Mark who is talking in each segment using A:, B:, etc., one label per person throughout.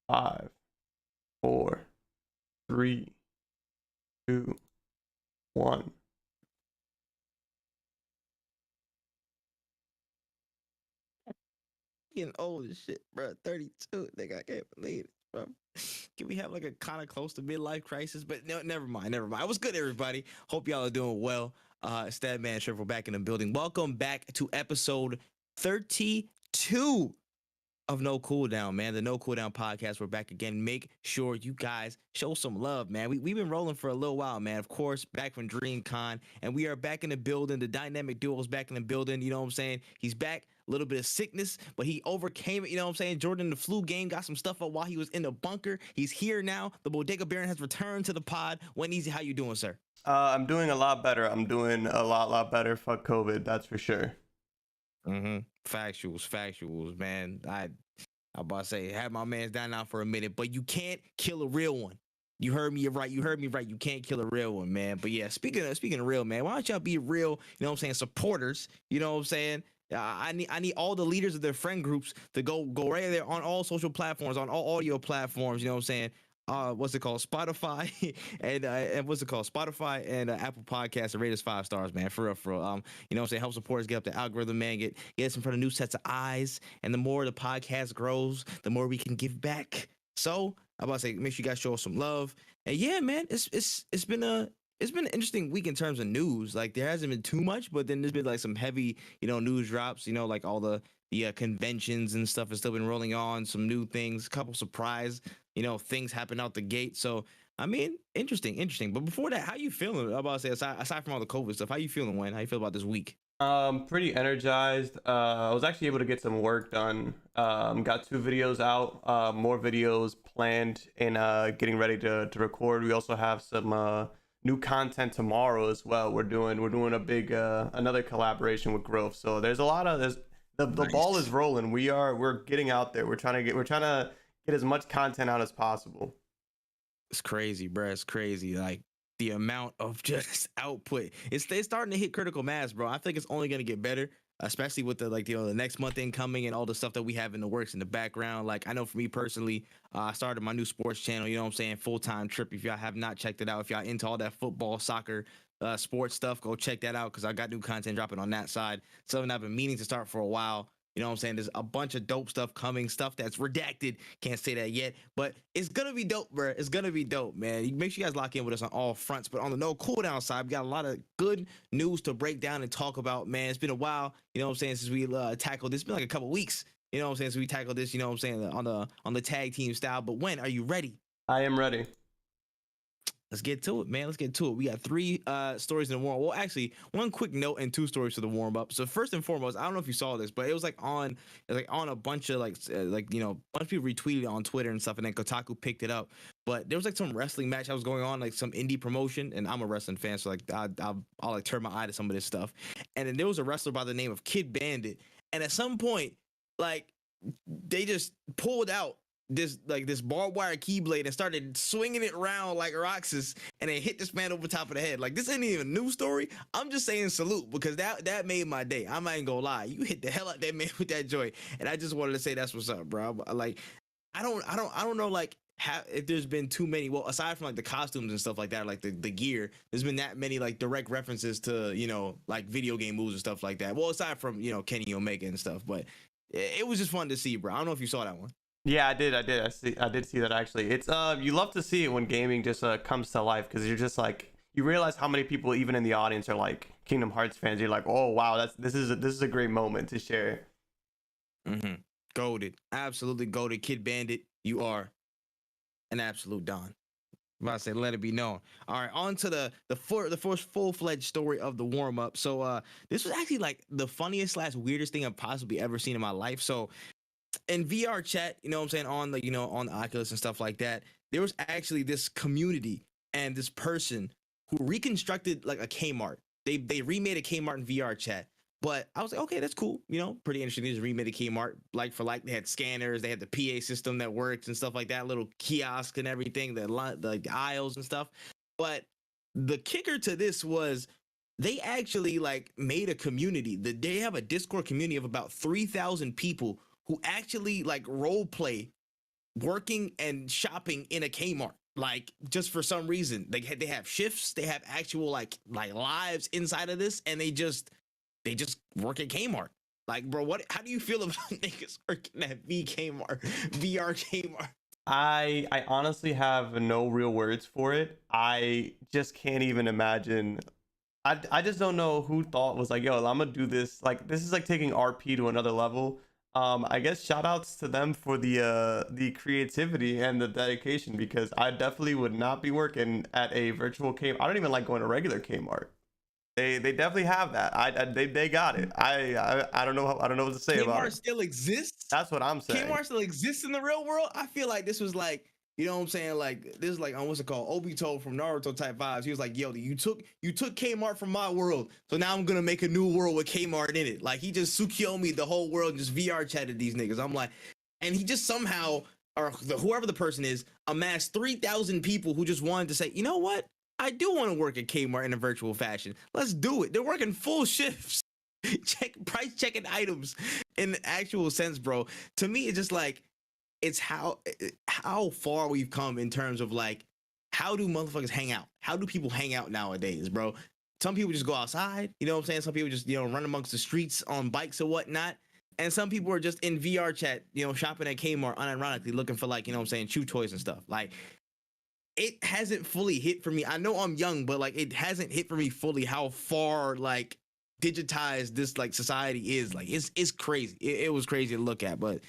A: Five, four, three, two, one.
B: Getting old as shit, bro. 32, nigga. I can't believe it, bro. Can we have like a kind of close to midlife crisis? But no, never mind, never mind. What's good, everybody? Hope y'all are doing well. Stat Man Tripp, we're back in the building. Welcome back to episode 32 of No Cooldown, man. The No Cooldown podcast. We're back again. Make sure you guys show some love, man. We've been rolling for a little while, man. Of course, back from DreamCon, and we are back in the building. The dynamic duo is back in the building. You know what I'm saying? He's back. A little bit of sickness, but he overcame it. You know what I'm saying? Jordan, the flu game, got some stuff up while he was in the bunker. He's here now. The Bodega Baron has returned to the pod. When easy, how you doing, sir?
A: I'm doing a lot better. I'm doing a lot better. Fuck COVID, that's for sure.
B: Factuals, man. I about to say, had my man's down now for a minute, but you can't kill a real one. You heard me right. You heard me right. You can't kill a real one, man. But yeah, speaking of real, man, why don't y'all be real? You know what I'm saying? Supporters. You know what I'm saying? I need all the leaders of their friend groups to go right there on all social platforms, on all audio platforms. You know what I'm saying? What's it called? Spotify and what's it called? Spotify and Apple Podcasts and rate us 5 stars, man. For real, for real. You know what I'm saying? Help supporters get up the algorithm, man. Get us in front of new sets of eyes. And the more the podcast grows, the more we can give back. So I'm about to say, make sure you guys show us some love. And yeah, man, it's been an interesting week in terms of news. Like there hasn't been too much, but then there's been like some heavy, news drops. Like all the conventions and stuff has still been rolling on. Some new things, couple surprise, things happen out the gate. So I mean, interesting. But before that, how you feeling? I'm about to say aside from all the COVID stuff, how you feeling, Wayne? How you feel about this week?
A: Pretty energized. I was actually able to get some work done. Got 2 videos out. More videos planned and getting ready to record. We also have some new content tomorrow as well. We're doing a big another collaboration with Growth. So there's a lot of the
B: Nice.
A: ball is rolling. We're getting out there. We're trying to get as much content out as possible.
B: It's crazy, bro. It's crazy. Like the amount of just output. It's starting to hit critical mass, bro. I think it's only gonna get better, especially with the the next month incoming and all the stuff that we have in the works in the background. Like I know for me personally, I started my new sports channel. You know what I'm saying? Full time Trip. If y'all have not checked it out, if y'all into all that football, soccer, sports stuff, go check that out because I got new content dropping on that side. Something I've been meaning to start for a while. You know what I'm saying? There's a bunch of dope stuff coming, stuff that's redacted. Can't say that yet, but it's gonna be dope, bro. It's gonna be dope, man. Make sure you guys lock in with us on all fronts. But on the no cooldown side, we got a lot of good news to break down and talk about, man. It's been a while, you know what I'm saying, since we tackled this. It's been like a couple weeks, you know what I'm saying, since we tackled this, you know what I'm saying, on the tag team style. But when are you ready?
A: I am ready.
B: Let's get to it, man. Let's get to it. We got 3 stories in the warm. Well, actually, one quick note and 2 stories for the warm up. So first and foremost, I don't know if you saw this, but it was like on a bunch of bunch of people retweeted on Twitter and stuff, and then Kotaku picked it up. But there was like some wrestling match that was going on, like some indie promotion, and I'm a wrestling fan, so like I'll like turn my eye to some of this stuff. And then there was a wrestler by the name of Kid Bandit, and at some point, like they just pulled out this barbed wire keyblade and started swinging it around like Roxas, and it hit this man over the top of the head. Like this ain't even a news story. I'm just saying salute because that made my day. I'm not even gonna lie. You hit the hell out that man with that joint, and I just wanted to say that's what's up, bro. Like I don't know like if there's been too many. Well, aside from like the costumes and stuff like that, like the gear, there's been that many like direct references to like video game moves and stuff like that. Well, aside from Kenny Omega and stuff, but it was just fun to see, bro. I don't know if you saw that one.
A: Yeah, I did. I did see that actually. It's you love to see it when gaming just comes to life because you're just like you realize how many people even in the audience are like Kingdom Hearts fans. You're like, oh wow, this is a great moment to share.
B: Goated, absolutely goated. Kid Bandit, you are an absolute don. I'm about to say, let it be known. All right, on to the first full-fledged story of the warm-up. So this was actually like the funniest / weirdest thing I've possibly ever seen in my life. So in VR chat, you know what I'm saying, on the on the Oculus and stuff like that, there was actually this community and this person who reconstructed like a Kmart. They remade a Kmart in VR chat. But I was like, okay, that's cool. Pretty interesting. They just remade a Kmart like for like. They had scanners, they had the PA system that works and stuff like that, little kiosk and everything, the aisles and stuff. But the kicker to this was they actually like made a community. They have a Discord community of about 3,000 people who actually like role play working and shopping in a Kmart. Like, just for some reason, they have shifts, they have actual like lives inside of this, and they just work at Kmart. Like, bro, how do you feel about niggas working at VR Kmart?
A: I honestly have no real words for it. I just can't even imagine. I just don't know who thought was like, yo, I'm gonna do this. Like, this is like taking RP to another level. I guess shout outs to them for the creativity and the dedication, because I definitely would not be working at a virtual Kmart. I don't even like going to regular Kmart. They definitely have that. They got it. I don't know what to say about
B: Kmart
A: it.
B: still exists.
A: That's what I'm saying.
B: Kmart still exists in the real world. I feel like this was like, you know what I'm saying? Like, this is like, what's it called? Obito from Naruto type vibes. He was like, yo, you took Kmart from my world, so now I'm gonna make a new world with Kmart in it. Like, he just Tsukiyomi the whole world and just VR chatted these niggas. I'm like, and he just somehow, or whoever the person is, amassed 3,000 people who just wanted to say, you know what? I do want to work at Kmart in a virtual fashion. Let's do it. They're working full shifts. Price checking items in the actual sense, bro. To me, it's just like, it's how far we've come in terms of like, how do motherfuckers hang out? How do people hang out nowadays, bro? Some people just go outside, you know what I'm saying? Some people just, run amongst the streets on bikes or whatnot. And some people are just in VR chat, shopping at Kmart unironically, looking for, like, chew toys and stuff. Like, it hasn't fully hit for me. I know I'm young, but like, it hasn't hit for me fully how far like digitized this like society is. Like, it's crazy. It was crazy to look at. But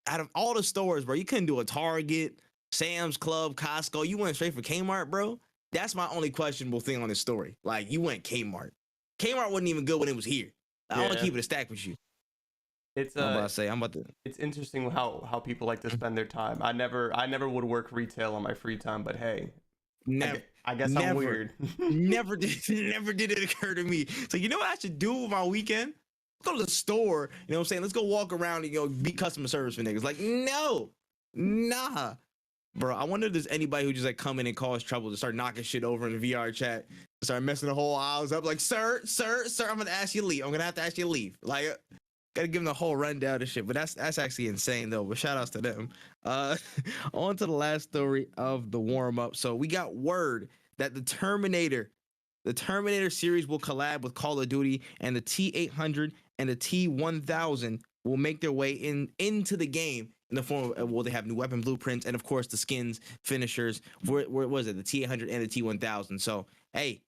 B: out of all the stores, bro, you couldn't do a Target, Sam's Club, Costco. You went straight for Kmart, bro. That's my only questionable thing on this story. Like, you went Kmart. Kmart wasn't even good when it was here. I want to keep it a stack with you.
A: It's It's interesting how people like to spend their time. I never would work retail on my free time, but hey,
B: never.
A: I guess I'm weird.
B: never did it occur to me. So, you know what I should do with my weekend? Go to the store. You know what I'm saying? Let's go walk around and be customer service for niggas. Like, no, nah, bro. I wonder if there's anybody who just like come in and cause trouble to start knocking shit over in the VR chat, start messing the whole aisles up. Like, sir, I'm gonna ask you to leave. I'm gonna have to ask you to leave. Like, gotta give them the whole rundown of shit. But that's actually insane though. But shout outs to them. On to the last story of the warm up. So we got word that the Terminator series will collab with Call of Duty, and the T800 and the T1000 will make their way into the game in the form of, well, they have new weapon blueprints and of course the skins, finishers. Where was it? The T800 and the T1000. So hey,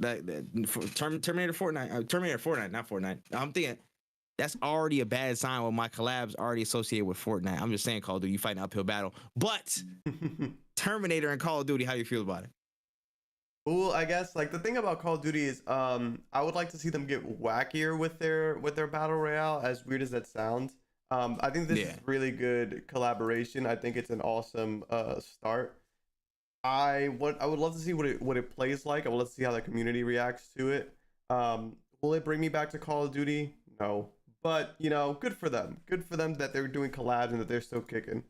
B: Terminator Fortnite, not Fortnite. I'm thinking that's already a bad sign when my collab's already associated with Fortnite. I'm just saying, Call of Duty, you fight an uphill battle. But Terminator and Call of Duty, how do you feel about it?
A: Well, I guess like the thing about Call of Duty is I would like to see them get wackier with their battle royale, as weird as that sounds. I think this is really good collaboration. I think it's an awesome start. I would love to see what it plays like. I would love to see how the community reacts to it. Will it bring me back to Call of Duty? No. But, good for them. Good for them that they're doing collabs and that they're still kicking.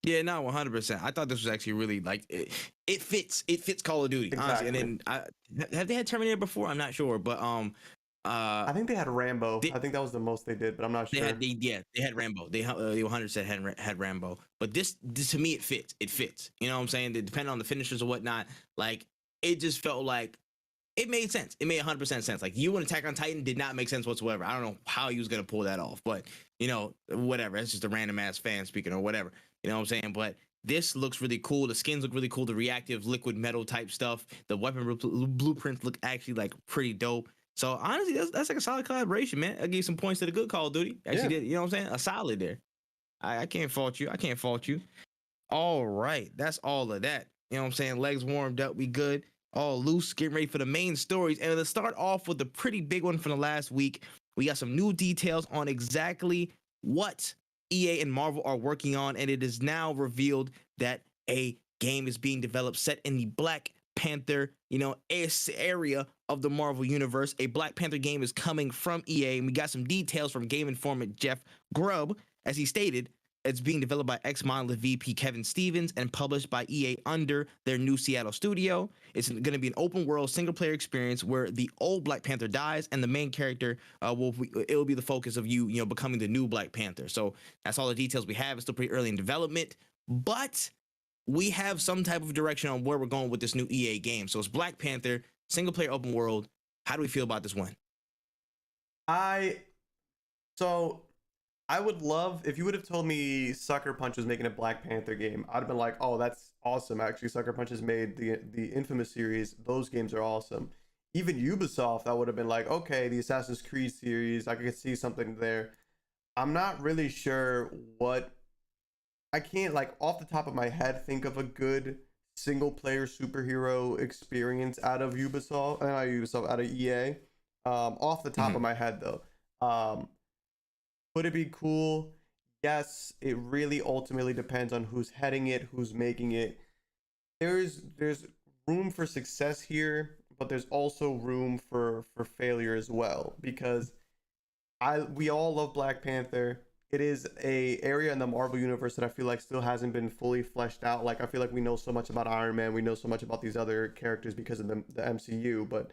B: Yeah, no, 100%. I thought this was actually really like it fits Call of Duty,
A: exactly.
B: Honestly. And then have they had Terminator before? I'm not sure, but
A: I think they had Rambo. I think that was the most they did, but I'm not sure.
B: They had Rambo. They 100% had Rambo. But this to me it fits. It fits. You know what I'm saying? Depending on the finishers or whatnot, like it just felt like it made sense. It made 100% sense. Like, you and Attack on Titan did not make sense whatsoever. I don't know how he was gonna pull that off, but whatever. It's just a random ass fan speaking or whatever. You know what I'm saying? But this looks really cool. The skins look really cool. The reactive liquid metal type stuff. The weapon blueprints look actually like pretty dope. So honestly, that's like a solid collaboration, man. I gave some points to the good Call of Duty. Actually did. You know what I'm saying? A solid there. I can't fault you. All right. That's all of that. You know what I'm saying? Legs warmed up. We good. All loose. Getting ready for the main stories. And let's start off with the pretty big one from the last week. We got some new details on exactly what EA and Marvel are working on, and it is now revealed that a game is being developed set in the Black Panther, area of the Marvel universe. A Black Panther game is coming from EA, and we got some details from Game Informant Jeff Grubb, as he stated It's being developed by ex-Monolith VP Kevin Stevens and published by EA under their new Seattle studio. It's going to be an open-world single-player experience where the old Black Panther dies and the main character will be the focus of you becoming the new Black Panther. So that's all the details we have. It's still pretty early in development, but we have some type of direction on where we're going with this new EA game. So it's Black Panther, single-player open world. How do we feel about this one?
A: I would love if you would have told me Sucker Punch was making a Black Panther game. I'd have been like, oh, that's awesome. Actually, Sucker Punch has made the Infamous series. Those games are awesome. Even Ubisoft, I would have been like, okay, the Assassin's Creed series, I could see something there. I'm not really sure what. I can't, like, off the top of my head think of a good single player superhero experience out of Ubisoft, out of EA. Off the top of my head though. Would it be cool? Yes, it really ultimately depends on who's heading it, who's making it. There's room for success here, but there's also room for failure as well, because we all love Black Panther. It is a area in the Marvel universe that I feel like still hasn't been fully fleshed out. Like, I feel like we know so much about Iron Man, we know so much about these other characters because of the MCU, but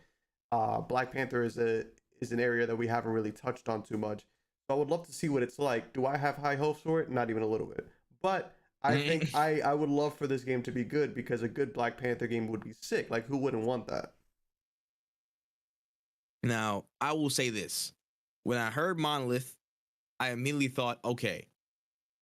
A: Black Panther is an area that we haven't really touched on too much. I would love to see what it's like. Do I have high hopes for it? Not even a little bit. But I think I would love for this game to be good, because a good Black Panther game would be sick. Like, who wouldn't want that?
B: Now, I will say this. When I heard Monolith, I immediately thought, okay,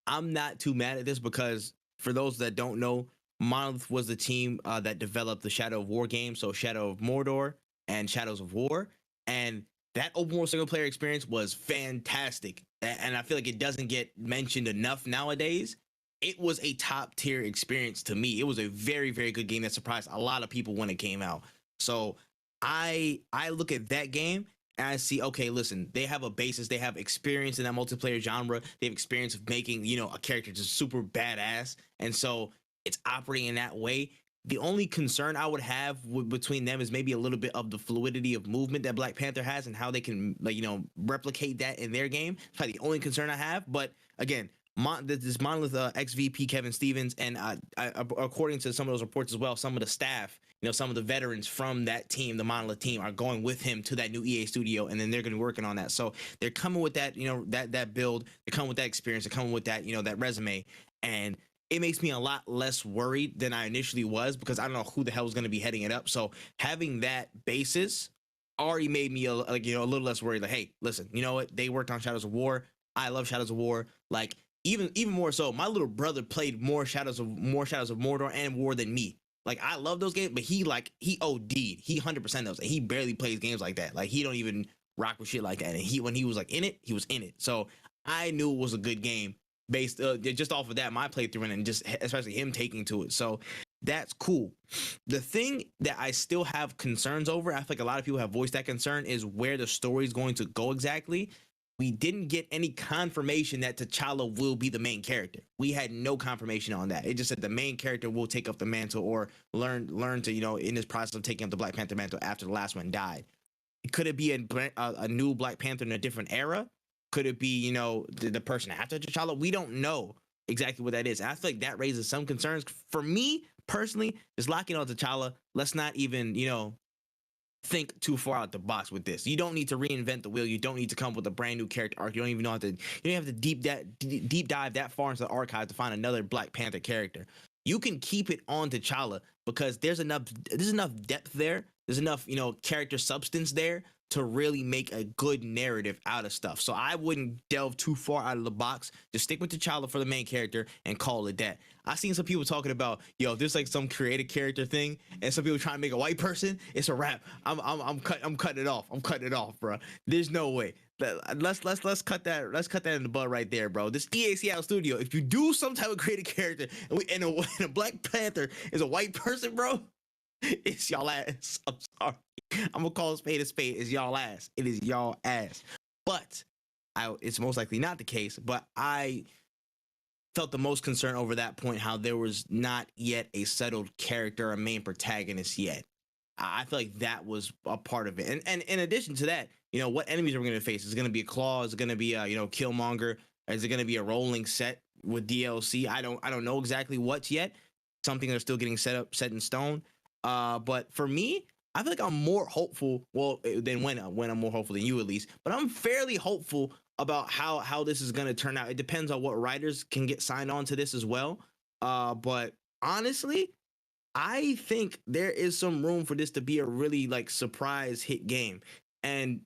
B: I'm not too mad at this, because for those that don't know, Monolith was the team that developed the Shadow of War game, so Shadow of Mordor and Shadows of War. And that open world single player experience was fantastic. And I feel like it doesn't get mentioned enough nowadays. It was a top tier experience to me. It was a very, very good game that surprised a lot of people when it came out. So I look at that game and I see, okay, listen, they have a basis. They have experience in that multiplayer genre. They have experience of making, a character just super badass. And so it's operating in that way. The only concern I would have between them is maybe a little bit of the fluidity of movement that Black Panther has and how they can, replicate that in their game. It's probably the only concern I have. But again, this Monolith ex-VP Kevin Stevens, and according to some of those reports as well, some of the staff, some of the veterans from that team, the Monolith team, are going with him to that new EA studio, and then they're going to be working on that. So they're coming with that, that build. They're coming with that experience. They're coming with that, that resume, and it makes me a lot less worried than I initially was, because I don't know who the hell is going to be heading it up. So having that basis already made me a little less worried. Like, hey, listen, you know what? They worked on Shadows of War. I love Shadows of War. Like, even more so, my little brother played more Shadows of Mordor and War than me. Like, I love those games, but he OD'd. He 100% knows. He barely plays games like that. Like, he don't even rock with shit like that. And when he was like in it, he was in it. So I knew it was a good game based just off of that, my playthrough, and just especially him taking to it. So that's cool. The thing that I still have concerns over, I feel like a lot of people have voiced that concern, is where the story is going to go exactly. We didn't get any confirmation that T'Challa will be the main character. We had no confirmation on that. It just said the main character will take up the mantle, or learn to, in this process of taking up the Black Panther mantle after the last one died. Could it be a new Black Panther in a different era? Could it be, the person after T'Challa? We don't know exactly what that is. And I feel like that raises some concerns. For me, personally, just locking on T'Challa, let's not even, think too far out the box with this. You don't need to reinvent the wheel. You don't need to come up with a brand new character arc. You don't even know you don't have to deep dive that far into the archive to find another Black Panther character. You can keep it on T'Challa, because there's enough depth there. There's enough, character substance there to really make a good narrative out of stuff. So I wouldn't delve too far out of the box. Just stick with T'Challa for the main character and call it that. I've seen some people talking about, there's like some creative character thing, and some people trying to make a white person. It's a wrap. I'm cutting it off. I'm cutting it off, bro. There's no way. Let's cut that. Let's cut that in the bud right there, bro. This EA Seattle studio, if you do some type of creative character and a Black Panther is a white person, bro, it's y'all ass. I'm sorry. I'm gonna call a spade a spade. It's y'all ass. It is y'all ass. But it's most likely not the case. But I felt the most concern over that point, how there was not yet a settled character, a main protagonist yet. I feel like that was a part of it. And in addition to that, what enemies are we going to face? Is it going to be a Claw? Is it going to be a, Killmonger? Is it going to be a rolling set with DLC? I don't know exactly what's yet. Something they're still getting set in stone. But for me, I feel like I'm more hopeful. Well, than when I'm more hopeful than you at least. But I'm fairly hopeful about how this is going to turn out. It depends on what writers can get signed on to this as well. But honestly, I think there is some room for this to be a really like surprise hit game. And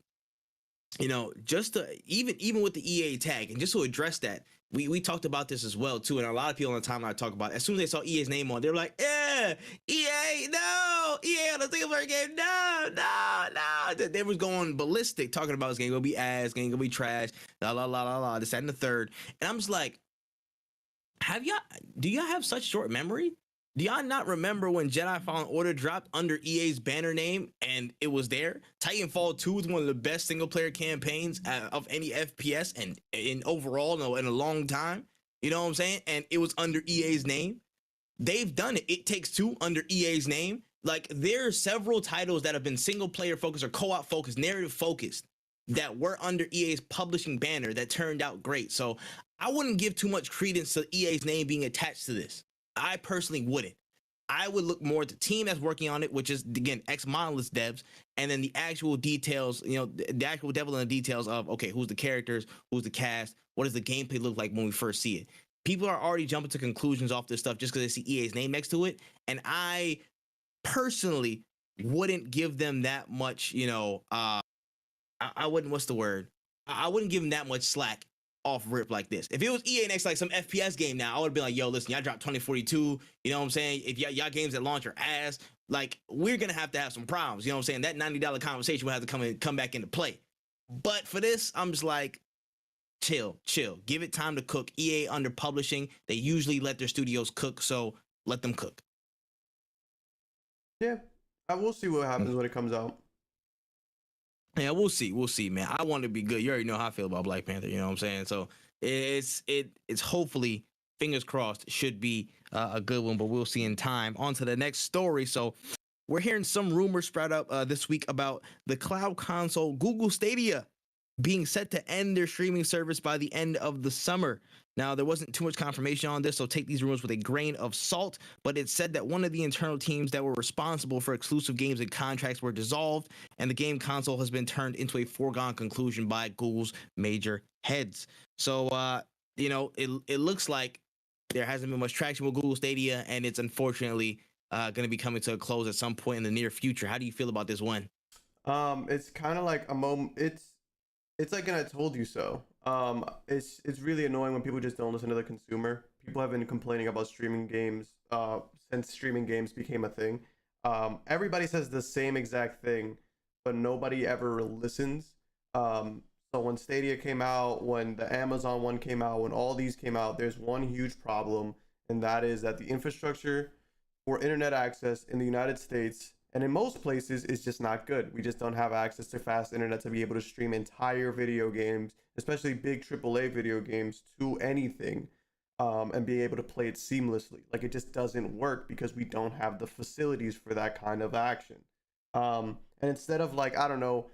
B: just to even with the EA tag, and just to address that, we talked about this as well too, and a lot of people on the timeline talk about it. As soon as they saw EA's name on, they were like, "Yeah, EA, no, EA on the single player game, no." They was going ballistic talking about this game gonna be ass, game gonna be trash, la, this, that, and the third. And I'm just like, do y'all have such short memory? Do y'all not remember when Jedi Fallen Order dropped under EA's banner name and it was there? Titanfall 2 is one of the best single player campaigns of any FPS and in overall in a long time. You know what I'm saying? And it was under EA's name. They've done it. It Takes Two under EA's name. Like, there are several titles that have been single player focused or co-op focused, narrative focused, that were under EA's publishing banner that turned out great. So I wouldn't give too much credence to EA's name being attached to this. I personally wouldn't. I would look more at the team that's working on it, which is, again, ex-Monolith devs, and then the actual details, the actual devil in the details of, okay, who's the characters, who's the cast, what does the gameplay look like when we first see it. People are already jumping to conclusions off this stuff just because they see EA's name next to it, and I personally wouldn't give them that much, I wouldn't, what's the word? I wouldn't give them that much slack off rip like this. If it was EA next, like some FPS game now, I would be like, yo, listen, y'all dropped 2042. You know what I'm saying? If y'all games that launch are ass, like, we're gonna have to have some problems. You know what I'm saying? That $90 conversation will have to come back into play. But for this, I'm just like, chill. Give it time to cook. EA under publishing, they usually let their studios cook, so let them cook.
A: Yeah, I will see what happens when it comes out.
B: Yeah, we'll see, man. I want it to be good. You already know how I feel about Black Panther. You know what I'm saying? So it's hopefully, fingers crossed, should be a good one, but we'll see in time. On to the next story. So we're hearing some rumors sprout up this week about the cloud console Google Stadia being set to end their streaming service by the end of the summer. Now, there wasn't too much confirmation on this, so take these rumors with a grain of salt, but it said that one of the internal teams that were responsible for exclusive games and contracts were dissolved, and the game console has been turned into a foregone conclusion by Google's major heads. So, it looks like there hasn't been much traction with Google Stadia, and it's unfortunately going to be coming to a close at some point in the near future. How do you feel about this one?
A: It's kind of like a moment. It's like an I told you so. It's really annoying when people just don't listen to the consumer. People have been complaining about streaming games since streaming games became a thing. Everybody says the same exact thing, but nobody ever listens. So when Stadia came out, when the Amazon one came out, when all these came out, there's one huge problem, and that is that the infrastructure for internet access in the United States and in most places is just not good. We just don't have access to fast internet to be able to stream entire video games, especially big AAA video games, to anything, and be able to play it seamlessly. Like, it just doesn't work because we don't have the facilities for that kind of action. And instead of, like, I don't know,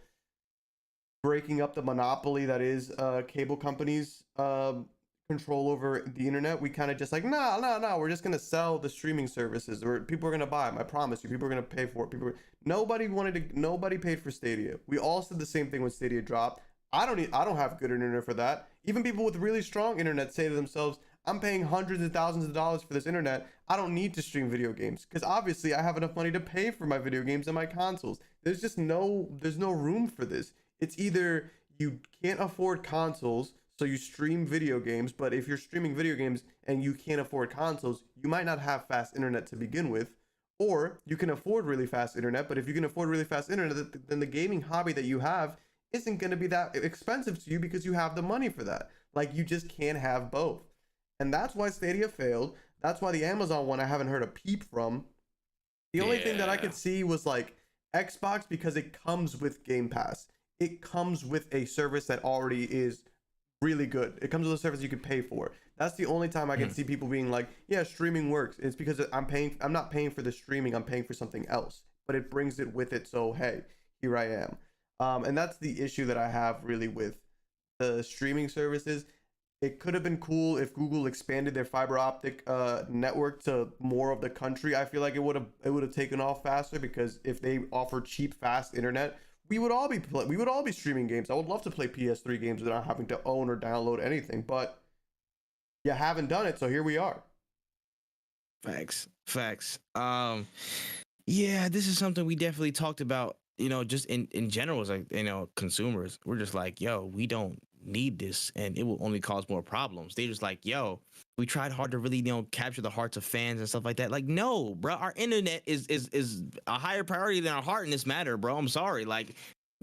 A: breaking up the monopoly that is cable companies' control over the internet, we kind of just like, no, we're just gonna sell the streaming services, or people are gonna buy them. I promise you, people are gonna pay for it. Nobody paid for Stadia. We all said the same thing when Stadia dropped. I don't have good internet for that. Even people with really strong internet say to themselves, I'm paying hundreds of thousands of dollars for this internet. I don't need to stream video games because obviously I have enough money to pay for my video games and my consoles. There's no room for this. It's either you can't afford consoles, so you stream video games, but if you're streaming video games and you can't afford consoles, you might not have fast internet to begin with, or you can afford really fast internet, but if you can afford really fast internet, then the gaming hobby that you have isn't going to be that expensive to you because you have the money for that. Like, you just can't have both. And that's why Stadia failed. That's why the Amazon one I haven't heard a peep from. The only thing that I could see was like Xbox, because it comes with Game Pass. It comes with a service that already is really good. It comes with a service you can pay for. That's the only time I can see people being like, yeah, streaming works. It's because I'm not paying for the streaming, I'm paying for something else. But it brings it with it, so hey, here I am. And that's the issue that I have really with the streaming services. it could have been cool if Google expanded their fiber optic network to more of the country. I feel like it would have taken off faster, because if they offer cheap, fast internet, we would all be streaming games. I would love to play PS3 games without having to own or download anything, but you haven't done it, so here we are.
B: Facts. Yeah, this is something we definitely talked about, just in general, as like, consumers. We're just like, yo, we don't need this, and it will only cause more problems. They're just like, yo, we tried hard to really, capture the hearts of fans and stuff like that. Like, no, bro, our internet is a higher priority than our heart in this matter, bro. I'm sorry. Like,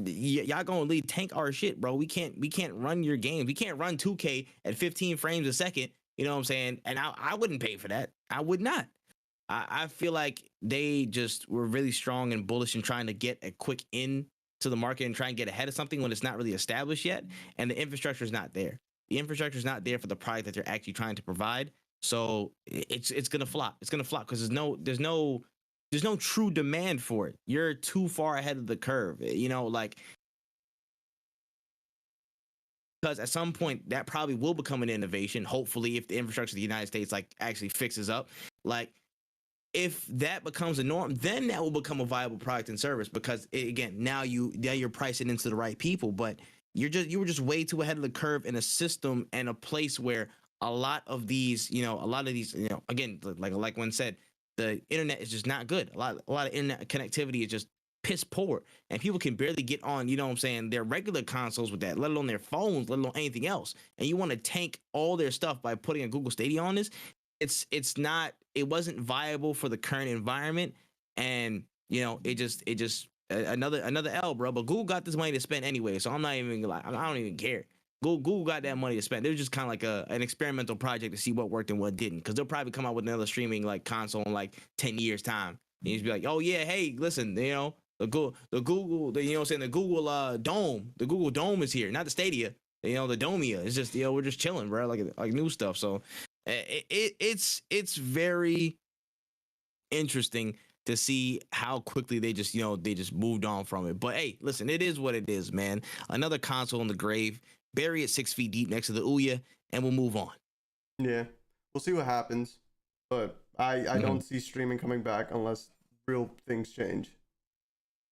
B: y'all gonna lead tank our shit, bro. We can't run your game. We can't run 2K at 15 frames a second. You know what I'm saying? And I wouldn't pay for that. I would not. I feel like they just were really strong and bullish in trying to get a quick in to the market and try and get ahead of something when it's not really established yet, and the infrastructure is not there. The infrastructure is not there for the product that they're actually trying to provide. So it's gonna flop. It's gonna flop because there's no true demand for it. You're too far ahead of the curve. Like, because at some point that probably will become an innovation. Hopefully, if the infrastructure of the United States like actually fixes up, like, if that becomes a norm, then that will become a viable product and service, because again, now you're pricing into the right people. But you were just way too ahead of the curve in a system and a place where a lot of these, again, like one said, the internet is just not good. A lot of internet connectivity is just piss poor, and people can barely get on, what I'm saying, their regular consoles with that, let alone their phones, let alone anything else. And you want to tank all their stuff by putting a Google Stadia on this. It wasn't viable for the current environment, and it just another L, bro. But Google got this money to spend anyway, so I'm not even like, I don't even care. Google got that money to spend. It was just kind of like an experimental project to see what worked and what didn't, because they'll probably come out with another streaming like console in like 10 years time, and you just be like, oh yeah, hey, listen, the Google, the Google Dome is here, not the Stadia, the Domia. It's just, we're just chilling, bro, like new stuff. So it's very interesting to see how quickly they just moved on from it. But hey, listen, it is what it is, man. Another console in the grave, bury it 6 feet deep next to the Ouya, and we'll move on.
A: Yeah, we'll see what happens, but I don't see streaming coming back unless real things change.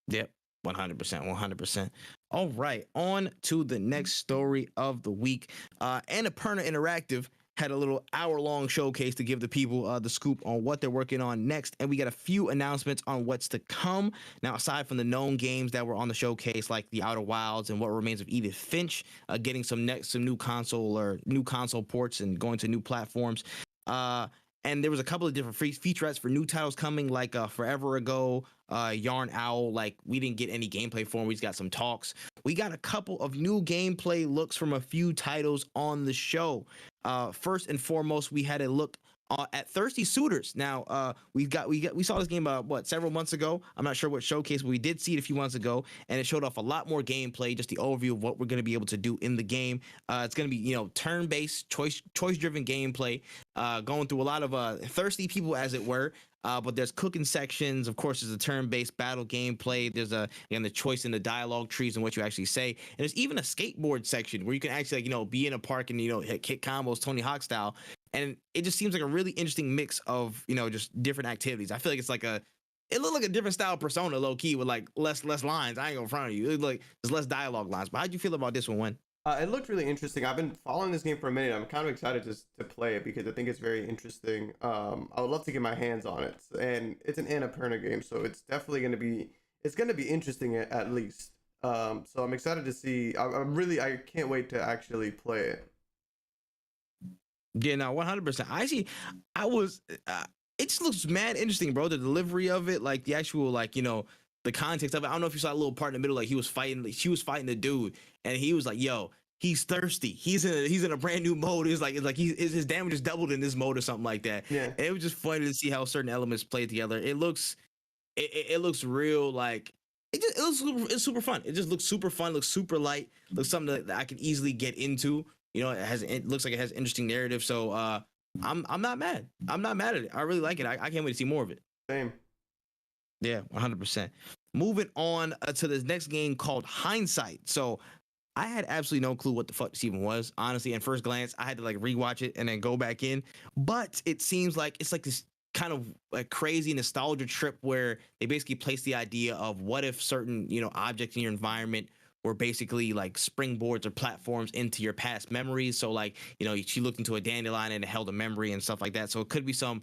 B: Yep, 100%, 100%. All right, on to the next story of the week. Annapurna Interactive had a little hour-long showcase to give the people the scoop on what they're working on next, and we got a few announcements on what's to come. Now, aside from the known games that were on the showcase, like The Outer Wilds and What Remains of Edith Finch, getting some new console ports and going to new platforms. And there was a couple of different featurettes for new titles coming, like Forever Ago, Yarn Owl. Like, we didn't get any gameplay for them. We just got some talks. We got a couple of new gameplay looks from a few titles on the show. First and foremost, we had a look at Thirsty Suitors. Now, we saw this game several months ago. I'm not sure what showcase, but we did see it a few months ago, and it showed off a lot more gameplay, just the overview of what we're going to be able to do in the game. It's going to be turn-based, choice-driven gameplay, going through a lot of thirsty people, as it were. But there's cooking sections. Of course, there's a turn-based battle gameplay. There's the choice in the dialogue trees and what you actually say. And there's even a skateboard section where you can actually be in a park and hit combos Tony Hawk style. And it just seems like a really interesting mix of just different activities. I feel like it looked like a different style Persona, low key, with like less lines. I ain't gonna front of you. It like there's less dialogue lines. But how'd you feel about this one?
A: It looked really interesting. I've been following this game for a minute. I'm kind of excited to play it because I think it's very interesting. I would love to get my hands on it, and it's an Annapurna game, so it's definitely going to be interesting at least. So I'm excited to see. I can't wait to actually play it.
B: Yeah, no, 100%. It just looks mad interesting, bro. The delivery of it, like the actual, the context of it. I don't know if you saw a little part in the middle, like she was fighting the dude, and he was like, "Yo, he's thirsty. He's in a brand new mode. It's like his damage is doubled in this mode or something like that."
A: Yeah,
B: and it was just funny to see how certain elements play together. It looks real, like it's super fun. It just looks super fun. Looks super light. Looks something that I can easily get into. It looks like it has interesting narrative. So I'm not mad. I'm not mad at it. I really like it. I can't wait to see more of it.
A: Same.
B: Yeah, 100%. Moving on to this next game called Hindsight. So I had absolutely no clue what the fuck this even was. Honestly, at first glance, I had to like rewatch it and then go back in. But it seems like it's like this kind of like crazy nostalgia trip where they basically place the idea of what if certain, objects in your environment were basically like springboards or platforms into your past memories. So like, she looked into a dandelion and it held a memory and stuff like that. So it could be some,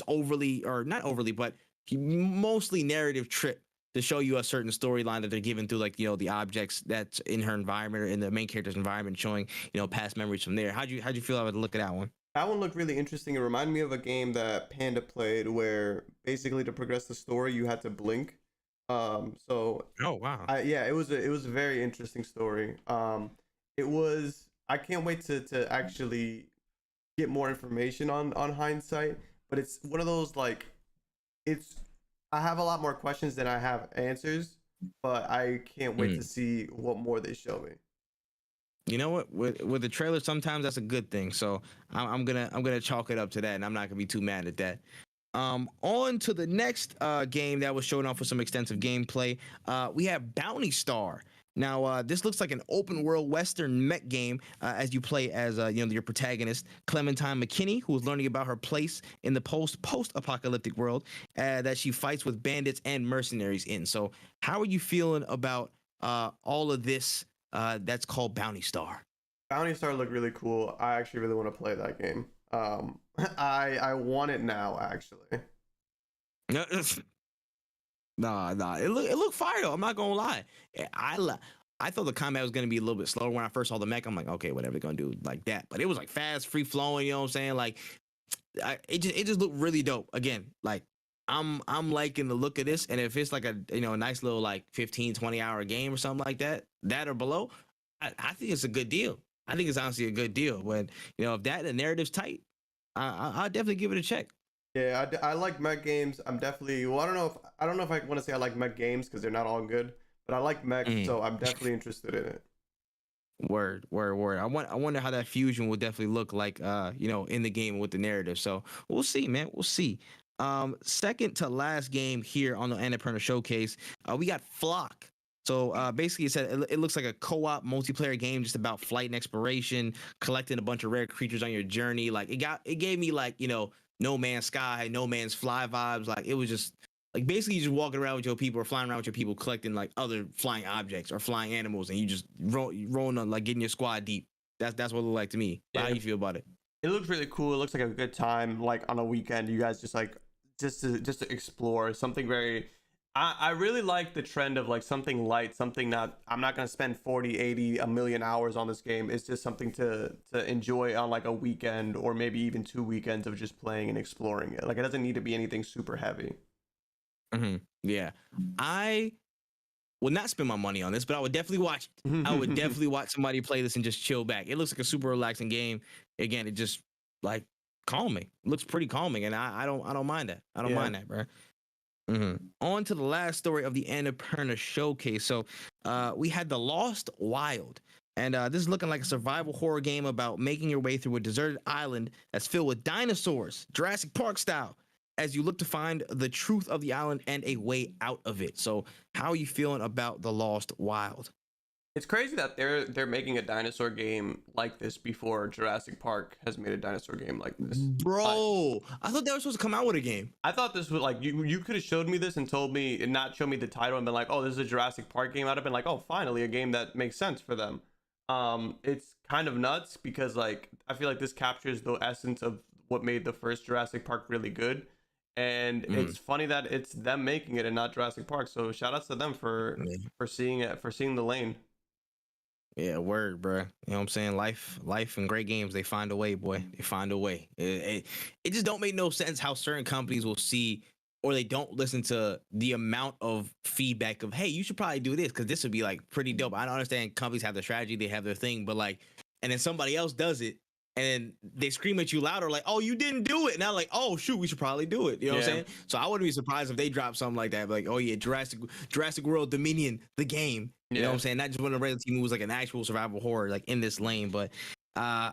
B: overly or not overly, but mostly narrative trip to show you a certain storyline that they're given through like the objects that's in her environment or in the main character's environment, showing past memories from there. How'd you feel about the look at that one?
A: That one looked really interesting. It reminded me of a game that Panda played where basically to progress the story you had to blink. So
B: Oh wow.
A: yeah, it was a very interesting story. It was I can't wait to actually get more information on hindsight, but it's one of those like it's I have a lot more questions than I have answers, but I can't wait to
B: Mm.
A: see what more they show me.
B: You know what? With the trailer, sometimes that's a good thing. So I'm gonna chalk it up to that, and I'm not gonna be too mad at that. On to the next game that was shown off with some extensive gameplay. We have Bounty Star. Now, this looks like an open world Western mech game as you play as your protagonist Clementine McKinney, who is learning about her place in the post apocalyptic world that she fights with bandits and mercenaries in. So, how are you feeling about all of this? That's called Bounty Star.
A: Bounty Star looked really cool. I actually really want to play that game. I want it now actually.
B: Nah. It looked fire though. I'm not gonna lie. I thought the combat was gonna be a little bit slower when I first saw the mech. I'm like, okay, whatever they're gonna do like that. But it was like fast, free flowing. You know what I'm saying? Like, it just looked really dope. Again, like I'm liking the look of this. And if it's like a nice little like 15-20 hour game or something like that or below, I think it's a good deal. I think it's honestly a good deal. When if that the narrative's tight, I'll definitely give it a check.
A: Yeah, I like mech games. I'm definitely well. I don't know if I want to say I like mech games because they're not all good, but I like mech,
B: Mm.
A: so I'm definitely interested in it.
B: Word. I wonder how that fusion will definitely look like, in the game with the narrative. So we'll see, man. We'll see. Second to last game here on the Annapurna Showcase, we got Flock. So basically, it looks like a co-op multiplayer game just about flight and exploration, collecting a bunch of rare creatures on your journey. Like it gave me like No Man's Sky, No Man's Fly vibes. Like it was just like basically you just walking around with your people or flying around with your people collecting like other flying objects or flying animals, and you just rolling on like getting your squad deep. That's what it looked like to me. How
A: Yeah,
B: do you feel about it?
A: it looks really cool. It looks like a good time, like on a weekend. You guys just to explore something very. I really like the trend of like something light, something not. I'm not gonna spend 40, 80, a million hours on this game. It's just something to enjoy on like a weekend or maybe even 2 weekends of just playing and exploring it. Like it doesn't need to be anything super heavy.
B: Yeah, I would not spend my money on this, but I would definitely watch it. I would definitely watch somebody play this and just chill back. It looks like a super relaxing game. Again, it just like calming. It looks pretty calming, and I don't mind that. I don't
A: Yeah.
B: mind that, bro. On to the last story of the Annapurna Showcase. So, we had The Lost Wild. And this is looking like a survival horror game about making your way through a deserted island that's filled with dinosaurs, Jurassic Park style, as you look to find the truth of the island and a way out of it. So, how are you feeling about The Lost Wild?
A: It's crazy that they're making a dinosaur game like this before Jurassic Park has made a dinosaur game like this.
B: Bro, I thought they were supposed to come out with a game.
A: I thought this was like you could have showed me this and told me and not show me the title and been like, oh, this is a Jurassic Park game. I'd have been like, oh, finally a game that makes sense for them. It's kind of nuts because like I feel like this captures the essence of what made the first Jurassic Park really good. And it's funny that it's them making it and not Jurassic Park. So shout outs to them for seeing it, for seeing the lane.
B: Yeah, word, bro. You know what I'm saying? Life, and great games. They find a way, boy. They find a way. It just don't make no sense how certain companies will see or they don't listen to the amount of feedback of, hey, you should probably do this because this would be like pretty dope. I don't understand companies have their strategy, they have their thing, but like, and then somebody else does it. And then they scream at you louder, like, "Oh, you didn't do it!" And I'm like, "Oh, shoot, we should probably do it." You know what I'm
A: Yeah.
B: saying? So I wouldn't be surprised if they drop something like that, like, "Oh yeah, Jurassic World Dominion, the game." You know what I'm saying? Not just one of the regular TV movies, like an actual survival horror, like in this lane. But I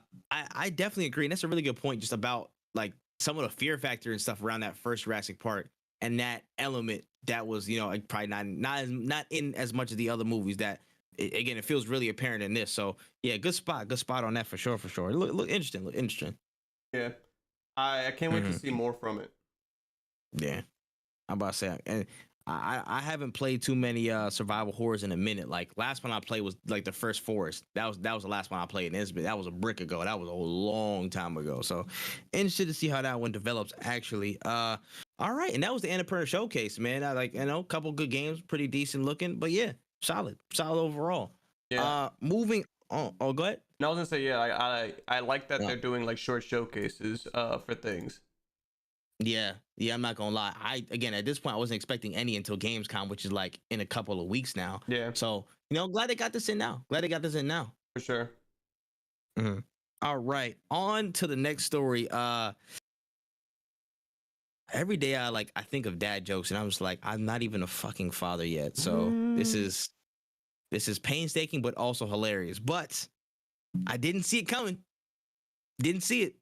B: definitely agree, and that's a really good point, just about like some of the fear factor and stuff around that first Jurassic Park, and that element that was, like probably not in as much of the other movies that again, it feels really apparent in this. So yeah, good spot on that for sure, for sure. Look interesting, look interesting.
A: Yeah, I can't wait to see more from it.
B: Yeah, I'm about to say, and I haven't played too many survival horrors in a minute. Like last one I played was like the first Forest. That was the last one I played, and that was a brick ago. That was a long time ago. So interested to see how that one develops. Actually, all right, and that was the Annapurna Showcase, man. I like a couple good games, pretty decent looking, but yeah, solid overall.
A: Yeah.
B: Moving on. Oh, go ahead.
A: No, I was gonna say, yeah, I like that they're doing like short showcases for things.
B: Yeah, I'm not gonna lie. Again, at this point I wasn't expecting any until Gamescom, which is like in a couple of weeks now.
A: Yeah.
B: So glad they got this in now.
A: For sure.
B: Mm-hmm. All right, on to the next story. Every day I think of dad jokes, and I'm just like, I'm not even a fucking father yet. So this is painstaking, but also hilarious. But I didn't see it coming. Didn't see it.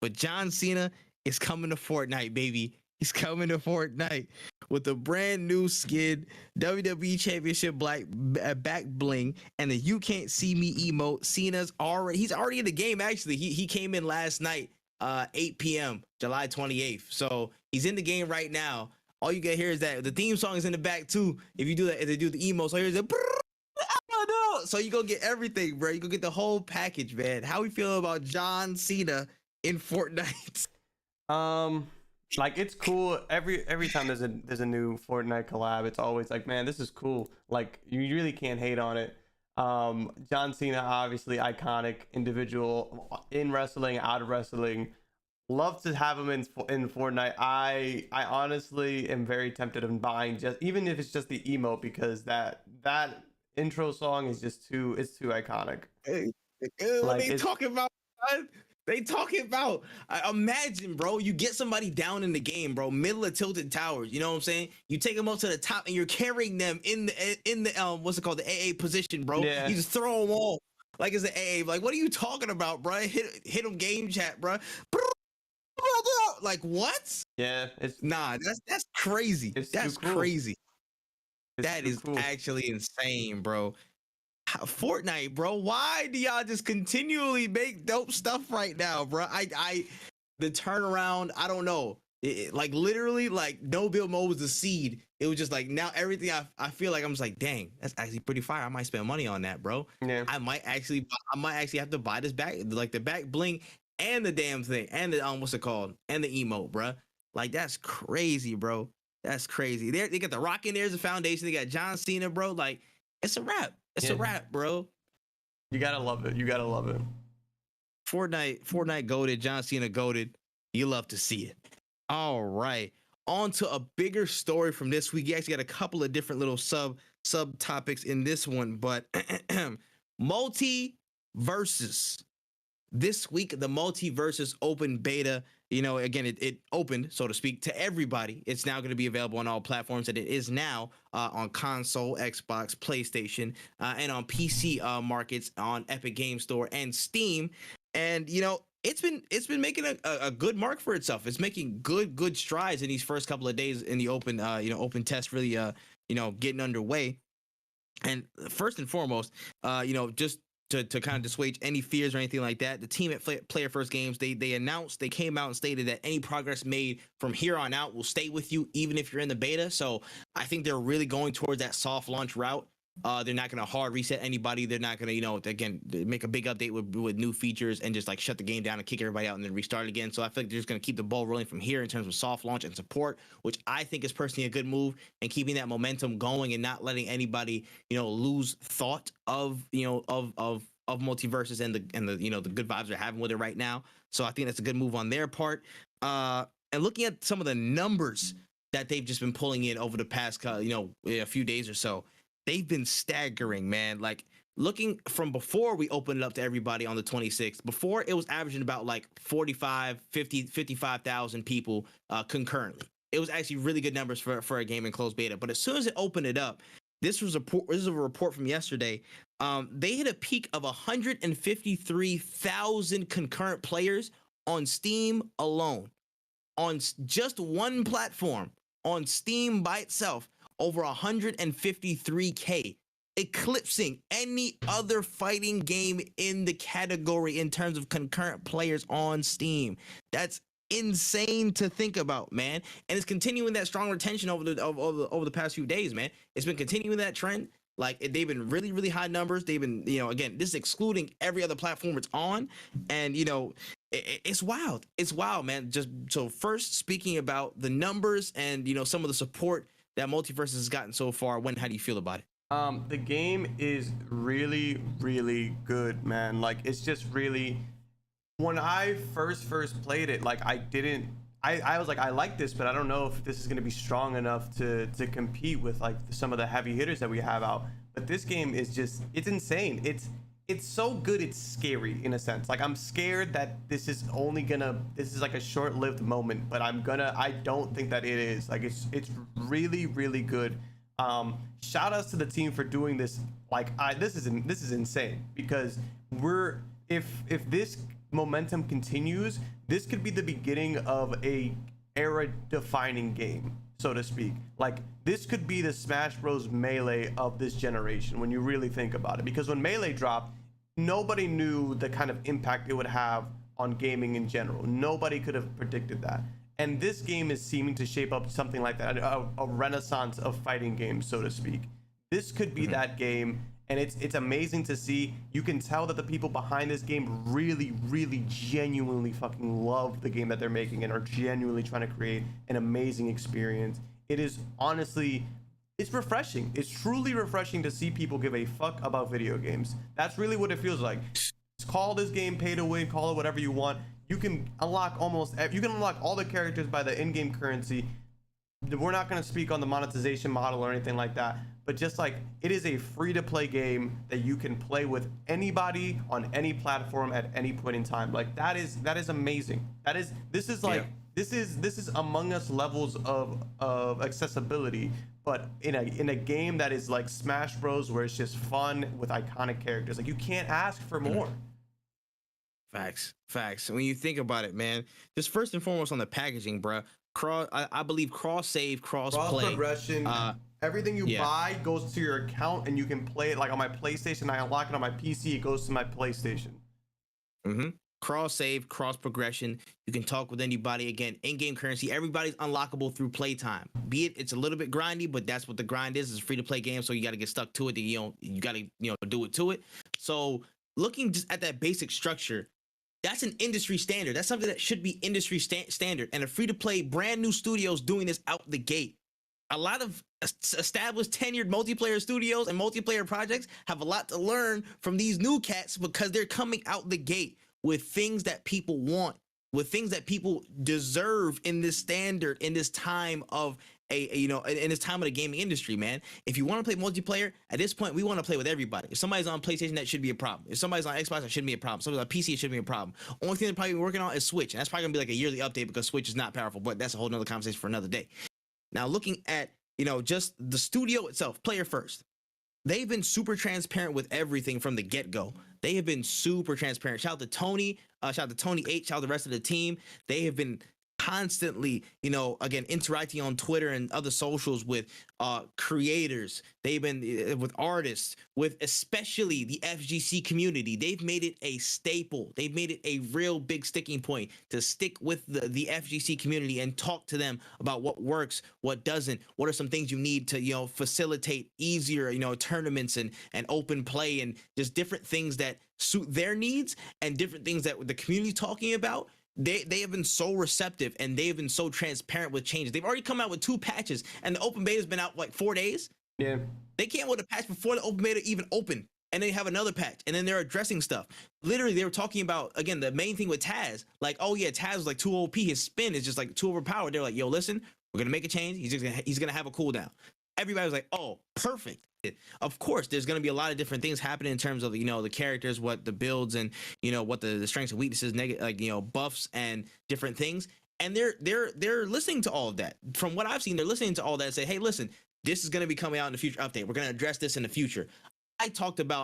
B: But John Cena is coming to Fortnite, baby. He's coming to Fortnite with a brand new skin, WWE Championship back bling, and the "You Can't See Me" emote. Cena's he's already in the game. Actually, he came in last night, 8 p.m. July 28th. So he's in the game right now. All you get here is that the theme song is in the back too. If you do that, if they do the emote, so here's a. So you go get everything, bro. You go get the whole package, man. How we feel about John Cena in Fortnite?
A: Like it's cool every time there's a new Fortnite collab. It's always like, man, this is cool. Like you really can't hate on it. John Cena, obviously iconic individual in wrestling, out of wrestling. Love to have him in Fortnite. I honestly am very tempted in buying, just even if it's just the emote, because that intro song is just too iconic.
B: What they talking about? They talking about, imagine, bro, you get somebody down in the game, bro, middle of tilted towers, you know what I'm saying? You take them up to the top and you're carrying them in the what's it called, the AA position, bro.
A: Yeah.
B: You just throw them all like it's the AA. Like, what are you talking about, bro? Hit them game chat, bro. Like, what?
A: Yeah,
B: that's crazy. That's
A: cool.
B: crazy.
A: That is
B: cool. Actually insane, bro. Fortnite, bro. Why do y'all just continually make dope stuff right now, bro? The turnaround, I don't know. Like literally, like no build mode was the seed. It was just like now everything. I feel like I'm just like, dang, that's actually pretty fire. I might spend money on that, bro.
A: Yeah.
B: I might actually have to buy this back, like the back bling and the damn thing and the what's it called, and the emote, bro. Like that's crazy, bro. That's crazy. They got the Rock in there as a foundation. They got John Cena, bro. Like it's a wrap. It's a wrap, bro.
A: You gotta love it. You gotta love it.
B: Fortnite goated. John Cena goated. You love to see it. All right. On to a bigger story from this week. You actually got a couple of different little subtopics in this one, but multiverses. This week, the multiverses open beta, again, it opened, so to speak, to everybody. It's now going to be available on all platforms, and it is now on console, Xbox, PlayStation, and on PC markets on Epic Game Store and Steam. And it's been making a good mark for itself. It's making good strides in these first couple of days in the open open test, really getting underway. And first and foremost, just to kind of dissuade any fears or anything like that, the team at Player First Games, they came out and stated that any progress made from here on out will stay with you even if you're in the beta. So I think they're really going towards that soft launch route. They're not going to hard reset anybody. They're not going to, again, make a big update with new features and just like shut the game down and kick everybody out and then restart again. So I feel like they're just going to keep the ball rolling from here in terms of soft launch and support, which I think is personally a good move, and keeping that momentum going and not letting anybody, lose thought of multiverses and the good vibes they're having with it right now. So I think that's a good move on their part. And looking at some of the numbers that they've just been pulling in over the past, a few days or so, they've been staggering, man. Like looking from before we opened it up to everybody on the 26th, before it was averaging about like 55,000 people concurrently. It was actually really good numbers for a game in closed beta. But as soon as it opened it up, this is a report from yesterday. They hit a peak of 153,000 concurrent players on Steam alone. On just one platform, on Steam by itself, over 153K eclipsing any other fighting game in the category in terms of concurrent players on Steam. That's insane to think about, man. And it's continuing that strong retention over the past few days, man. It's been continuing that trend. Like they've been really, really high numbers. They've been, again, this is excluding every other platform it's on, and it's wild. It's wild, man. Just so first, speaking about the numbers and some of the support that Multiverse has gotten so far. How do you feel about it?
A: The game is really, really good, man. Like it's just really. When I first played it, like I was like, I like this, but I don't know if this is gonna be strong enough to compete with like some of the heavy hitters that we have out. But this game is just, it's insane. It's so good, it's scary in a sense. Like I'm scared that this is like a short-lived moment, but I don't think that it is. Like it's really, really good. Shout outs to the team for doing this. Like this is insane, because if this momentum continues, this could be the beginning of a era defining game, so to speak. Like this could be the Smash Bros Melee of this generation when you really think about it, because when Melee dropped, nobody knew the kind of impact it would have on gaming in general. Nobody could have predicted that, and this game is seeming to shape up something like that, a renaissance of fighting games, so to speak. This could be that game. And it's amazing to see. You can tell that the people behind this game really, really genuinely fucking love the game that they're making and are genuinely trying to create an amazing experience. It is honestly, it's refreshing. It's truly refreshing to see people give a fuck about video games. That's really what it feels like. Call this game pay to win, call it whatever you want. You can unlock all the characters by the in-game currency. We're not going to speak on the monetization model or anything like that, but just like it is a free-to-play game that you can play with anybody on any platform at any point in time. Like that is amazing. This is Among Us levels of accessibility, but in a game that is like Smash Bros, where it's just fun with iconic characters. Like you can't ask for more.
B: Facts. When you think about it, man, just first and foremost on the packaging, bruh. I believe cross save, cross play,
A: progression. Everything you buy goes to your account, and you can play it. Like on my PlayStation, I unlock it on my PC. It goes to my PlayStation.
B: Cross save, cross progression. You can talk with anybody. Again, in-game currency. Everybody's unlockable through playtime. Be it's a little bit grindy, but that's what the grind is. It's a free-to-play game, so you got to get stuck to it. You got to do it to it. So looking just at that basic structure, that's an industry standard. That's something that should be industry standard. And a free-to-play brand new studios doing this out the gate. A lot of established tenured multiplayer studios and multiplayer projects have a lot to learn from these new cats, because they're coming out the gate with things that people want, with things that people deserve in this standard, in this time of in this time of the gaming industry, man. If you want to play multiplayer, at this point, we want to play with everybody. If somebody's on PlayStation, that should be a problem. If somebody's on Xbox, that shouldn't be a problem. Somebody's on PC, it shouldn't be a problem. Only thing they're probably working on is Switch, and that's probably gonna be like a yearly update, because Switch is not powerful. But that's a whole nother conversation for another day. Now, looking at just the studio itself, player first. They've been super transparent with everything from the get-go. They have been super transparent. Shout out to Tony, shout out to Tony H, shout out to the rest of the team. They have been constantly, again, interacting on Twitter and other socials with creators. They've been with artists, with especially the FGC community. They've made it a staple. They've made it a real big sticking point to stick with the FGC community and talk to them about what works, what doesn't, what are some things you need to, facilitate easier, tournaments and open play, and just different things that suit their needs, and different things that the community talking about. They have been so receptive, and they have been so transparent with changes. They've already come out with 2 patches, and the open beta has been out like 4 days.
A: Yeah.
B: They came with a patch before the open beta even opened, and they have another patch, and then they're addressing stuff. Literally, they were talking about, again, the main thing with Taz, like, oh yeah, Taz was like too OP, his spin is just like too overpowered. They're like, yo, listen, we're gonna make a change. He's gonna have a cooldown. Everybody was like, oh, perfect. Of course, there's going to be a lot of different things happening in terms of the characters, what the builds, and what the strengths and weaknesses, buffs and different things. And they're listening to all of that. From what I've seen, they're listening to all that and say, hey, listen, this is going to be coming out in the future update. We're going to address this in the future. I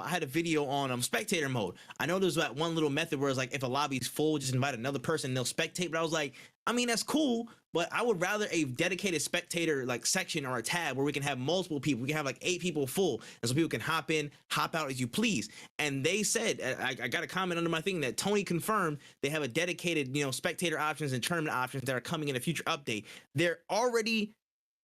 B: had a video on spectator mode. I know there's that one little method where it's like, if a lobby's full, just invite another person and they'll spectate. But I was like, I mean, that's cool, but I would rather a dedicated spectator like section or a tab where we can have multiple people. We can have like 8 people full, and so people can hop in, hop out as you please. And they said, I got a comment under my thing that Tony confirmed they have a dedicated, spectator options and tournament options that are coming in a future update. They're already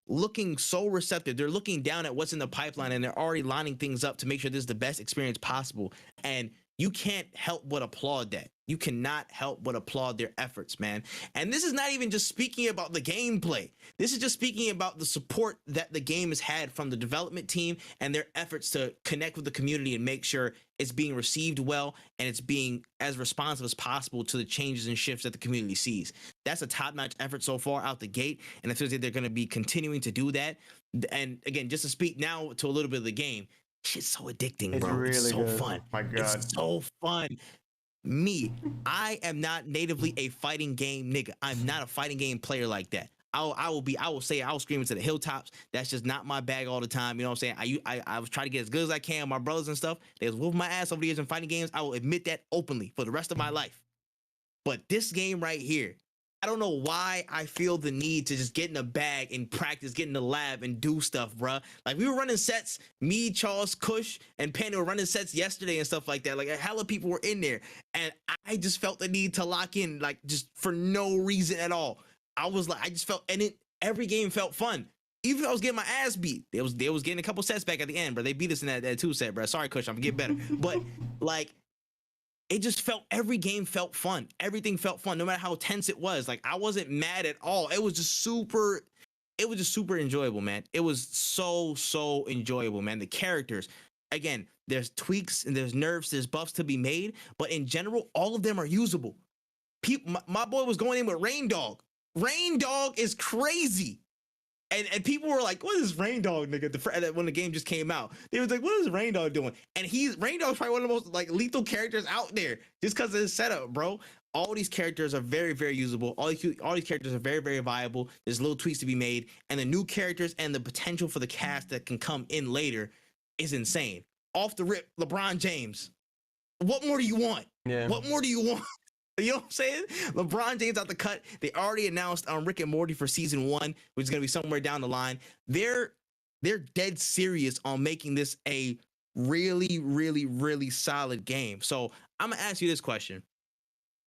B: looking so receptive. They're looking down at what's in the pipeline, and they're already lining things up to make sure this is the best experience possible. And you can't help but applaud that. You cannot help but applaud their efforts, man. And this is not even just speaking about the gameplay. This is just speaking about the support that the game has had from the development team and their efforts to connect with the community and make sure it's being received well and it's being as responsive as possible to the changes and shifts that the community sees. That's a top-notch effort so far out the gate, and it feels like they're going to be continuing to do that. And again, just to speak now to a little bit of the game, shit's so addicting, bro.
A: Really
B: it's so
A: good.
B: fun.
A: Oh my God.
B: It's so fun. I am not natively a fighting game nigga. I'm not a fighting game player like that. I will scream into the hilltops. That's just not my bag all the time. You know what I'm saying? I was trying to get as good as I can. My brothers and stuff, they was whooping my ass over the years in fighting games. I will admit that openly for the rest of my life. But this game right here, I don't know why I feel the need to just get in a bag and practice, get in the lab and do stuff, bruh. Like we were running sets, me, Charles, Kush, and Panther were running sets yesterday and stuff like that. Like a hell of people were in there, and I just felt the need to lock in, like just for no reason at all. I just felt, and every game felt fun. Even if I was getting my ass beat, they was getting a couple sets back at the end, bro. They beat us in that 2 set, bro. Sorry, Kush, I'm getting better, but like. It just every game felt fun. Everything felt fun, no matter how tense it was. Like I wasn't mad at all. It was just super enjoyable, man. It was so enjoyable, man. The characters, again, there's tweaks and there's nerfs, there's buffs to be made, but in general, all of them are usable. My boy was going in with Rain Dog. Rain Dog is crazy. And people were like, what is Rain Dog, nigga? When the game just came out, they was like, what is Rain Dog doing? And Rain Dog's probably one of the most like lethal characters out there just because of his setup, bro. All these characters are very, very usable. All these characters are very, very viable. There's little tweaks to be made, and the new characters and the potential for the cast that can come in later is insane. Off the rip, LeBron James. What more do you want?
A: Yeah.
B: What more do you want? You know what I'm saying? LeBron James out the cut. They already announced Rick and Morty for season 1, which is going to be somewhere down the line. They're dead serious on making this a really, really, really solid game. So I'm going to ask you this question.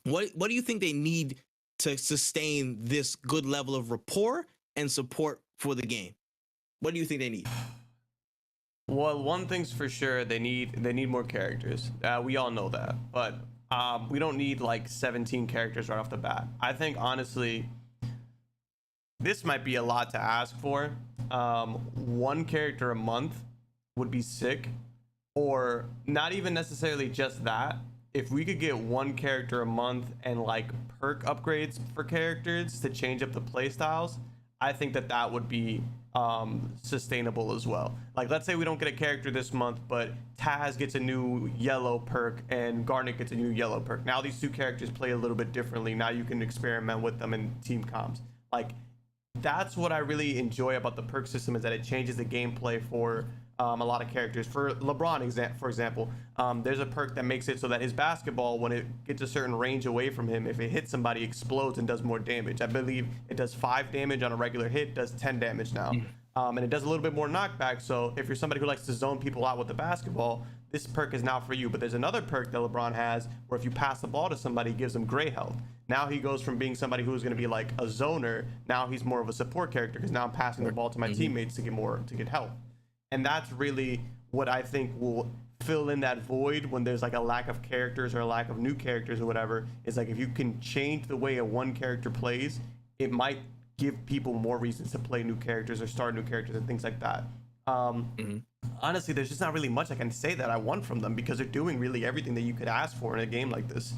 B: What do you think they need to sustain this good level of rapport and support for the game? What do you think they need?
A: Well, one thing's for sure, they need more characters. We all know that, but we don't need like 17 characters right off the bat. I think honestly, this might be a lot to ask for. 1 character a month would be sick, or not even necessarily just that. If we could get 1 character a month and like perk upgrades for characters to change up the play styles, I think that would be sustainable as well. Like let's say we don't get a character this month, but Taz gets a new yellow perk and Garnet gets a new yellow perk. Now these 2 characters play a little bit differently. Now you can experiment with them in team comps. Like that's what I really enjoy about the perk system, is that it changes the gameplay for a lot of characters. For LeBron, for example, there's a perk that makes it so that his basketball, when it gets a certain range away from him, if it hits somebody, explodes and does more damage. I believe it does 5 damage on a regular hit, does 10 damage now. And it does a little bit more knockback. So if you're somebody who likes to zone people out with the basketball, this perk is now for you. But there's another perk that LeBron has where if you pass the ball to somebody, it gives them gray health. Now he goes from being somebody who's going to be like a zoner, now he's more of a support character, because now I'm passing the ball to my teammates to get help. And that's really what I think will fill in that void when there's like a lack of characters or a lack of new characters or whatever. Is like if you can change the way a 1 character plays, it might give people more reasons to play new characters or start new characters and things like that. Honestly, there's just not really much I can say that I want from them, because they're doing really everything that you could ask for in a game like this.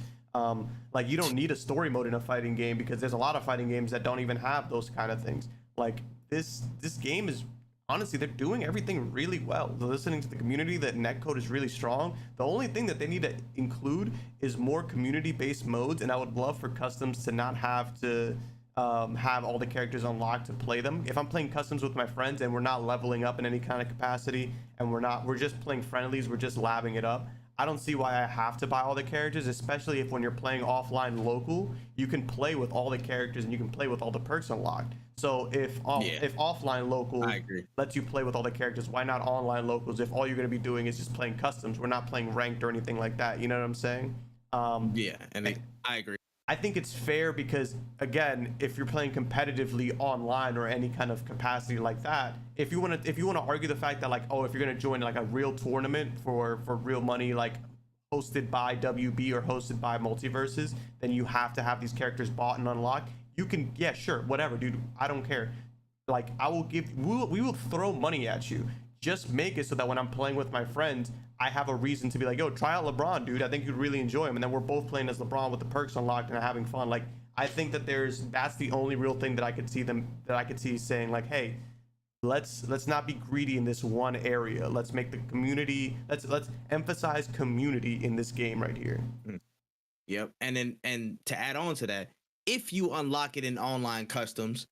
A: Like you don't need a story mode in a fighting game, because there's a lot of fighting games that don't even have those kind of things. Like this game is, honestly, they're doing everything really well. They're listening to the community. The netcode is really strong. The only thing that they need to include is more community-based modes, and I would love for customs to not have to have all the characters unlocked to play them. If I'm playing customs with my friends and we're not leveling up in any kind of capacity, and we're just playing friendlies, we're just labbing it up, I don't see why I have to buy all the characters, especially if when you're playing offline local, you can play with all the characters and you can play with all the perks unlocked. So if offline local
B: I agree.
A: lets you play with all the characters, why not online locals if all you're going to be doing is just playing customs? We're not playing ranked or anything like that. You know what I'm saying?
B: Yeah, and I agree.
A: I think it's fair because, again, if you're playing competitively online or any kind of capacity like that, if you want to argue the fact that, like, oh, if you're going to join like a real tournament for real money, like hosted by WB or hosted by Multiverses, then you have to have these characters bought and unlocked. You can, yeah, sure, whatever, dude. I don't care. Like, we will throw money at you. Just make it so that when I'm playing with my friends, I have a reason to be like, yo, try out LeBron, dude. I think you'd really enjoy him. And then we're both playing as LeBron with the perks unlocked and having fun. Like, I think that that's the only real thing that I could see saying, like, hey, let's not be greedy in this one area. Let's make the community, let's emphasize community in this game right here.
B: Yep. And to add on to that, if you unlock it in online customs,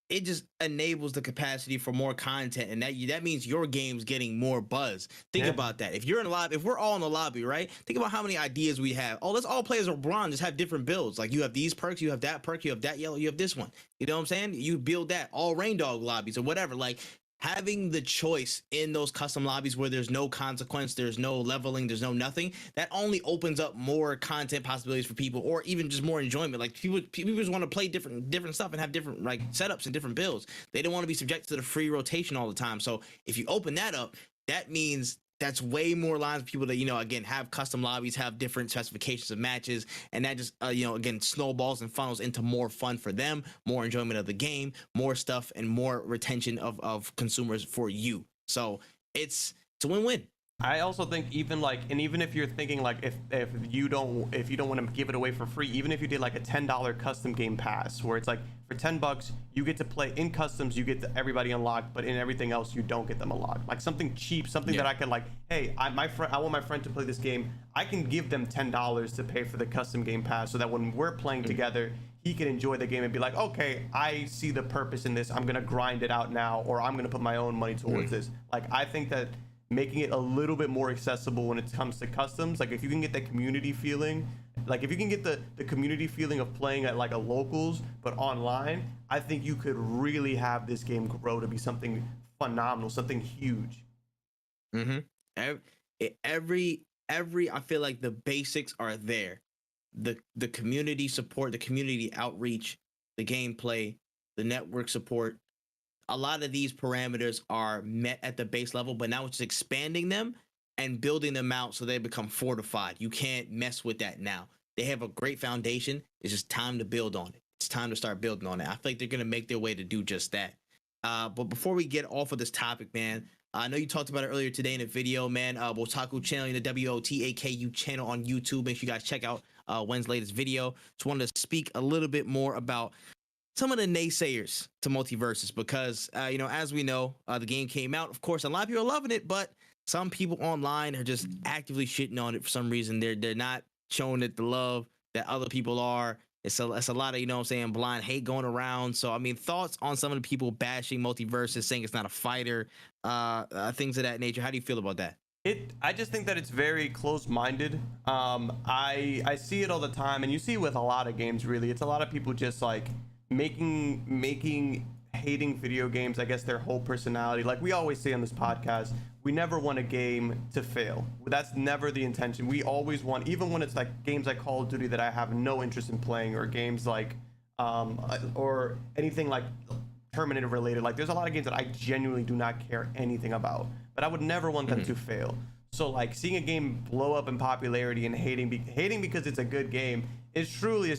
B: it just enables the capacity for more content, and that means your game's getting more buzz. Think about that. If you're in a lobby, if we're all in the lobby, right? Think about how many ideas we have. Oh, let's all play as LeBron, just have different builds. Like, you have these perks, you have that perk, you have that yellow, you have this one. You know what I'm saying? You build that, all Rain Dog lobbies or whatever. Like, having the choice in those custom lobbies where there's no consequence, there's no leveling, there's no nothing, that only opens up more content possibilities for people, or even just more enjoyment. Like, people just want to play different stuff and have different like setups and different builds. They don't want to be subjected to the free rotation all the time. So if you open that up, that means that's way more lines of people that, you know, again, have custom lobbies, have different specifications of matches, and that just, you know, again, snowballs and funnels into more fun for them, more enjoyment of the game, more stuff, and more retention of consumers for you. So it's a win-win.
A: I also think even if you're thinking like if you don't want to give it away for free, even if you did like a $10 custom game pass where it's like for $10 you get to play in customs, you get everybody unlocked, but in everything else you don't get them unlocked. Like something cheap, something that I could like, hey, I want my friend to play this game. I can give them $10 to pay for the custom game pass so that when we're playing together, he can enjoy the game and be like, okay, I see the purpose in this. I'm gonna grind it out now, or I'm gonna put my own money towards this. Like, I think that making it a little bit more accessible when it comes to customs, like if you can get that community feeling, like if you can get the community feeling of playing at like a locals but online, I think you could really have this game grow to be something phenomenal, something huge.
B: Every I feel like the basics are there. The community support, the community outreach, the gameplay, the network support. A lot of these parameters are met at the base level, but now it's just expanding them and building them out so they become fortified. You can't mess with that now. They have a great foundation. It's just time to build on it. It's time to start building on it. I think they're going to make their way to do just that. But before we get off of this topic, man, I know you talked about it earlier today in a video, man. Wotaku channel, the WOTAKU channel on YouTube. Make sure you guys check out Wen's latest video. Just wanted to speak a little bit more about some of the naysayers to Multiverses, because you know, as we know, the game came out. Of course, a lot of people are loving it, but some people online are just actively shitting on it for some reason. They're not showing it the love that other people are. It's a lot of, you know what I'm saying, blind hate going around. So I mean, thoughts on some of the people bashing Multiverses, saying it's not a fighter, things of that nature. How do you feel about that?
A: I just think that it's very close-minded. I see it all the time, and you see it with a lot of games, really. It's a lot of people just like making hating video games, I guess, their whole personality. Like we always say on this podcast, we never want a game to fail. That's never the intention. We always want, even when it's like games like Call of Duty that I have no interest in playing, or games like or anything like Terminator related. Like there's a lot of games that I genuinely do not care anything about, but I would never want them to fail. So like seeing a game blow up in popularity and hating because it's a good game is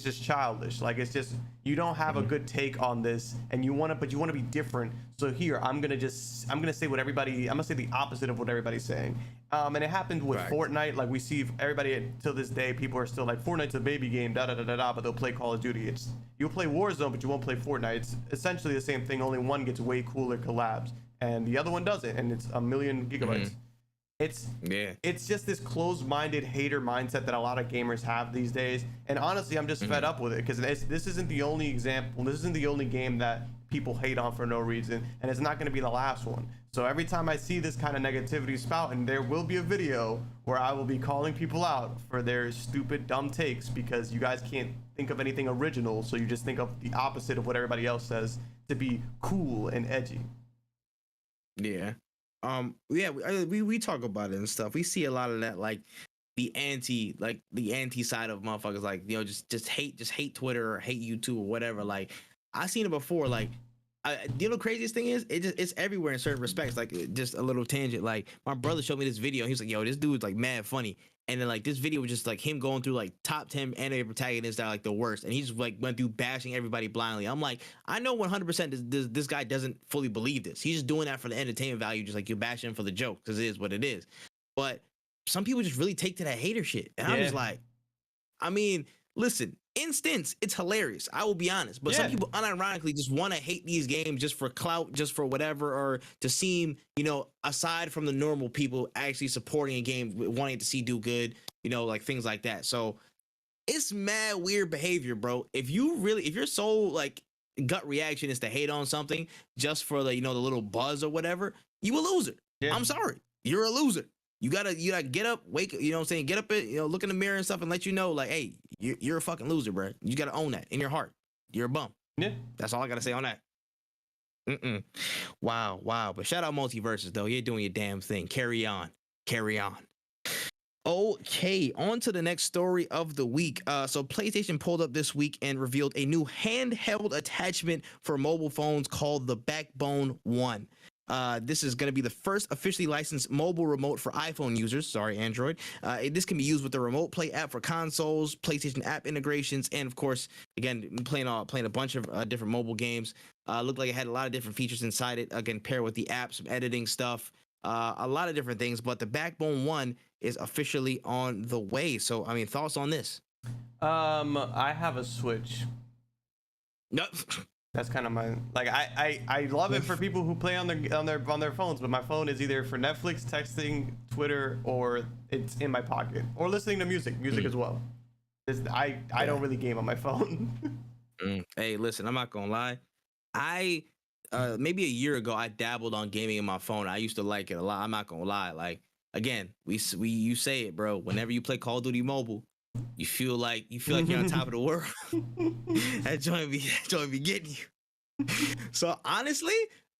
A: just childish. Like it's just, you don't have a good take on this, and you want to be different. So here I'm gonna say I'm gonna say the opposite of what everybody's saying. And it happened with Fortnite. Like we see everybody till this day, people are still like, Fortnite's a baby game, da da da da da, but they'll play Call of Duty. You'll play Warzone, but you won't play Fortnite. It's essentially the same thing, only one gets way cooler collabs and the other one doesn't, and it's a million gigabytes. It's just this closed-minded hater mindset that a lot of gamers have these days, and honestly I'm just fed up with it, because this isn't the only example, this isn't the only game that people hate on for no reason, and it's not going to be the last one. So every time I see this kind of negativity spouting, there will be a video where I will be calling people out for their stupid, dumb takes, because you guys can't think of anything original, so you just think of the opposite of what everybody else says to be cool and edgy.
B: Yeah. Yeah, we talk about it and stuff. We see a lot of that, like the anti side of motherfuckers, like, you know, just hate Twitter or hate YouTube or whatever. Like, I seen it before. Like, you know, the craziest thing is it's everywhere in certain respects. Like, just a little tangent. Like, my brother showed me this video. He was like, "Yo, this dude's like mad funny." And then like this video was just like him going through like top 10 anime protagonists that are like the worst, and he just like went through bashing everybody blindly. I'm like, I know 100% this guy doesn't fully believe this. He's just doing that for the entertainment value, just like you're bashing him for the joke, because it is what it is. But some people just really take to that hater shit, and I'm just like, I mean, listen, instance, it's hilarious. I will be honest, but some people unironically just want to hate these games just for clout, just for whatever, or to seem, you know, aside from the normal people actually supporting a game, wanting to see do good, you know, like things like that. So it's mad weird behavior, bro. If your sole like gut reaction is to hate on something just for the, you know, the little buzz or whatever, you a loser. I'm sorry, you're a loser. You gotta get up, wake, you know what I'm saying? Get up, you know, look in the mirror and stuff and let you know, like, hey, you're a fucking loser, bro. You gotta own that in your heart. You're a bum.
A: Yeah.
B: That's all I gotta say on that. Wow. But shout out Multiverses, though. You're doing your damn thing. Carry on. Okay, on to the next story of the week. So PlayStation pulled up this week and revealed a new handheld attachment for mobile phones called the Backbone One. This is going to be the first officially licensed mobile remote for iPhone users. Sorry, Android. This can be used with the Remote Play app for consoles, PlayStation app integrations, and of course, again, playing a bunch of different mobile games. Looked like it had a lot of different features inside it. Again, paired with the app, some editing stuff, a lot of different things. But the Backbone One is officially on the way. So, I mean, thoughts on this?
A: I have a Switch.
B: No.
A: That's kind of my, like, I love it for people who play on their phones, but my phone is either for Netflix, texting, Twitter, or it's in my pocket, or listening to music as well. I don't really game on my phone.
B: Hey, listen, I'm not gonna lie. I maybe a year ago I dabbled on gaming in my phone. I used to like it a lot. I'm not gonna lie. Like, again, you say it, bro. Whenever you play Call of Duty Mobile, you feel like you're on top of the world. that joint be getting you. So honestly,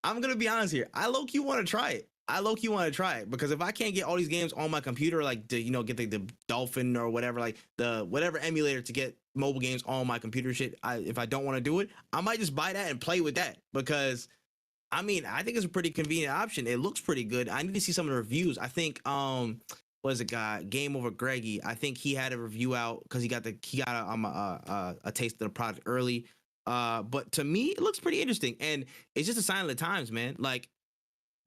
B: I'm gonna be honest here. I low-key want to try it. Because if I can't get all these games on my computer, like to, you know, get the Dolphin or whatever, like the whatever emulator to get mobile games on my computer shit, if I don't want to do it, I might just buy that and play with that, because I mean, I think it's a pretty convenient option. It looks pretty good. I need to see some of the reviews. I think what is it, guy? Game Over Greggy. I think he had a review out because he got a taste of the product early. But to me, it looks pretty interesting, and it's just a sign of the times, man. Like,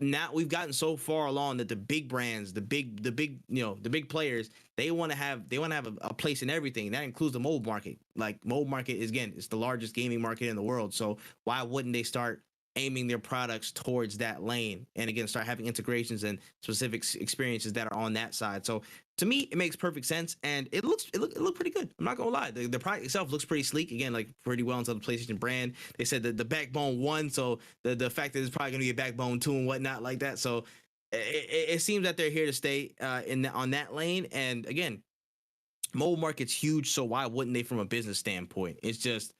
B: now we've gotten so far along that the big brands, the big players, they want to have a place in everything. That includes the mobile market. Like, mobile market is, again, it's the largest gaming market in the world. So why wouldn't they start aiming their products towards that lane, and again, start having integrations and specific experiences that are on that side? So to me, it makes perfect sense, and it looked pretty good. I'm not gonna lie, the product itself looks pretty sleek. Again, like, pretty well into the PlayStation brand. They said that the Backbone One, so the fact that it's probably gonna be a Backbone 2 and whatnot like that. So it seems that they're here to stay on that lane. And again, mobile market's huge, so why wouldn't they from a business standpoint? It's just,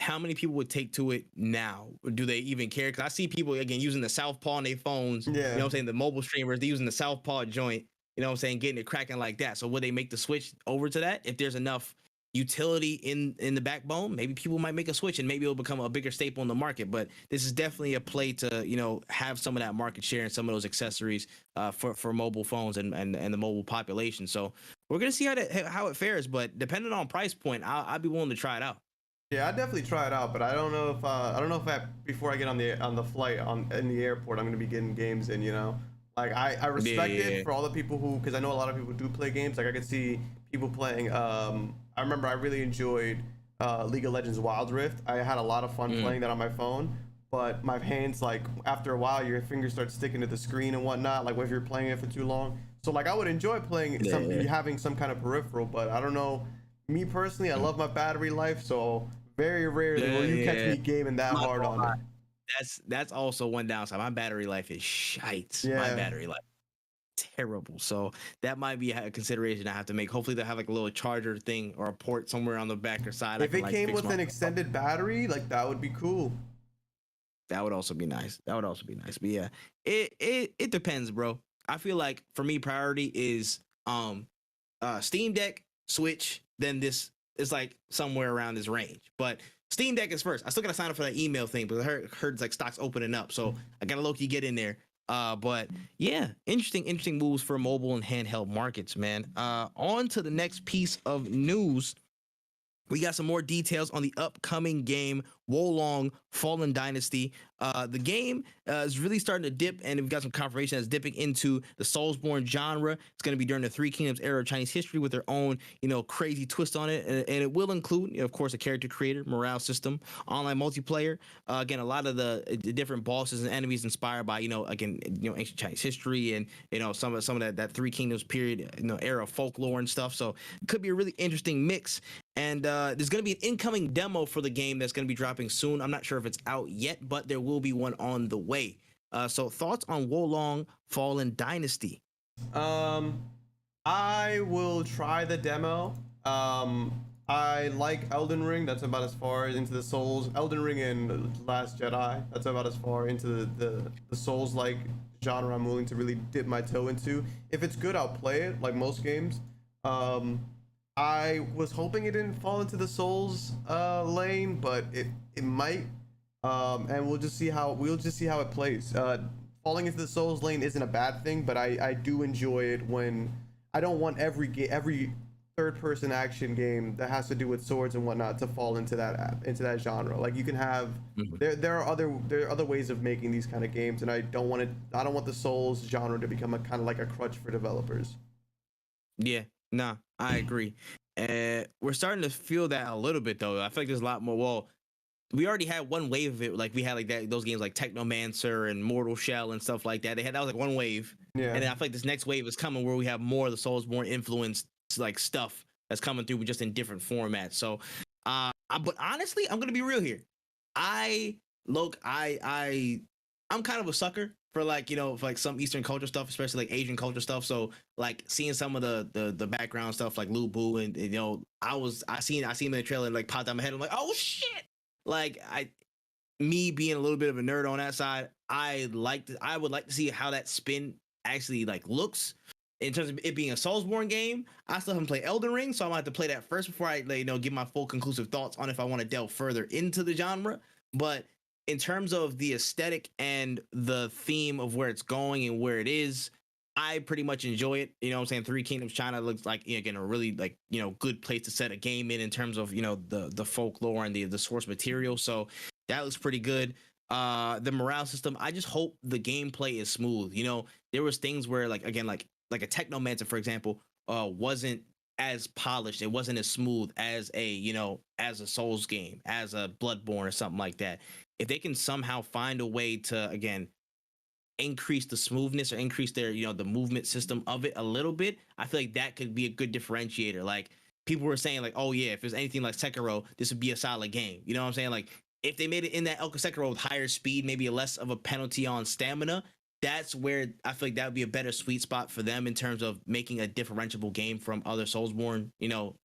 B: how many people would take to it now? Or do they even care? Because I see people, again, using the Southpaw on their phones. You know what I'm saying? The mobile streamers, they're using the Southpaw joint, you know what I'm saying, getting it cracking like that. So would they make the switch over to that? If there's enough utility in the Backbone, maybe people might make a switch, and maybe it'll become a bigger staple in the market. But this is definitely a play to, you know, have some of that market share and some of those accessories for mobile phones and the mobile population. So we're gonna see how it fares. But depending on price point, I'd be willing to try it out.
A: Yeah, I'd definitely try it out, but I don't know if before I get on the flight in the airport, I'm gonna be getting games in, you know. Like, I respect it for all the people who, because I know a lot of people do play games. Like, I could see people playing. I remember I really enjoyed League of Legends Wild Rift. I had a lot of fun playing that on my phone, but my hands, like, after a while, your fingers start sticking to the screen and whatnot. Like, if you're playing it for too long. So, like, I would enjoy playing having some kind of peripheral, but I don't know. Me personally, I love my battery life, so Very rarely will you catch me gaming that
B: I'm not
A: hard
B: gonna
A: on
B: lie.
A: it.
B: That's also one downside. My battery life is shite. My
A: Yeah.
B: battery life terrible. So that might be a consideration I have to make. Hopefully they'll have like a little charger thing or a port somewhere on the back or side. I
A: If
B: can
A: it
B: like
A: came
B: fix
A: with
B: my.
A: an extended battery, like that would be cool.
B: That would also be nice. That would also be nice. But yeah, it depends, bro. I feel like for me, priority is Steam Deck, Switch, then this is like somewhere around this range. But Steam Deck is first. I still gotta sign up for that email thing, but I heard it's like stocks opening up, so I gotta low-key get in there. But yeah, interesting moves for mobile and handheld markets, man. On to the next piece of news. We got some more details on the upcoming game, Wolong Fallen Dynasty. The game is really starting to dip, and we've got some confirmation that's dipping into the Soulsborne genre. It's going to be during the Three Kingdoms era of Chinese history with their own, crazy twist on it, and it will include, of course, a character creator, morale system, online multiplayer. Again, a lot of the different bosses and enemies inspired by, ancient Chinese history and some of that Three Kingdoms period, era of folklore and stuff. So it could be a really interesting mix. And there's going to be an incoming demo for the game that's going to be dropping soon. I'm not sure if it's out yet, but there will be one on the way. So thoughts on Wolong Fallen Dynasty?
A: I will try the demo. I like Elden Ring. That's about as far into the Souls. Elden Ring and Last Jedi. That's about as far into the Souls-like genre I'm willing to really dip my toe into. If it's good, I'll play it, like most games. I was hoping it didn't fall into the Souls lane, but it might. And we'll just see how it plays. Falling into the Souls lane isn't a bad thing, but I do enjoy it when I don't want every third-person action game that has to do with swords and whatnot to fall into that genre. Like you can have there are other ways of making these kind of games, and I don't want the Souls genre to become a kind of like a crutch for developers.
B: Yeah, nah, I agree. We're starting to feel that a little bit though. I feel like there's a lot more. Well, we already had one wave of it. Like we had like those games like Technomancer and Mortal Shell and stuff like that. That was like one wave.
A: Yeah.
B: And then I feel like this next wave is coming where we have more of the Soulsborne influenced like stuff that's coming through, but just in different formats. So, but honestly, I'm gonna be real here. I'm kind of a sucker for like for like some Eastern culture stuff, especially like Asian culture stuff. So like seeing some of the background stuff like Lu Bu and I seen him in the trailer and like popped out my head. I'm like, oh shit! Like me being a little bit of a nerd on that side, I would like to see how that spin actually like looks in terms of it being a Soulsborne game. I still haven't played Elden Ring, so I'm gonna have to play that first before I give my full conclusive thoughts on if I want to delve further into the genre. But in terms of the aesthetic and the theme of where it's going and where it is, I pretty much enjoy it. You know what I'm saying? Three Kingdoms China looks like, again, a really like, good place to set a game in terms of, the folklore and the source material. So that looks pretty good. The morale system, I just hope the gameplay is smooth. There was things where like, again, like a Technomancer, for example, wasn't as polished. It wasn't as smooth as as a Souls game, as a Bloodborne or something like that. If they can somehow find a way to, again, increase the smoothness or increase their, the movement system of it a little bit, I feel like that could be a good differentiator. Like people were saying like, oh yeah, if there's anything like Sekiro, this would be a solid game. You know what I'm saying? Like if they made it in that Elka Sekiro with higher speed, maybe less of a penalty on stamina, that's where I feel like that would be a better sweet spot for them in terms of making a differentiable game from other Soulsborne,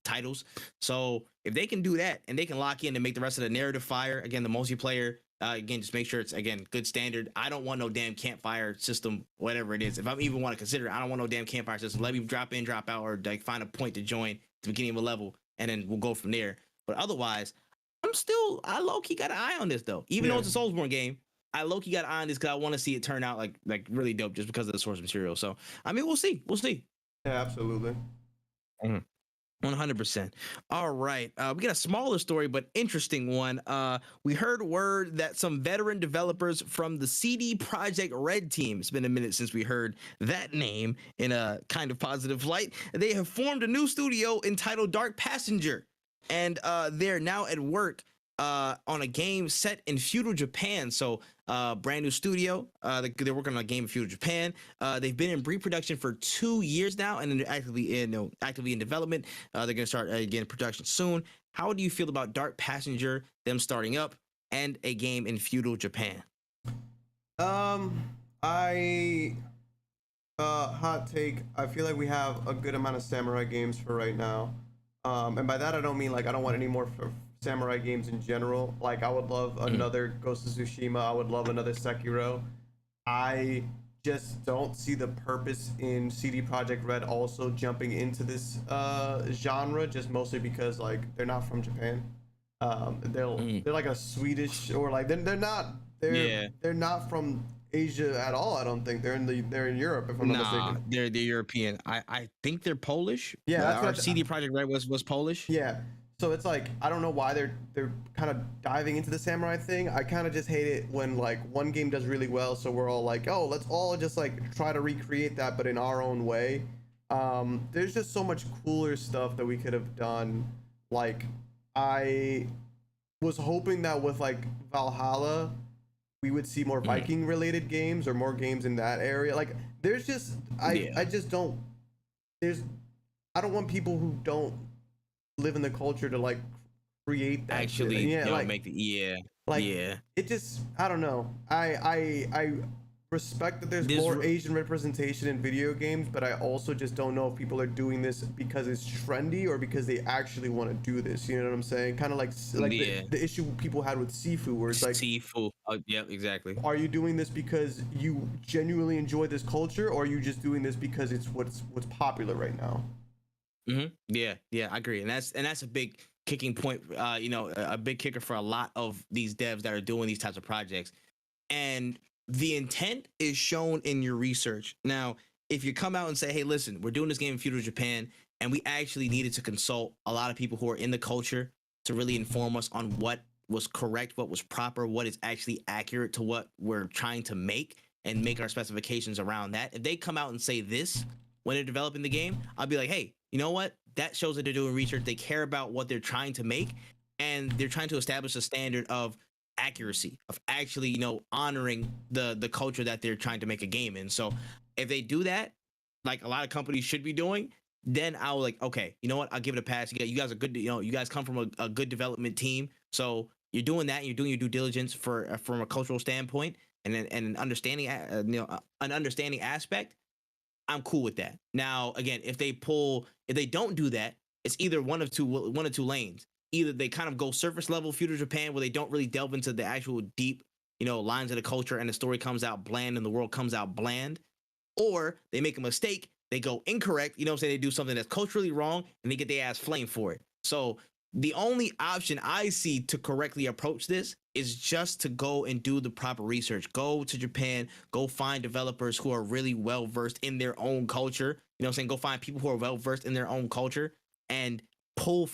B: titles. So if they can do that and they can lock in and make the rest of the narrative fire, again, the multiplayer, again, just make sure it's, again, good standard. I don't want no damn campfire system, whatever it is. If I even want to consider it, I don't want no damn campfire system. Let me drop in, drop out, or like find a point to join at the beginning of a level, and then we'll go from there. But otherwise, I low-key got an eye on this, though. Even though it's a Soulsborne game, I low-key got an eye on this because I want to see it turn out like really dope just because of the source material. So, I mean, we'll see. We'll see.
A: Yeah, absolutely.
B: 100%. All right. We got a smaller story, but interesting one. We heard word that some veteran developers from the CD Projekt Red team, it's been a minute since we heard that name in a kind of positive light. They have formed a new studio entitled Dark Passenger. And they're now at work on a game set in feudal Japan. So brand new studio. They're working on a game in feudal Japan. They've been in pre-production for 2 years now, and they're actively in development. They're going to start again production soon. How do you feel about Dark Passenger, them starting up, and a game in feudal Japan?
A: I hot take. I feel like we have a good amount of samurai games for right now. And by that I don't mean like I don't want any more for samurai games in general. Like I would love another Ghost of Tsushima. I would love another Sekiro. I just don't see the purpose in CD Projekt Red also jumping into this genre, just mostly because like they're not from Japan. They're like a Swedish or like they're not from Asia at all. I don't think they're in Europe if I'm not mistaken.
B: They're European. I think they're Polish.
A: Yeah, that's
B: our
A: what
B: CD Projekt Red was Polish.
A: Yeah. So it's like I don't know why they're kind of diving into the samurai thing. I kind of just hate it when like one game does really well, so we're all like, oh, let's all just like try to recreate that, but in our own way. There's just so much cooler stuff that we could have done. Like I was hoping that with like Valhalla, we would see more Viking related games or more games in that area. Like there's just I just don't I don't want people who don't live in the culture to like create that
B: Actually
A: shit. Yeah, like
B: make the
A: it just I don't know. I respect that there's more Asian representation in video games, but I also just don't know if people are doing this because it's trendy or because they actually want to do this. You know what I'm saying? Kind of like the issue people had with Sifu, where it's like
B: Sifu. Yeah, exactly.
A: Are you doing this because you genuinely enjoy this culture, or are you just doing this because it's what's popular right now?
B: Yeah, I agree, and that's a big kicking point. A big kicker for a lot of these devs that are doing these types of projects, and the intent is shown in your research. Now, if you come out and say, hey, listen, we're doing this game in feudal Japan, and we actually needed to consult a lot of people who are in the culture to really inform us on what was correct, what was proper, what is actually accurate to what we're trying to make, and make our specifications around that. If they come out and say this when they're developing the game, I'll be like, hey, you know what? That shows that they're doing research. They care about what they're trying to make, and they're trying to establish a standard of accuracy, of actually, honoring the culture that they're trying to make a game in. So if they do that, like a lot of companies should be doing, then I'll like, okay, you know what? I'll give it a pass. You guys are good. You guys come from a good development team. So you're doing that, and you're doing your due diligence from a cultural standpoint and an understanding, an understanding aspect. I'm cool with that. Now, again, if they don't do that, it's either one of two lanes. Either they kind of go surface level feudal Japan where they don't really delve into the actual deep, lines of the culture, and the story comes out bland and the world comes out bland, or they make a mistake, they go incorrect, they do something that's culturally wrong and they get their ass flamed for it. So the only option I see to correctly approach this is just to go and do the proper research. Go to Japan, go find developers who are really well versed in their own culture. Go find people who are well versed in their own culture and pull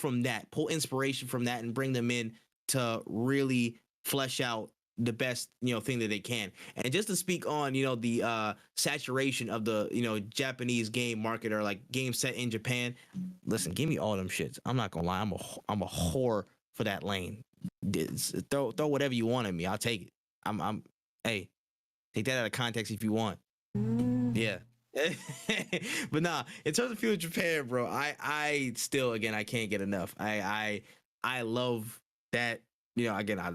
B: inspiration from that and bring them in to really flesh out the best thing that they can. And just to speak on the saturation of the Japanese game market, or like games set in Japan, listen, give me all them shits. I'm not gonna lie, I'm a whore for that lane. Throw whatever you want at me, I'll take it. I'm hey, take that out of context if you want. Yeah. But nah, in terms of feudal Japan, bro, I still, again, I can't get enough. I love that. Again, I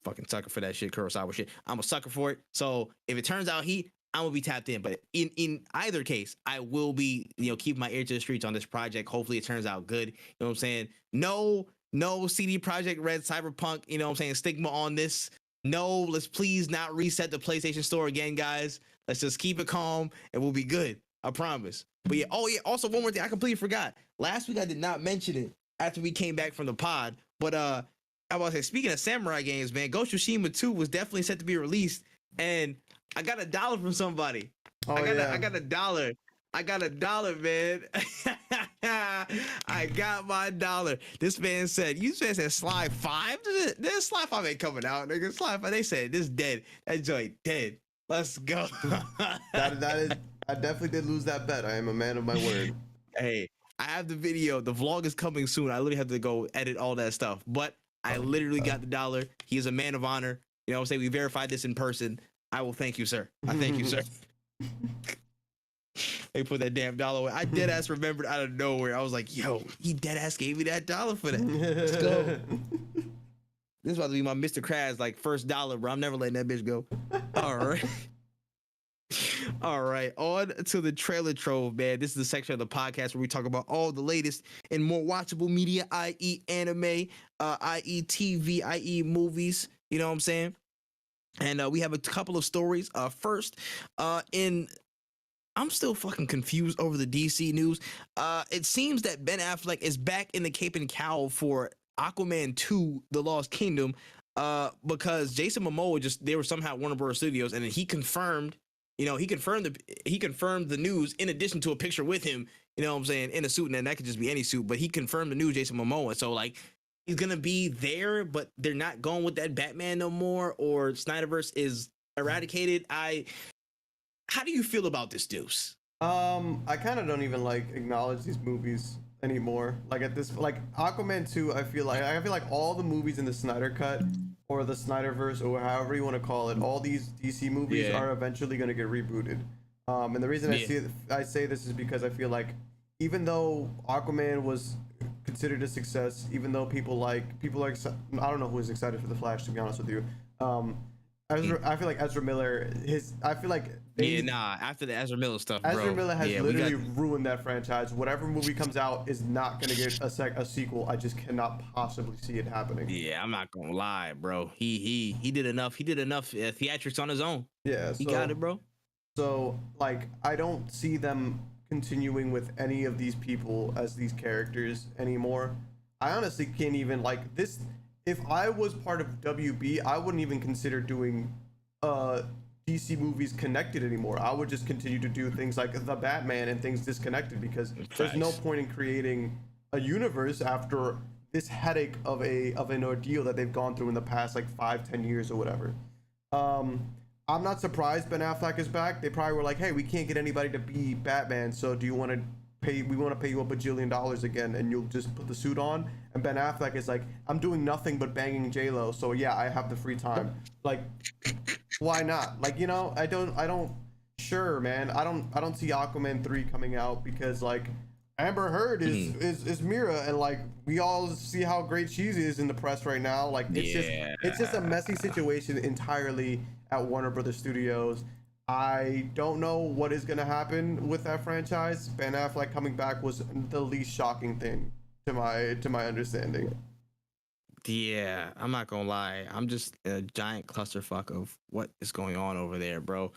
B: fucking sucker for that shit, Kurosawa shit. I'm a sucker for it. So if it turns out heat, I'm gonna be tapped in. But in either case, I will be keep my ear to the streets on this project. Hopefully it turns out good. You know what I'm saying? No CD Projekt Red Cyberpunk, stigma on this. No, let's please not reset the PlayStation Store again, guys. Let's just keep it calm and we'll be good. I promise. But yeah, also one more thing I completely forgot. Last week I did not mention it after we came back from the pod. But I was to say, speaking of samurai games, man, Ghost of Tsushima 2 was definitely set to be released, and I got $1 from somebody. I got $1. I got $1, man. I got my $1. This man said, Sly 5? This Sly 5 ain't coming out, nigga. Sly 5, they said this dead. That joint dead. Let's go.
A: that is, I definitely did lose that bet. I am a man of my word.
B: Hey, I have the video. The vlog is coming soon. I literally have to go edit all that stuff. But I literally got the $1. He is a man of honor. You know what I'm saying? We verified this in person. I will thank you, sir. I thank you, sir. They put that damn dollar away. I dead ass remembered out of nowhere. I was like, yo, he dead ass gave me that dollar for that. Let's go. This is about to be my Mr. Krabs like first dollar, bro. I'm never letting that bitch go. All right. All right, on to the trailer trove, man. This is the section of the podcast where we talk about all the latest and more watchable media, i.e. anime, i.e. TV, i.e. movies. You know what I'm saying? And we have a couple of stories. First, I'm still fucking confused over the DC news. It seems that Ben Affleck is back in the cape and cowl for Aquaman 2, The Lost Kingdom, because Jason Momoa they were somehow at Warner Bros. Studios, and then he confirmed the news in addition to a picture with him, you know what I'm saying, in a suit, and that could just be any suit, but he confirmed the news, Jason Momoa. So like he's gonna be there, but they're not going with that Batman no more, or Snyderverse is eradicated. How do you feel about this, Deuce?
A: I kind of don't even like acknowledge these movies anymore. Like at this, like Aquaman 2, I feel like all the movies in the Snyder Cut or the Snyderverse or however you want to call it, all these DC movies are eventually going to get rebooted. And the reason I say this is because I feel like even though Aquaman was considered a success, even though people are I don't know who is excited for the Flash, to be honest with you. I feel like Ezra Miller,
B: after the Ezra Miller stuff, bro.
A: Ezra Miller has literally ruined that franchise. Whatever movie comes out is not gonna get a sequel. I just cannot possibly see it happening.
B: Yeah, I'm not gonna lie, bro. He did enough. He did enough theatrics on his own.
A: Yeah,
B: he got it, bro. So
A: like, I don't see them continuing with any of these people as these characters anymore. I honestly can't even like this. If I was part of WB, I wouldn't even consider doing DC movies connected anymore. I would just continue to do things like the Batman and things disconnected, because there's no point in creating a universe after this headache of an ordeal that they've gone through in the past like 5-10 years or whatever. I'm not surprised Ben Affleck is back. They probably were like, hey, we can't get anybody to be Batman, so we want to pay you $1 bajillion again, and you'll just put the suit on. And Ben Affleck is like, I'm doing nothing but banging J-Lo, so yeah, I have the free time. Like, why not? Like, you know, I don't sure, man. I don't see Aquaman 3 coming out, because like Amber Heard is Mira, and like we all see how great she is in the press right now. Like it's just a messy situation entirely at Warner Brothers Studios. I don't know what is going to happen with that franchise. Ben Affleck coming back was the least shocking thing to my understanding.
B: Yeah, I'm not gonna lie. I'm just a giant clusterfuck of what is going on over there, bro.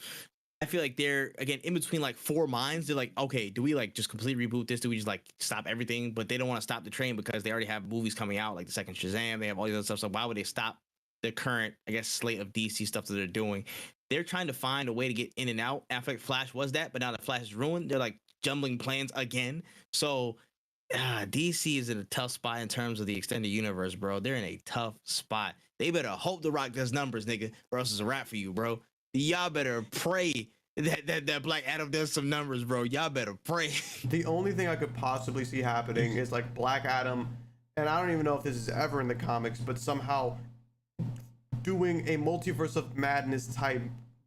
B: I feel like they're, again, in between like four minds. They're like, okay, do we like just completely reboot this? Do we just like stop everything? But they don't want to stop the train because they already have movies coming out, like the second Shazam. They have all these other stuff. So why would they stop the current, I guess, slate of DC stuff that they're doing? They're trying to find a way to get in and out. I feel like Flash was that, but now that Flash is ruined, they're like jumbling plans again. So DC is in a tough spot in terms of the extended universe, bro. They're in a tough spot. They better hope The Rock does numbers, nigga, or else it's a wrap for you, bro. Y'all better pray that Black Adam does some numbers, bro. Y'all better pray.
A: The only thing I could possibly see happening is like Black Adam, and I don't even know if this is ever in the comics, but somehow doing a multiverse of madness type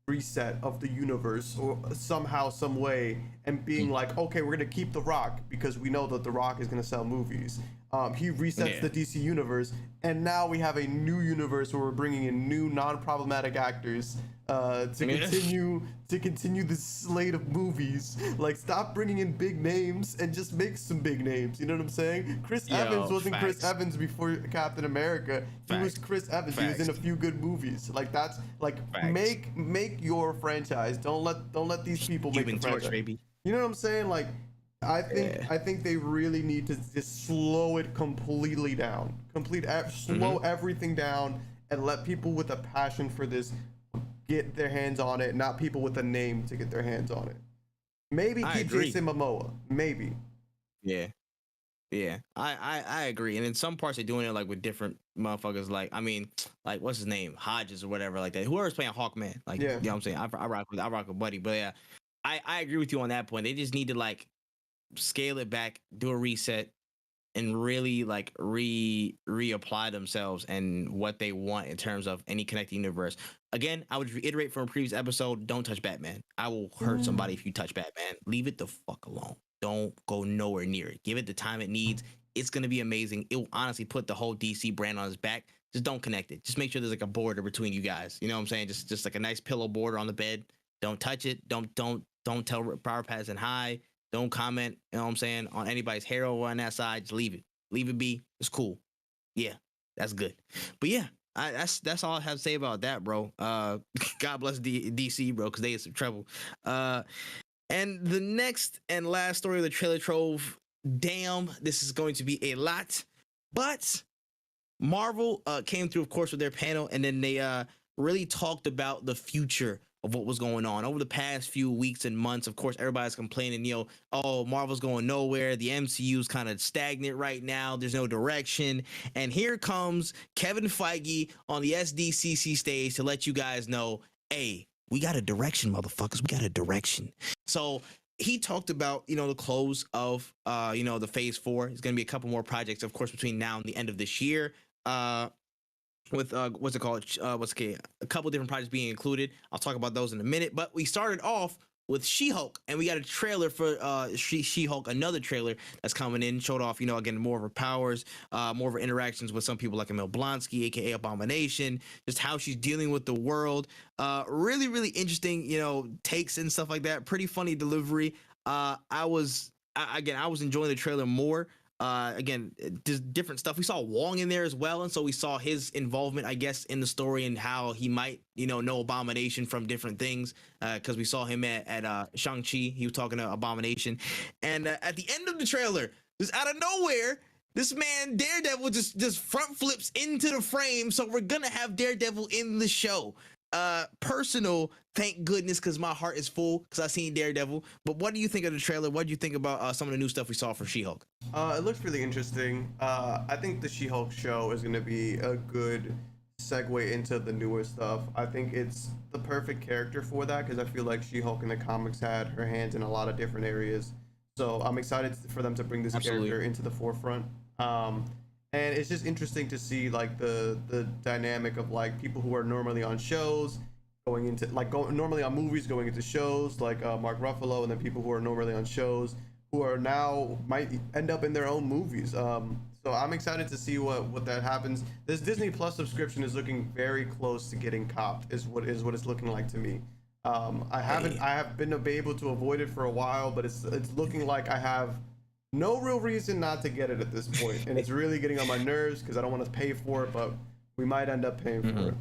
A: reset of the universe, or somehow, some way, and being like, okay, we're gonna keep The Rock because we know that The Rock is gonna sell movies. He resets the DC universe, and now we have a new universe where we're bringing in new non-problematic actors to continue this slate of movies. Like, stop bringing in big names and just make some big names. You know what I'm saying? Chris Evans wasn't Chris Evans before Captain America. He was Chris Evans. He was in a few good movies. Like, that's like make your franchise. Don't let these people make the franchise. Baby. You know what I'm saying? Like, I think they really need to just slow it completely down. Slow everything down and let people with a passion for this get their hands on it, not people with a name to get their hands on it. Maybe keep Jason Momoa. Maybe.
B: Yeah. I agree. And in some parts they're doing it like with different motherfuckers. Like, I mean, like, what's his name? Hodges or whatever like that. Whoever's playing Hawkman. Like, you know what I'm saying? I rock with Buddy. But yeah, I agree with you on that point. They just need to like scale it back, do a reset, and really like reapply themselves and what they want in terms of any connected universe. Again, I would reiterate from a previous episode, don't touch Batman. I will hurt somebody if you touch Batman. Leave it the fuck alone. Don't go nowhere near it. Give it the time it needs. It's going to be amazing. It will honestly put the whole DC brand on his back. Just don't connect it. Just make sure there's like a border between you guys. You know what I'm saying? Just like a nice pillow border on the bed. Don't touch it. Don't tell Power Pass and hi. Don't comment, you know what I'm saying, on anybody's hair over on that side. Just leave it. Leave it be. It's cool. Yeah, that's good. But yeah, that's all I have to say about that, bro. God bless DC, bro, because they had some trouble. And the next and last story of the trailer trove, damn, this is going to be a lot. But Marvel came through, of course, with their panel, and then they really talked about the future of what was going on over the past few weeks and months. Of course, everybody's complaining, oh, Marvel's going nowhere. The MCU's kind of stagnant right now. There's no direction. And here comes Kevin Feige on the SDCC stage to let you guys know, hey, we got a direction, motherfuckers. We got a direction. So he talked about, the close of, the phase 4. There's going to be a couple more projects, of course, between now and the end of this year. With what's it called? A couple different projects being included. I'll talk about those in a minute. But we started off with She-Hulk, and we got a trailer for She-Hulk, another trailer that's coming in. Showed off, again, more of her powers, more of her interactions with some people like Emil Blonsky, aka Abomination, just how she's dealing with the world. Really, really interesting, takes and stuff like that. Pretty funny delivery. I was enjoying the trailer more. Again, just different stuff. We saw Wong in there as well, and so we saw his involvement, I guess, in the story and how he might, know Abomination from different things. Because we saw him at Shang-Chi. He was talking to Abomination, and at the end of the trailer, just out of nowhere, this man Daredevil just front flips into the frame. So we're gonna have Daredevil in the show. Personal, thank goodness, because my heart is full because I've seen Daredevil. But what do you think of the trailer? What do you think about some of the new stuff we saw for She-Hulk?
A: It looks really interesting. I think the She-Hulk show is going to be a good segue into the newer stuff. I think it's the perfect character for that because I feel like She-Hulk in the comics had her hands in a lot of different areas. So I'm excited for them to bring this character into the forefront. And it's just interesting to see like the dynamic of like people who are normally on shows going into normally on movies going into shows like Mark Ruffalo, and then people who are normally on shows who are now might end up in their own movies. So I'm excited to see what that happens. This Disney Plus subscription is looking very close to getting copped. Is what it's looking like to me. I have been able to avoid it for a while, but it's looking like I have no real reason not to get it at this point, and it's really getting on my nerves because I don't want to pay for it, but we might end up paying for it.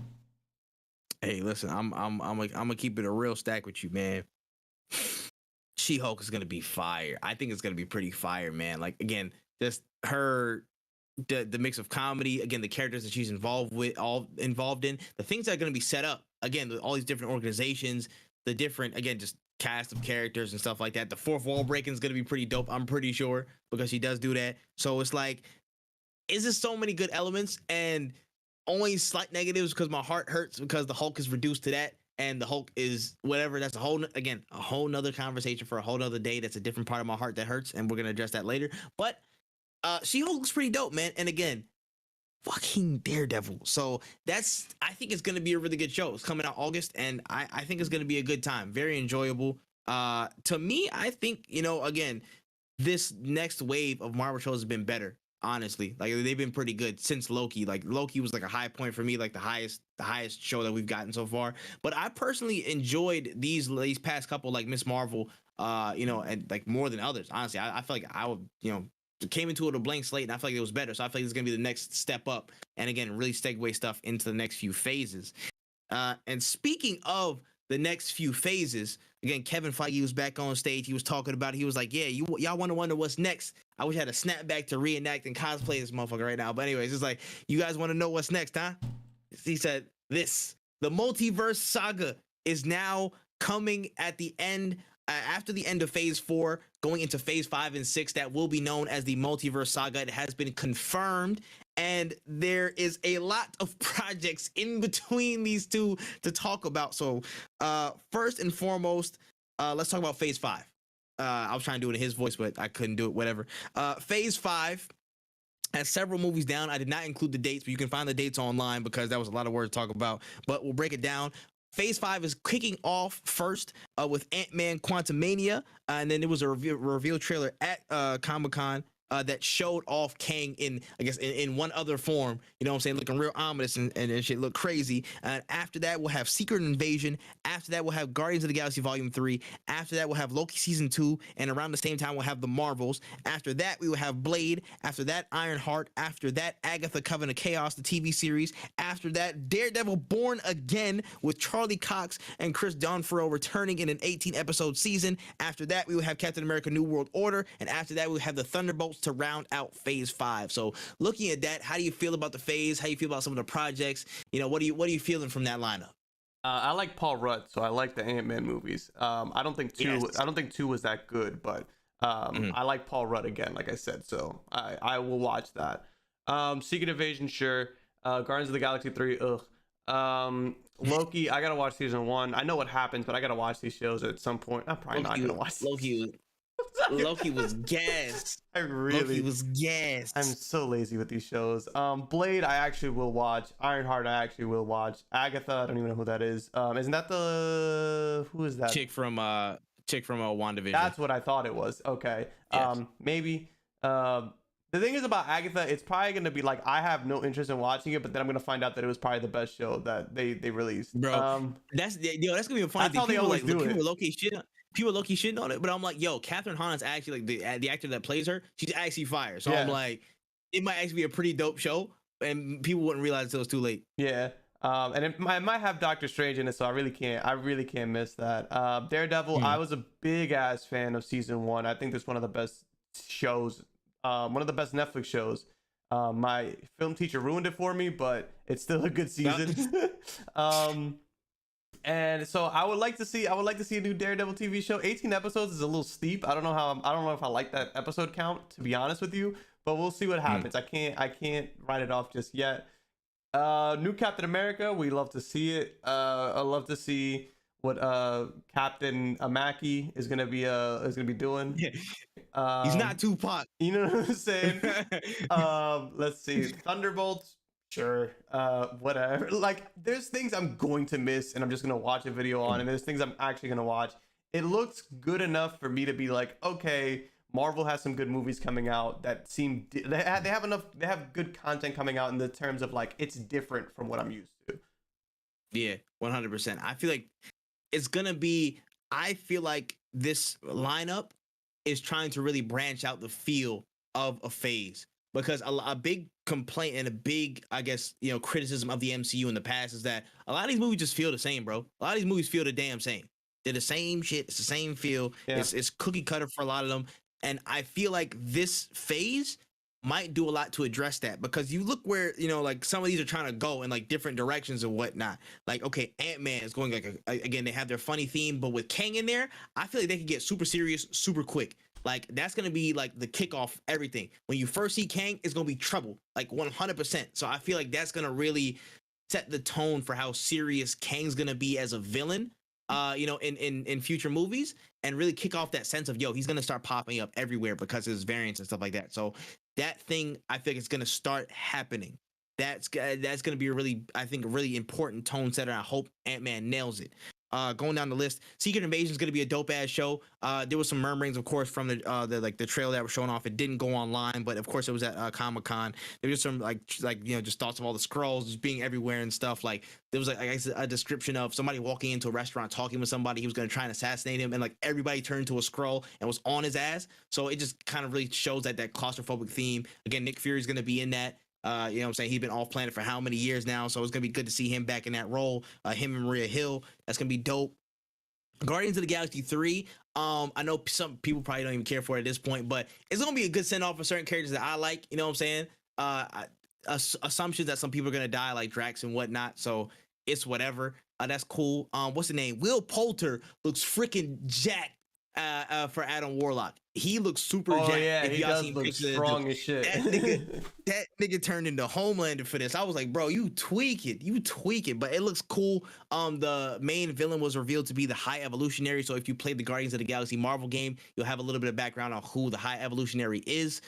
B: Hey, listen, I'm gonna keep it a real stack with you, man. She-Hulk is gonna be fire. I think it's gonna be pretty fire, man. Like, again, just her, the mix of comedy, again, the characters that she's involved in, the things that are gonna be set up. Again, all these different organizations, the different, again, just cast of characters and stuff like that. The fourth wall breaking is going to be pretty dope, I'm pretty sure, because she does do that. So it's like, is there so many good elements and only slight negatives because my heart hurts because the Hulk is reduced to that, and the Hulk is whatever. That's a whole nother conversation for a whole nother day. That's a different part of my heart that hurts, and we're going to address that later. But She-Hulk looks pretty dope, man. And again, fucking Daredevil. So I think it's going to be a really good show. It's coming out August, and I think it's going to be a good time. Very enjoyable. To me, I think, again, this next wave of Marvel shows has been better, honestly. Like, they've been pretty good since Loki. Like, Loki was like a high point for me, like the highest show that we've gotten so far. But I personally enjoyed these past couple, like Miss Marvel, and like more than others. Honestly, I feel like I would, came into it a blank slate, and I feel like it was better. So I feel like it's going to be the next step up, and again, really segue stuff into the next few phases. And speaking of the next few phases, again, Kevin Feige was back on stage. He was talking about it. He was like, yeah, y'all want to wonder what's next. I wish I had a snapback to reenact and cosplay this motherfucker right now. But anyways, it's like, you guys want to know what's next, huh? He said the multiverse saga is now coming at the end, after the end of phase 4, going into phase 5 and 6, that will be known as the multiverse saga. It has been confirmed, and there is a lot of projects in between these two to talk about. So first and foremost, let's talk about phase 5. I was trying to do it in his voice, but I couldn't do it, whatever. Phase 5 has several movies down. I did not include the dates, but you can find the dates online because that was a lot of words to talk about. But we'll break it down. Phase 5 is kicking off first with Ant-Man Quantumania, and then there was a reveal trailer at Comic-Con that showed off Kang in, I guess, in one other form. You know what I'm saying? Looking real ominous and shit look crazy. And after that, we'll have Secret Invasion. After that, we'll have Guardians of the Galaxy Volume 3. After that, we'll have Loki Season 2. And around the same time, we'll have the Marvels. After that, we will have Blade. After that, Ironheart. After that, Agatha Covenant of Chaos, the TV series. After that, Daredevil Born Again with Charlie Cox and Chris Donofrio returning in an 18-episode season. After that, we will have Captain America New World Order. And after that, we will have the Thunderbolts to round out Phase 5. So looking at that, how do you feel about the phase? How do you feel about some of the projects? You know, what are you feeling from that lineup?
A: I like Paul Rudd, so I like the Ant-Man movies. I don't think two was that good, but I like Paul Rudd again, like I said, so I will watch that. Secret Invasion, sure. Guardians of the Galaxy 3, ugh. Loki, I gotta watch season 1. I know what happens, but I gotta watch these shows at some point. I'm probably not gonna watch
B: Loki was gas. Loki was gas.
A: I'm so lazy with these shows. Blade, I actually will watch. Ironheart, I actually will watch. Agatha, I don't even know who that is. Isn't that who is that?
B: Chick from WandaVision.
A: That's what I thought it was. Okay. Yes. Maybe. The thing is about Agatha, it's probably gonna be like I have no interest in watching it, but then I'm gonna find out that it was probably the best show that they released.
B: Bro, that's gonna be a funny thing.
A: How they always do it.
B: People low-key shitting on it, but I'm like, yo, Catherine Hahn's actually like the actor that plays her. She's actually fire. So I'm like, it might actually be a pretty dope show, and people wouldn't realize until it's too late.
A: Yeah. And it might have Doctor Strange in it, so I really can't miss that. Daredevil, I was a big ass fan of season 1. I think that's one of the best shows, one of the best Netflix shows. My film teacher ruined it for me, but it's still a good season. And so I would like to see a new Daredevil TV show. 18 episodes is a little steep. I don't know if I like that episode count, to be honest with you, but we'll see what happens. I can't write it off just yet. New Captain America, we love to see it. I love to see what Captain Amaki is gonna be doing.
B: He's not Tupac.
A: You know what I'm saying? Let's see. Thunderbolts. Sure. Whatever. Like, there's things I'm going to miss and I'm just gonna watch a video on, and there's things I'm actually gonna watch. It looks good enough for me to be like, okay, Marvel has some good movies coming out that seem they have good content coming out in the terms of like it's different from what I'm used to.
B: Yeah, 100%. I feel like it's gonna be. I feel like this lineup is trying to really branch out the feel of a phase, because a big complaint and a big, I guess, criticism of the MCU in the past is that a lot of these movies just feel the same, bro. A lot of these movies feel the damn same. They're the same shit. It's the same feel. Yeah. It's cookie cutter for a lot of them. And I feel like this phase might do a lot to address that, because you look where, like some of these are trying to go in like different directions and whatnot. Like, okay, Ant-Man is going like, again, they have their funny theme, but with Kang in there, I feel like they can get super serious, super quick. Like, that's going to be like the kickoff, everything. When you first see Kang, it's going to be trouble, like 100%. So I feel like that's going to really set the tone for how serious Kang's going to be as a villain, in future movies, and really kick off that sense of, yo, he's going to start popping up everywhere because of his variants and stuff like that. So that thing, I think it's going to start happening. That's going to be a really, I think, a really important tone setter. I hope Ant-Man nails it. Going down the list, Secret Invasion is going to be a dope ass show. There was some murmurings, of course, from the trailer that was showing off. It didn't go online, but of course it was at Comic-Con. There was some just thoughts of all the scrolls just being everywhere and stuff. Like, there was a description of somebody walking into a restaurant talking with somebody. He was going to try and assassinate him, and like everybody turned to a scroll and was on his ass. So it just kind of really shows that claustrophobic theme. Again, Nick Fury is going to be in that. You know what I'm saying? He's been off planet for how many years now? So it's going to be good to see him back in that role. Him and Maria Hill. That's going to be dope. Guardians of the Galaxy 3. I know some people probably don't even care for it at this point, but it's going to be a good send-off for certain characters that I like. You know what I'm saying? Assumptions that some people are going to die, like Drax and whatnot. So it's whatever. That's cool. What's the name? Will Poulter looks freaking jacked for Adam Warlock. He looks super jacked.
A: Yeah, he does look strong as shit.
B: That nigga turned into Homelander for this. I was like, bro, you tweaking, but it looks cool. The main villain was revealed to be the High Evolutionary. So if you played the Guardians of the Galaxy Marvel game, you'll have a little bit of background on who the High Evolutionary is.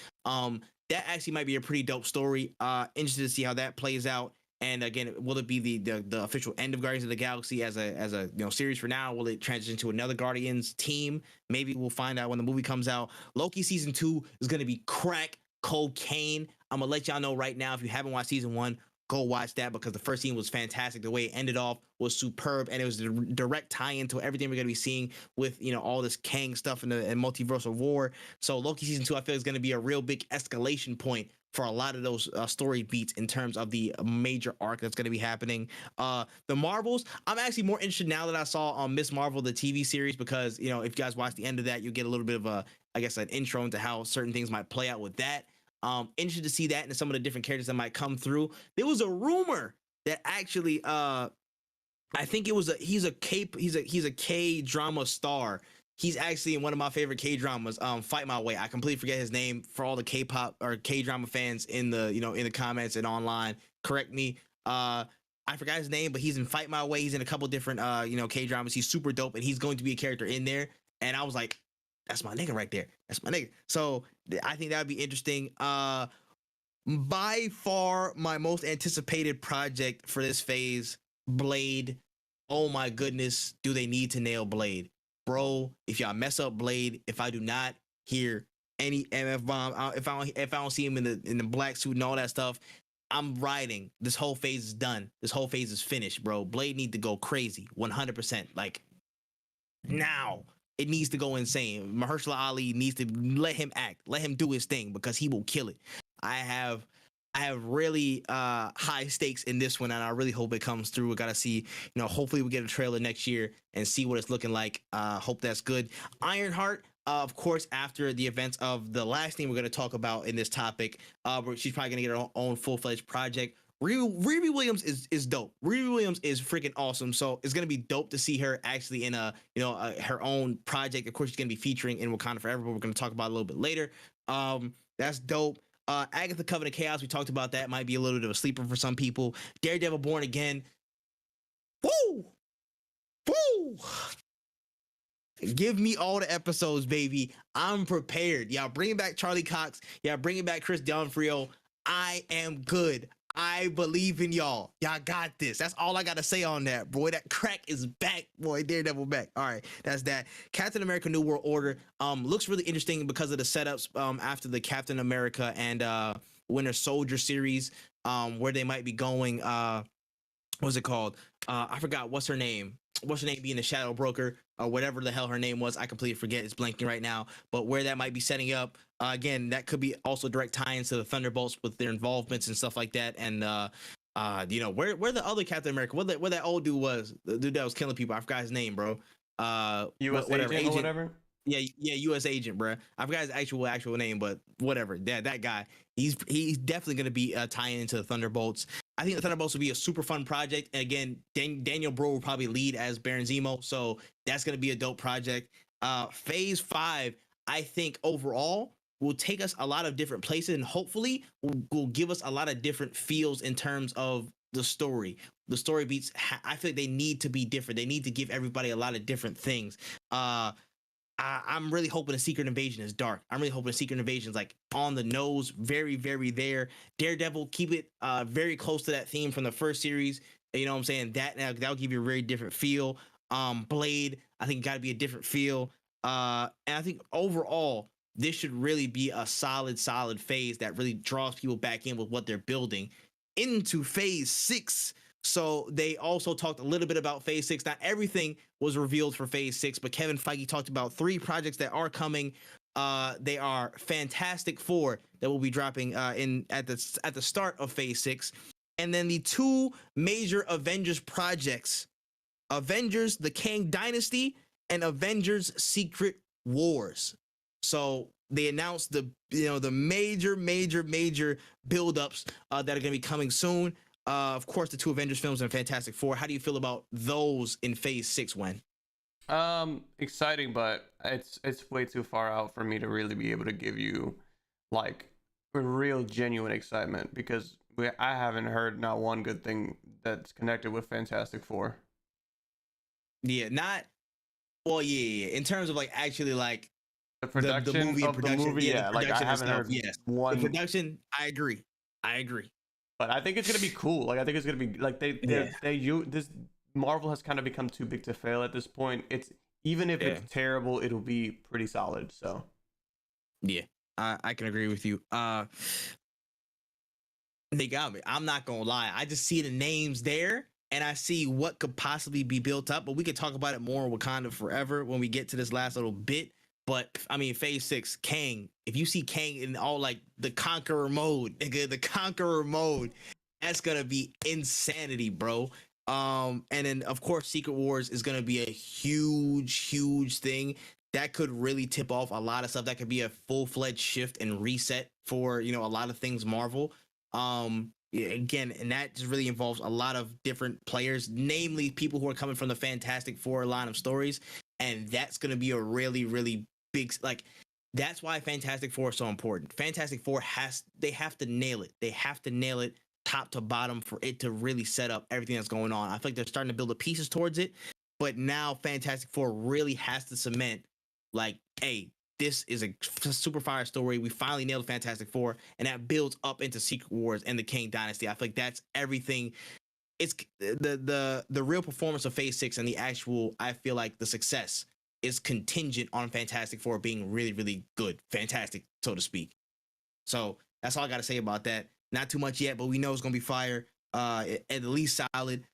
B: that actually might be a pretty dope story. Interested to see how that plays out. And again, will it be the official end of Guardians of the Galaxy as a series for now? Will it transition to another Guardians team? Maybe we'll find out when the movie comes out. Loki season 2 is gonna be crack cocaine. I'm gonna let y'all know right now, if you haven't watched season 1, go watch that, because the first scene was fantastic. The way it ended off was superb, and it was a direct tie-in to everything we're gonna be seeing with all this Kang stuff and multiversal war. So Loki season 2, I feel, is gonna be a real big escalation point for a lot of those story beats in terms of the major arc that's going to be happening. The Marvels, I'm actually more interested now that I saw Miss Marvel, the TV series, because if you guys watch the end of that, you get a little bit of an intro into how certain things might play out with that. Interested to see that and some of the different characters that might come through. There was a rumor that actually I think it was he's a K drama star. He's actually in one of my favorite K dramas, Fight My Way. I completely forget his name. For all the K-pop or K drama fans in the comments and online, correct me. I forgot his name, but he's in Fight My Way. He's in a couple different K dramas. He's super dope, and he's going to be a character in there. And I was like, that's my nigga right there. That's my nigga. So I think that would be interesting. By far, my most anticipated project for this phase, Blade. Oh my goodness, do they need to nail Blade? Bro, if y'all mess up Blade, if I do not hear any MF bomb, if I don't see him in the black suit and all that stuff, I'm riding. This whole phase is done. This whole phase is finished, bro. Blade need to go crazy, 100%. Like now, it needs to go insane. Mahershala Ali needs to let him act, let him do his thing, because he will kill it. I have really high stakes in this one, and I really hope it comes through. We gotta see, hopefully we get a trailer next year and see what it's looking like. Hope that's good. Ironheart, of course, after the events of the last thing we're gonna talk about in this topic, she's probably gonna get her own full-fledged project. Riri Williams is dope. Riri Williams is freaking awesome. So it's gonna be dope to see her actually in her own project. Of course, she's gonna be featuring in Wakanda Forever, but we're gonna talk about it a little bit later. That's dope. Agatha Covenant Chaos, we talked about that. Might be a little bit of a sleeper for some people. Daredevil Born Again. Woo! Woo! Give me all the episodes, baby. I'm prepared. Y'all bringing back Charlie Cox. Y'all bringing back Chris D'Onofrio. I am good. I believe in y'all. Y'all got this. That's all I got to say on that, boy. That crack is back, boy. Daredevil back. All right, that's that. Captain America New World Order looks really interesting because of the setups after the Captain America and Winter Soldier series, where they might be going. What's it called? I forgot. What's her name being the Shadow Broker or whatever the hell her name was. I completely forget. It's blanking right now. But where that might be setting up, again, that could be also direct tie-ins to the Thunderbolts with their involvements and stuff like that. And where the other Captain America, where that old dude was, the dude that was killing people. I forgot his name, bro.
A: U.S. agent or whatever.
B: Yeah, U.S. agent, bro. I forgot his actual name, but whatever. That guy, he's definitely gonna be tying into the Thunderbolts. I think the Thunderbolts will be a super fun project. And again, Daniel Bro will probably lead as Baron Zemo, so that's gonna be a dope project. Phase 5, I think overall will take us a lot of different places, and hopefully will give us a lot of different feels in terms of the story. The story beats, I feel like they need to be different. They need to give everybody a lot of different things. I'm really hoping a Secret Invasion is dark. I'm really hoping a Secret Invasion is like on the nose, very, very there. Daredevil, keep it very close to that theme from the first series. You know what I'm saying? That'll give you a very different feel. Blade, I think got to be a different feel. And I think overall, this should really be a solid phase that really draws people back in with what they're building into phase 6. So they also talked a little bit about phase 6. Not everything was revealed for phase 6, but Kevin Feige talked about 3 projects that are coming. They are Fantastic Four that will be dropping at the start of phase 6, and then the 2 major Avengers projects: Avengers: The Kang Dynasty and Avengers: Secret Wars. So they announced the major buildups that are going to be coming soon. Of course, the 2 Avengers films and Fantastic Four. How do you feel about those in phase 6, Wen?
A: Exciting, but it's way too far out for me to really be able to give you like a real genuine excitement, because I haven't heard not one good thing that's connected with Fantastic Four.
B: Yeah, not well, yeah. In terms of like actually like
A: The
B: The
A: production
B: movie and
A: of the
B: production,
A: movie,
B: yeah, the
A: yeah, like I
B: production
A: haven't
B: itself,
A: heard
B: yes. The
A: one,
B: production, I agree.
A: but I think it's gonna be cool. Like I think it's gonna be like
B: Yeah,
A: they you this Marvel has kind of become too big to fail at this point. It's even if
B: yeah,
A: it's terrible, it'll be pretty solid. So
B: yeah. I can agree with you. They got me. I'm not gonna lie. I just see the names there and I see what could possibly be built up. But we could talk about it more in Wakanda Forever when we get to this last little bit. But I mean, Phase 6, Kang. If you see Kang in all like the Conqueror mode, nigga, the Conqueror mode, that's gonna be insanity, bro. And then of course, Secret Wars is gonna be a huge thing that could really tip off a lot of stuff. That could be a full-fledged shift and reset for a lot of things Marvel. Yeah, again, and that just really involves a lot of different players, namely people who are coming from the Fantastic Four line of stories, and that's going to be a really big, like, that's why Fantastic Four is so important. Fantastic Four they have to nail it. They have to nail it top to bottom for it to really set up everything that's going on. I feel like they're starting to build the pieces towards it, but now Fantastic Four really has to cement, like, hey, this is a super fire story. We finally nailed Fantastic Four, and that builds up into Secret Wars and the Kang Dynasty. I feel like that's everything. It's the real performance of Phase 6 and the actual. I feel like the success is contingent on Fantastic Four being really good, fantastic, so to speak. So that's all I got to say about that. Not too much yet, but we know it's gonna be fire. At least solid.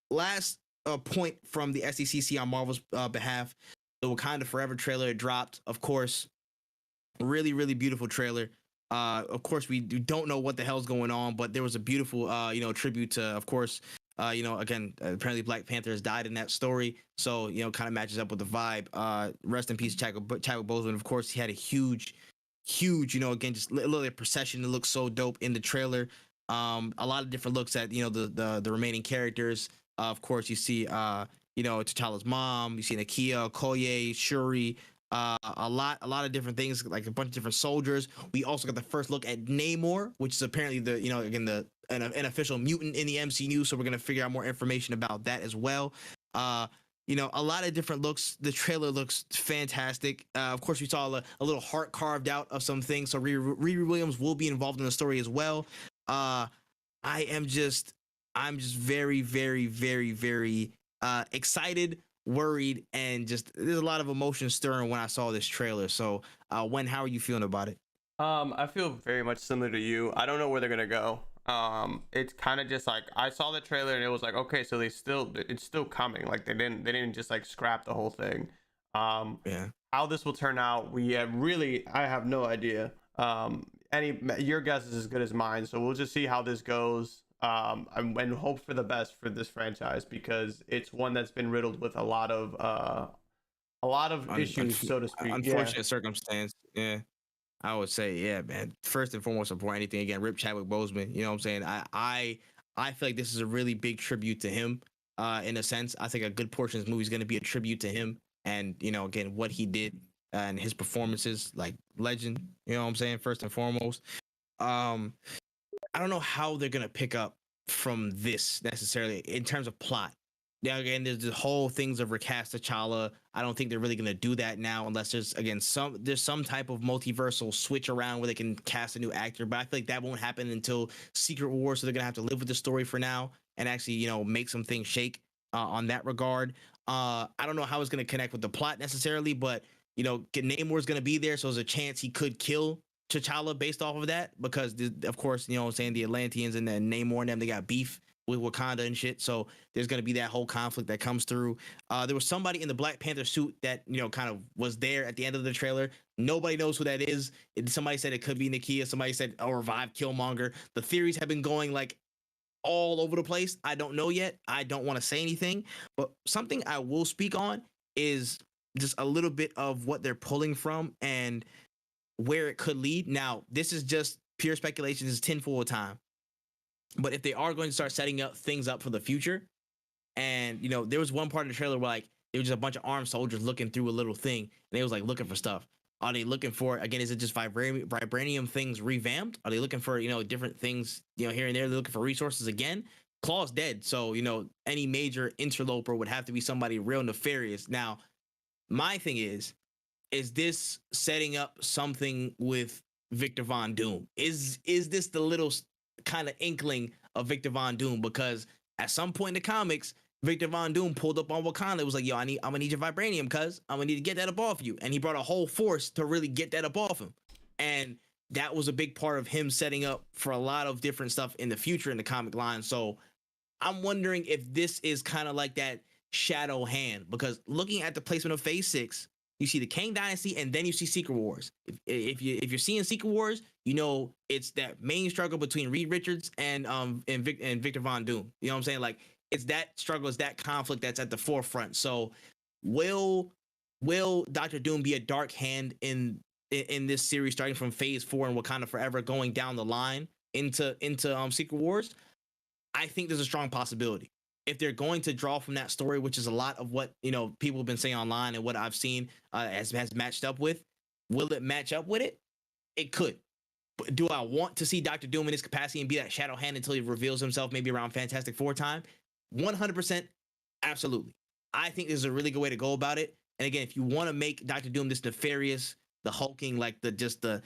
B: Last point from the SDCC on Marvel's behalf. The Wakanda Forever trailer dropped. Of course, really beautiful trailer. Of course, we don't know what the hell's going on, but there was a beautiful, tribute to, of course, again, apparently Black Panther has died in that story, so kind of matches up with the vibe. Rest in peace, Chadwick Boseman. Of course, he had a huge, again, just literally a procession that looks so dope in the trailer. A lot of different looks at the remaining characters. Of course, you see T'Challa's mom. You see Nakia, Okoye, Shuri. A lot of different things, like a bunch of different soldiers. We also got the first look at Neymar, which is apparently an official mutant in the MCU. So we're gonna figure out more information about that as well. A lot of different looks. The trailer looks fantastic. Of course, we saw a little heart carved out of some things. So Riri Williams will be involved in the story as well. I'm just very excited, worried, and just there's a lot of emotion stirring when I saw this trailer. So, how are you feeling about it?
A: I feel very much similar to you. I don't know where they're gonna go. It's kind of just like I saw the trailer and it was like, okay, so it's still coming. Like they didn't just like scrap the whole thing.
B: Yeah.
A: How this will turn out, I have no idea. Your guess is as good as mine. So we'll just see how this goes. And hope for the best for this franchise because it's one that's been riddled with a lot of issues, so to speak.
B: Unfortunate circumstance. Yeah. I would say, yeah, man. First and foremost, before anything, again, Rip Chadwick Boseman. You know what I'm saying? I feel like this is a really big tribute to him. In a sense, I think a good portion of this movie is going to be a tribute to him, and again, what he did and his performances, like legend. You know what I'm saying? First and foremost, I don't know how they're going to pick up from this necessarily in terms of plot. Now again, there's the whole things of recast T'Challa. I don't think they're really gonna do that now unless there's again some type of multiversal switch around where they can cast a new actor. But I feel like that won't happen until Secret Wars, so they're gonna have to live with the story for now and actually make some things shake on that regard. I don't know how it's gonna connect with the plot necessarily, but Namor's gonna be there, so there's a chance he could kill T'Challa based off of that because of course what I'm saying, the Atlanteans and then Namor and them, they got beef with Wakanda and shit. So there's gonna be that whole conflict that comes through. There was somebody in the Black Panther suit that kind of was there at the end of the trailer. Nobody knows who that is. Somebody said it could be Nakia. Somebody said revive Killmonger. The theories have been going like all over the place. I don't know yet. I don't want to say anything, but something I will speak on is just a little bit of what they're pulling from and where it could lead. Now, this is just pure speculation. This is tinfoil time. But if they are going to start setting up things up for the future, and there was one part of the trailer where like it was just a bunch of armed soldiers looking through a little thing, and they was like looking for stuff. Are they looking for, again, is it just vibranium things revamped? Are they looking for different things here and there? They're looking for resources again. Claw's dead, so any major interloper would have to be somebody real nefarious. Now, my thing is, is this setting up something with Victor Von Doom? Is this the little kind of inkling of Victor Von Doom? Because at some point in the comics, Victor Von Doom pulled up on Wakanda. It was like, yo, I'm gonna need your vibranium, cuz I'm gonna need to get that up off you. And he brought a whole force to really get that up off him. And that was a big part of him setting up for a lot of different stuff in the future in the comic line. So I'm wondering if this is kind of like that shadow hand, because looking at the placement of Phase 6, you see the Kang Dynasty, and then you see Secret Wars. If you're seeing Secret Wars, you know it's that main struggle between Reed Richards and Victor Von Doom. You know what I'm saying? Like, it's that struggle, it's that conflict that's at the forefront. So will Doctor Doom be a dark hand in this series, starting from Phase 4 and Wakanda Forever, going down the line into Secret Wars? I think there's a strong possibility. If they're going to draw from that story, which is a lot of what, you know, people have been saying online and what I've seen has matched up with, will it match up with it? It could. But do I want to see Doctor Doom in his capacity and be that shadow hand until he reveals himself, maybe around Fantastic Four time? 100%, absolutely. I think this is a really good way to go about it. And again, if you want to make Doctor Doom this nefarious, the hulking, like the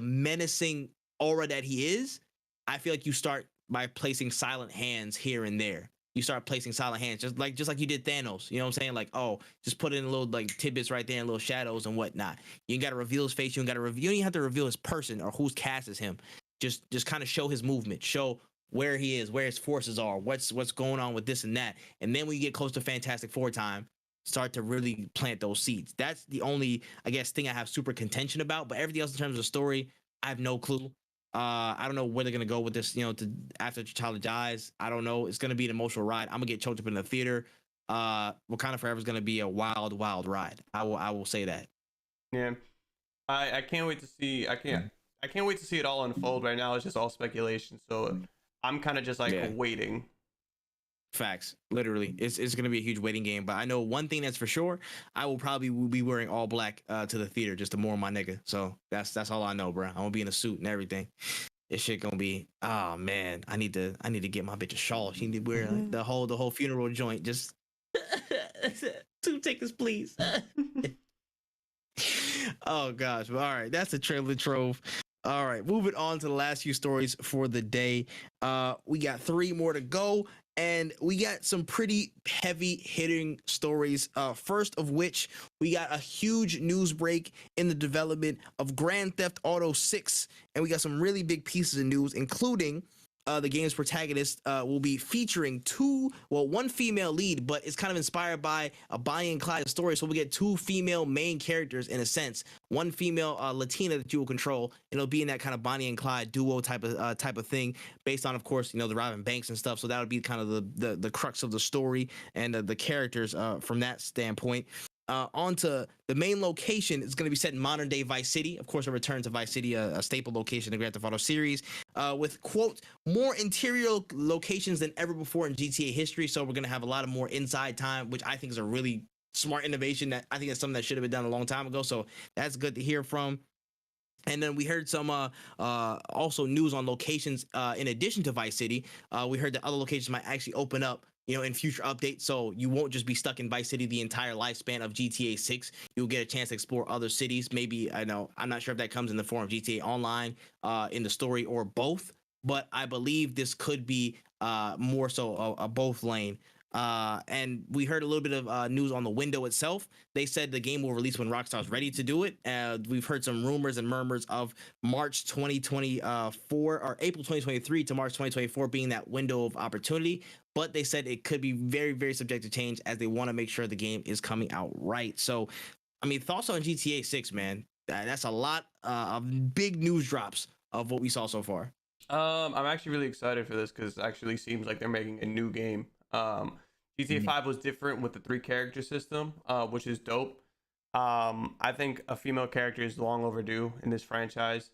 B: menacing aura that he is, I feel like you start by placing silent hands here and there. You start placing silent hands, just like you did Thanos. You know what I'm saying? Like, oh, just put in a little like tidbits right there and little shadows and whatnot. You ain't got to reveal his face. You don't even have to reveal his person or who's cast as him. Just kind of show his movement, show where he is, where his forces are, what's going on with this and that. And then when you get close to Fantastic Four time, start to really plant those seeds. That's the only, I guess, thing I have super contention about. But everything else in terms of story, I have no clue. I don't know where they're gonna go with this. You know, after T'Challa dies, I don't know. It's gonna be an emotional ride. I'm gonna get choked up in the theater. Wakanda Forever is gonna be a wild, wild ride. I will say that.
A: Yeah, I can't wait to see. I can't wait to see it all unfold. Right now, it's just all speculation. So I'm kind of just like waiting.
B: Facts, literally, it's going to be a huge waiting game. But I know one thing that's for sure: I will probably be wearing all black to the theater just to mourn my nigga. So that's all I know, bro. I'm gonna be in a suit and everything. This shit gonna be, oh man, I need to get my bitch a shawl. She need to wear like, the whole funeral joint. Just 2 tickets, please. Oh gosh, but all right, that's the trailer trove. All right, moving on to the last few stories for the day. We got 3 more to go, and we got some pretty heavy hitting stories. First of which, we got a huge news break in the development of Grand Theft Auto 6, and we got some really big pieces of news, including the game's protagonist will be featuring one female lead, but it's kind of inspired by a Bonnie and Clyde story. So we get 2 female main characters in a sense. One female Latina that you will control, and it'll be in that kind of Bonnie and Clyde duo type of thing, based on, of course, you know, the robbing banks and stuff. So that would be kind of the crux of the story and the characters from that standpoint. Onto the main location is going to be set in modern day Vice City. Of course, a return to Vice City, a staple location in the Grand Theft Auto series, with, quote, more interior locations than ever before in GTA history. So we're going to have a lot of more inside time, which I think is a really smart innovation. That I think that's something that should have been done a long time ago. So that's good to hear from. And then we heard some also news on locations in addition to Vice City. We heard that other locations might actually open up, you know, in future updates. So you won't just be stuck in Vice City the entire lifespan of GTA 6. You'll get a chance to explore other cities. Maybe, I'm not sure if that comes in the form of GTA Online, in the story, or both. But I believe this could be more so a both lane. And we heard a little bit of news on the window itself. They said the game will release when Rockstar's ready to do it. We've heard some rumors and murmurs of March 2024 or April 2023 to March 2024 being that window of opportunity. But they said it could be very, very subject to change, as they want to make sure the game is coming out right. So, I mean, thoughts on GTA 6, man? That's a lot of big news drops of what we saw so far.
A: I'm actually really excited for this because it actually seems like they're making a new game. GTA 5 was different with the 3 character system, which is dope. I think a female character is long overdue in this franchise.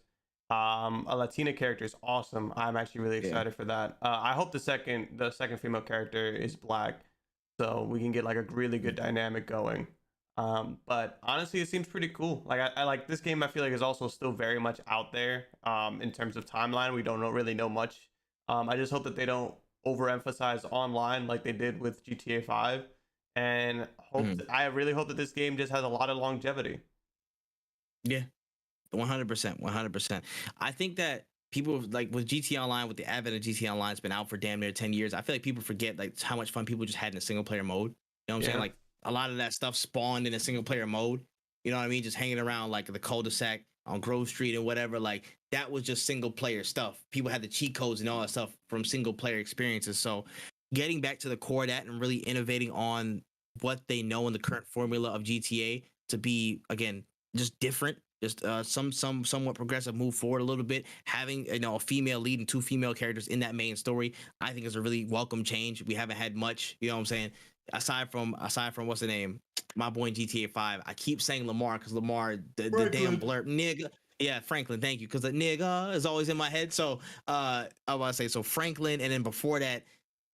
A: A Latina character is awesome. I'm actually really excited for that. I hope the second female character is black, so we can get like a really good dynamic going. But honestly, it seems pretty cool. Like I like this game. I feel like is also still very much out there. In terms of timeline, we don't really know much. I just hope that they don't overemphasize online like they did with GTA 5, and I really hope that this game just has a lot of longevity.
B: Yeah, 100%, 100%. I think that people like with GTA Online, with the advent of GTA Online, it's been out for damn near 10 years. I feel like people forget like how much fun people just had in a single player mode. You know what I'm saying?
A: Yeah.
B: Like a lot of that stuff spawned in a single player mode. You know what I mean? Just hanging around like the cul-de-sac on Grove Street and whatever. Like that was just single player stuff. People had the cheat codes and all that stuff from single player experiences. So getting back to the core of that and really innovating on what they know in the current formula of GTA to be again just different, just somewhat progressive, move forward a little bit, having a female lead and two female characters in that main story, I think is a really welcome change. We haven't had much, you know what I'm saying, aside from what's the name, my boy in GTA 5. I keep saying Lamar because Lamar, the damn blurb nigga. Yeah, Franklin, thank you, because the nigga is always in my head. So I about to say, so Franklin, and then before that,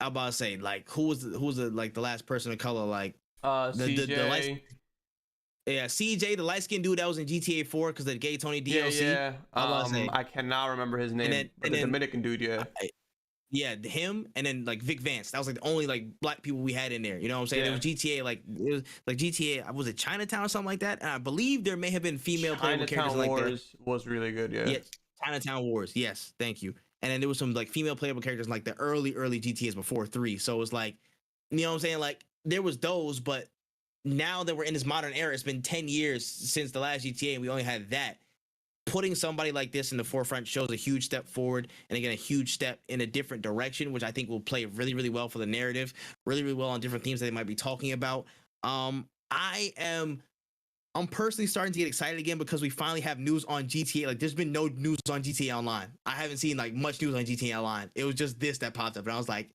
B: I about to say, like, who was the like the last person of color, like the light,
A: CJ.
B: yeah, CJ, the light skinned dude that was in GTA 4 because of the Gay Tony
A: Yeah,
B: DLC.
A: yeah.
B: I about to say,
A: I cannot remember his name, but
B: and
A: the
B: then
A: Dominican dude, yeah.
B: yeah, him, and then like Vic Vance. That was like the only like black people we had in there. You know what I'm saying?
A: Yeah.
B: It was GTA, like it was like GTA. Was it Chinatown or something like that? And I believe there may have been female playable characters
A: Chinatown
B: like
A: Wars was really good, yeah.
B: yeah, Chinatown Wars. Yes, thank you. And then there was some like female playable characters like the early GTAs before 3. So it was like, you know what I'm saying? Like there was those, but now that we're in this modern era, it's been 10 years since the last GTA, and we only had that. Putting somebody like this in the forefront shows a huge step forward, and again a huge step in a different direction, which I think will play really, really well for the narrative, really, really well on different themes that they might be talking about. I'm personally starting to get excited again because we finally have news on GTA. Like, there's been no news on GTA Online. I haven't seen like much news on GTA Online. It was just this that popped up, and I was like,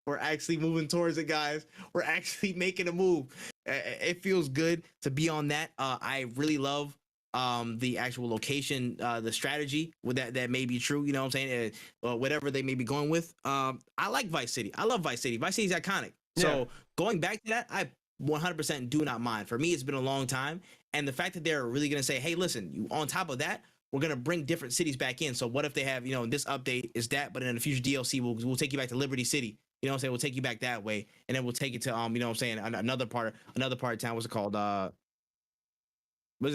B: we're actually moving towards it, guys. We're actually making a move. It feels good to be on that. I really love the actual location, the strategy with that may be true. You know what I'm saying? Whatever they may be going with. I like Vice City. I love Vice City. Vice City is iconic. So
A: Yeah.
B: going back to that, I 100% do not mind. For me, it's been a long time, and the fact that they're really gonna say, "Hey, listen, you on top of that, we're gonna bring different cities back in." So what if they have, this update is that, but in the future DLC, we'll take you back to Liberty City. You know what I'm saying? We'll take you back that way, and then we'll take it to you know what I'm saying, another part of town. What's it called? Was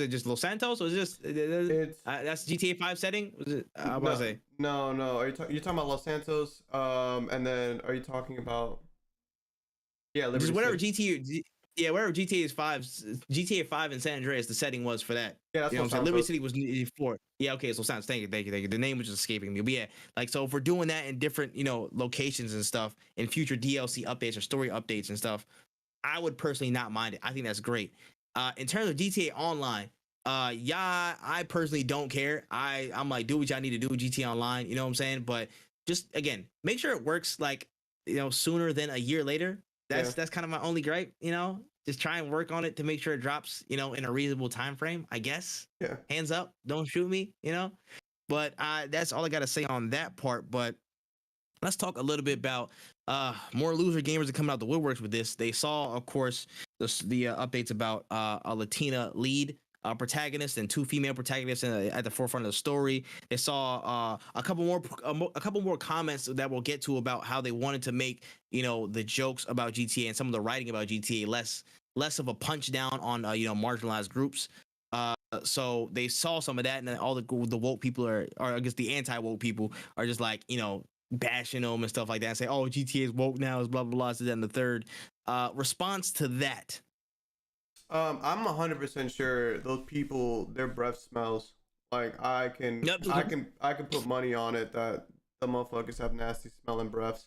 B: it just Los Santos? Or is it just
A: It's
B: that's GTA 5 setting? Was it? I was about to say.
A: no. Are you're talking about Los Santos? And then are you talking about Liberty
B: Just whatever
A: City?
B: GTA. Yeah, wherever GTA 5 and San Andreas, the setting was for that.
A: Yeah, that's
B: You know
A: Los
B: what I'm saying? Liberty
A: Santos.
B: City was 4. Yeah, okay, so sounds. Thank you. The name was just escaping me. But yeah, like, so if we're doing that in different, locations and stuff in future DLC updates or story updates and stuff, I would personally not mind it. I think that's great. In terms of GTA Online, yeah, I personally don't care. I'm like, do what y'all need to do with GTA Online. You know what I'm saying? But just again, make sure it works like, sooner than a year later.
A: Yeah.
B: That's kind of my only gripe. Just try and work on it to make sure it drops, in a reasonable time frame. I guess.
A: Yeah.
B: Hands up, don't shoot me. But that's all I got to say on that part. But let's talk a little bit about more loser gamers that come out the woodworks with this. They saw, of course, the updates about a Latina lead protagonist and two female protagonists at the forefront of the story. They saw a couple more comments that we'll get to about how they wanted to make the jokes about GTA and some of the writing about GTA less of a punch down on marginalized groups. So they saw some of that, and then all the woke people or I guess the anti-woke people are just like, bashing them and stuff like that and say, oh, GTA is woke now, is blah blah blah, so then the third response to that.
A: I'm 100% sure those people, their breath smells. Like I can,
B: Yep.
A: I can put money on it that the motherfuckers have nasty smelling breaths.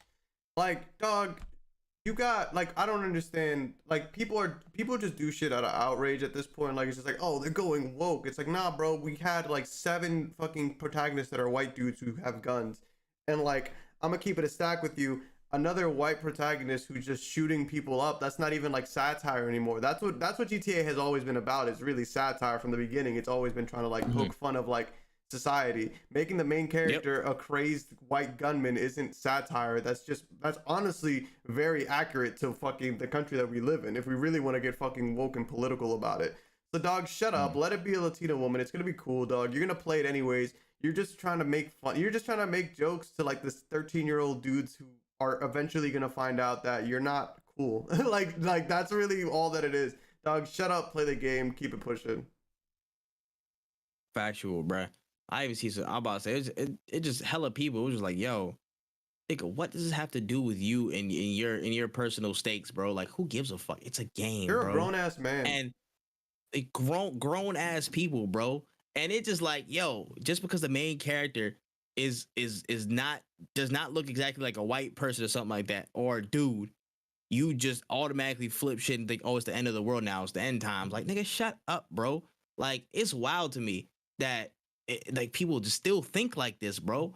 A: Like, dog, you got like, I don't understand. Like, people just do shit out of outrage at this point. Like, it's just like, oh, they're going woke. It's like, nah, bro. We had like 7 fucking protagonists that are white dudes who have guns, and like, I'm gonna keep it a stack with you. Another white protagonist who's just shooting people up. That's not even like satire anymore. That's what GTA has always been about. It's really satire from the beginning. It's always been trying to like poke fun of like society. Making the main character a crazed white gunman isn't satire. That's honestly very accurate to fucking the country that we live in. If we really want to get fucking woke and political about it. So dog, shut up. Let it be a Latina woman. It's gonna be cool, dog. You're gonna play it anyways. You're just trying to make fun. You're just trying to make jokes to like this 13-year-old dudes who are eventually gonna find out that you're not cool. like that's really all that it is. Dog, shut up, play the game, keep it pushing.
B: Factual, bruh. I even see some. I'm about to say it just hella people. It was just like, yo, nigga, what does this have to do with you and in your personal stakes, bro? Like, who gives a fuck? It's a game,
A: You're a
B: bro.
A: grown ass man.
B: And grown ass people, bro. And it's just like, yo, just because the main character is not does not look exactly like a white person or something like that, or a dude, you just automatically flip shit and think, oh, it's the end of the world now. It's the end times. Like, nigga, shut up, bro. Like, it's wild to me that like people just still think like this, bro.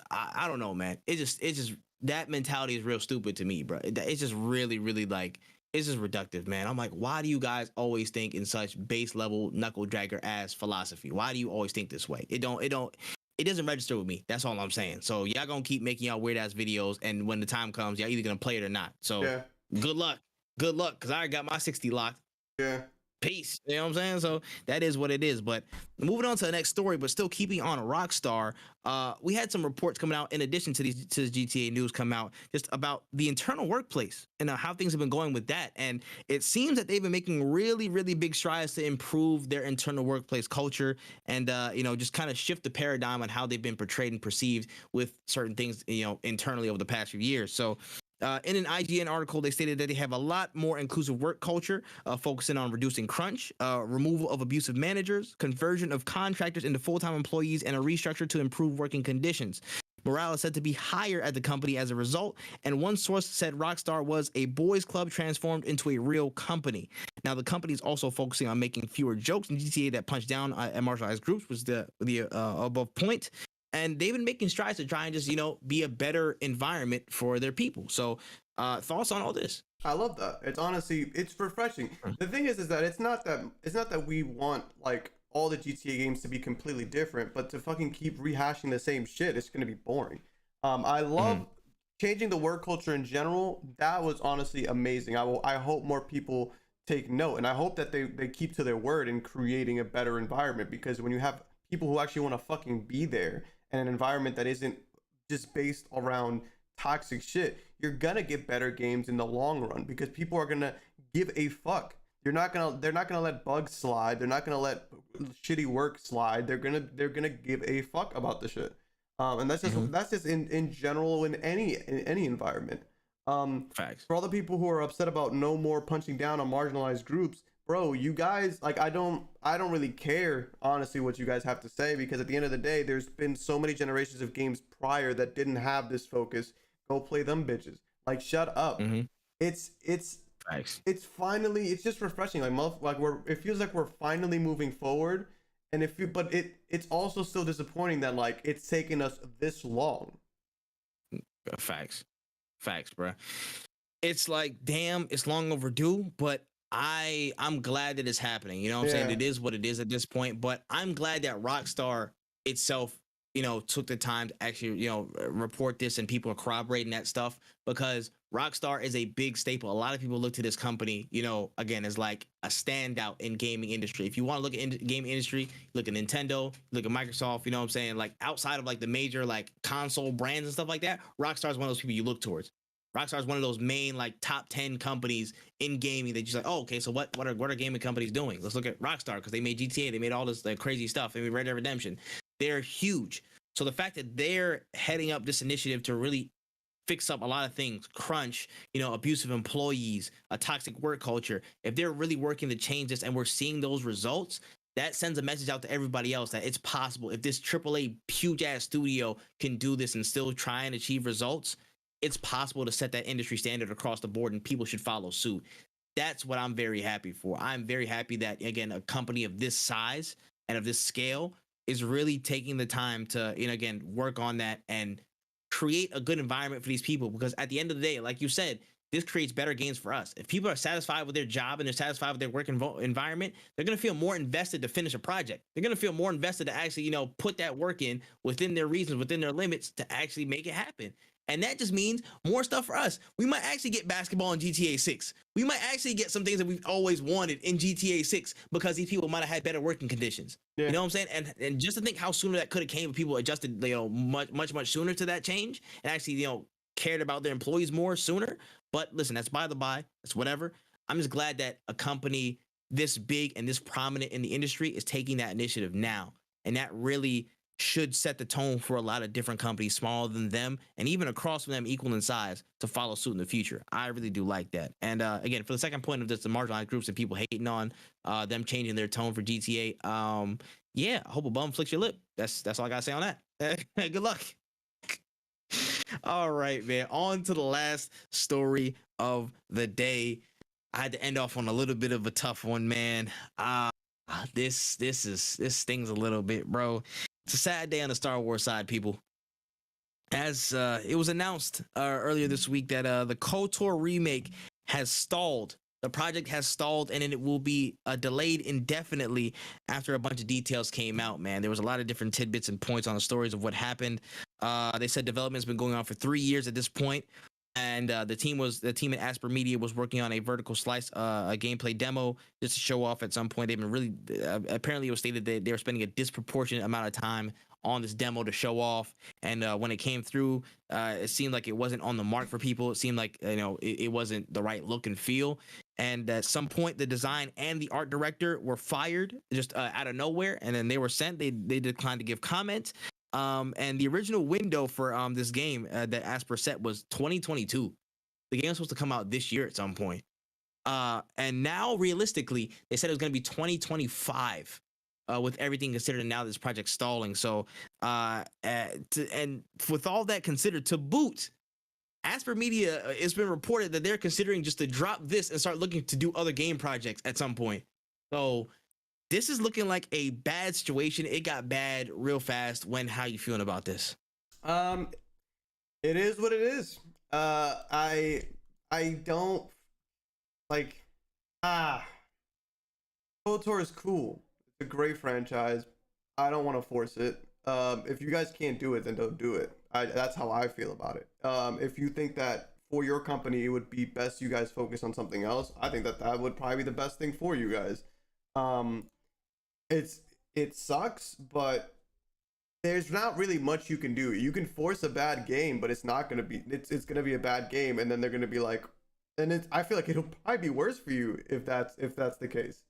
B: I don't know, man. It's just that mentality is real stupid to me, bro. It's just really, really like it's just reductive, man. I'm like, why do you guys always think in such base level knuckle dragger ass philosophy? Why do you always think this way? It doesn't register with me. That's all I'm saying. So y'all gonna keep making y'all weird ass videos, and when the time comes, y'all either gonna play it or not. So
A: Yeah.
B: good luck, because I got my 60 locked.
A: Yeah.
B: Peace. You know what I'm saying? So that is what it is. But moving on to the next story, but still keeping on Rockstar, we had some reports coming out in addition to these to the GTA news come out just about the internal workplace and how things have been going with that. And it seems that they've been making really, really big strides to improve their internal workplace culture and just kind of shift the paradigm on how they've been portrayed and perceived with certain things, internally over the past few years. So in an IGN article, they stated that they have a lot more inclusive work culture, focusing on reducing crunch, removal of abusive managers, conversion of contractors into full-time employees, and a restructure to improve working conditions. Morale is said to be higher at the company as a result, and one source said Rockstar was a boys' club transformed into a real company. Now, the company is also focusing on making fewer jokes in GTA that punch down at marginalized groups, was the above point. And they've been making strides to try and just be a better environment for their people. So thoughts on all this?
A: I love that. It's refreshing. The thing is that it's not that we want like all the GTA games to be completely different, but to fucking keep rehashing the same shit, it's gonna be boring. I love changing the work culture in general. That was honestly amazing. I hope more people take note, and I hope that they keep to their word in creating a better environment, because when you have people who actually want to fucking be there and an environment that isn't just based around toxic shit, you're gonna get better games in the long run, because people are gonna give a fuck. They're not gonna let bugs slide. They're not gonna let shitty work slide. They're gonna give a fuck about the shit. And that's just in general in any environment.
B: Facts.
A: For all the people who are upset about no more punching down on marginalized groups, bro, you guys, like, I don't really care honestly what you guys have to say, because at the end of the day, there's been so many generations of games prior that didn't have this focus. Go play them bitches. Like, shut up. It's
B: Facts.
A: it's just refreshing. It feels like we're finally moving forward, and it's also still disappointing that like it's taken us this long.
B: Facts, bro. It's like, damn, it's long overdue, but I'm glad that it's happening. You know what I'm saying? It is what it is at this point, but I'm glad that Rockstar itself, took the time to actually, report this, and people are corroborating that stuff, because Rockstar is a big staple. A lot of people look to this company, again, as like a standout in gaming industry. If you want to look at gaming industry, look at Nintendo, look at Microsoft, you know what I'm saying? Like, outside of like the major like console brands and stuff like that, Rockstar is one of those people you look towards. Rockstar is one of those main like top 10 companies in gaming that you're like, oh, okay, so what are gaming companies doing? Let's look at Rockstar, because they made GTA, they made all this like crazy stuff, they made Red Dead Redemption. They're huge. So the fact that they're heading up this initiative to really fix up a lot of things, crunch, abusive employees, a toxic work culture, if they're really working to change this and we're seeing those results, that sends a message out to everybody else that it's possible. If this AAA huge ass studio can do this and still try and achieve results, it's possible to set that industry standard across the board, and people should follow suit. That's what I'm very happy for. I'm very happy that, again, a company of this size and of this scale is really taking the time to, again, work on that and create a good environment for these people. Because at the end of the day, like you said, this creates better games for us. If people are satisfied with their job and they're satisfied with their work environment, they're going to feel more invested to finish a project. They're going to feel more invested to actually, put that work in within their reasons, within their limits, to actually make it happen. And that just means more stuff for us. We might actually get basketball in GTA 6. We might actually get some things that we've always wanted in GTA 6, because these people might have had better working conditions. Yeah. You know what I'm saying? And just to think how sooner that could have came if people adjusted, much sooner to that change, and actually, cared about their employees more sooner. But listen, that's by the by. That's whatever. I'm just glad that a company this big and this prominent in the industry is taking that initiative now. and that really should set the tone for a lot of different companies smaller than them and even across from them equal in size to follow suit in the future. I really do like that. And again, for the second point of this, the marginalized groups and people hating on them changing their tone for GTA. Yeah, I hope a bum flicks your lip. That's all I gotta say on that. Good luck. All right, man. On to the last story of the day. I had to end off on a little bit of a tough one, man. This stings a little bit, bro. It's a sad day on the Star Wars side, people. As it was announced earlier this week that the KOTOR remake has stalled. The project has stalled, and it will be delayed indefinitely after a bunch of details came out, man. There was a lot of different tidbits and points on the stories of what happened. They said development's been going on for 3 years at this point, and the team at Asper Media was working on a vertical slice, a gameplay demo just to show off at some point. They've been really, apparently it was stated that they were spending a disproportionate amount of time on this demo to show off, and when it came through, it seemed like it wasn't on the mark for people. It seemed like it wasn't the right look and feel. And at some point, the design and the art director were fired just out of nowhere, and then they were sent. They declined to give comment. And the original window for this game that Asper set was 2022. The game was supposed to come out this year at some point. And now, realistically, they said it was going to be 2025 with everything considered. And now this project's stalling. So, and with all that considered, to boot, Asper Media, it's been reported that they're considering just to drop this and start looking to do other game projects at some point. So this is looking like a bad situation. It got bad real fast. How you feeling about this?
A: It is what it is. I don't like. KOTOR is cool. It's a great franchise. I don't want to force it. If you guys can't do it, then don't do it. That's how I feel about it. If you think that for your company it would be best you guys focus on something else, I think that would probably be the best thing for you guys. It sucks, but there's not really much you can do. You can force a bad game, but it's gonna be a bad game, and then they're gonna be like, and I feel like it'll probably be worse for you if that's the case.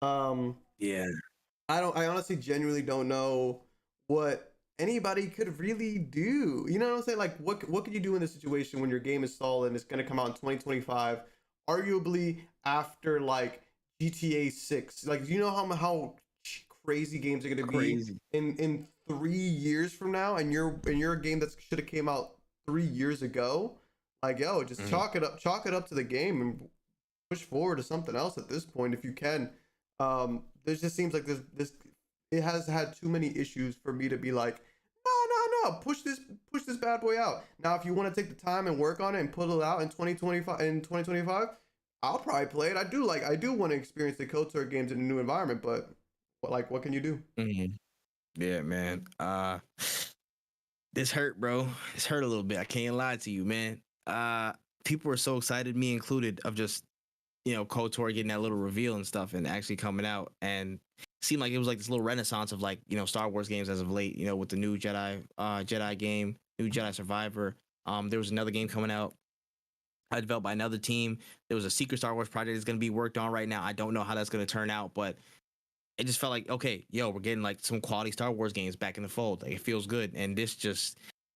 B: Yeah.
A: I honestly genuinely don't know what anybody could really do. You know what I'm saying? Like, what could you do in this situation when your game is stalled and it's going to come out in 2025, arguably after like GTA 6? Like, do you know how crazy games are going to be in 3 years from now? And you're a game that should have came out 3 years ago. Like, yo, just chalk it up to the game and push forward to something else at this point if you can. There just seems like this it has had too many issues for me to be like, no, push this bad boy out. Now, if you want to take the time and work on it and put it out in 2025, I'll probably play it. I do want to experience the KOTOR games in a new environment, but what can you do?
B: Mm-hmm. Yeah, man. This hurt, bro. This hurt a little bit. I can't lie to you, man. People were so excited, me included, of just KOTOR getting that little reveal and stuff and actually coming out, and seemed like it was like this little renaissance of like Star Wars games as of late, with the new Jedi game, new Jedi Survivor. There was another game coming out developed by another team. There was a secret Star Wars project that's going to be worked on right now. I don't know how that's going to turn out, but it just felt like, okay, we're getting like some quality Star Wars games back in the fold. Like, it feels good. And this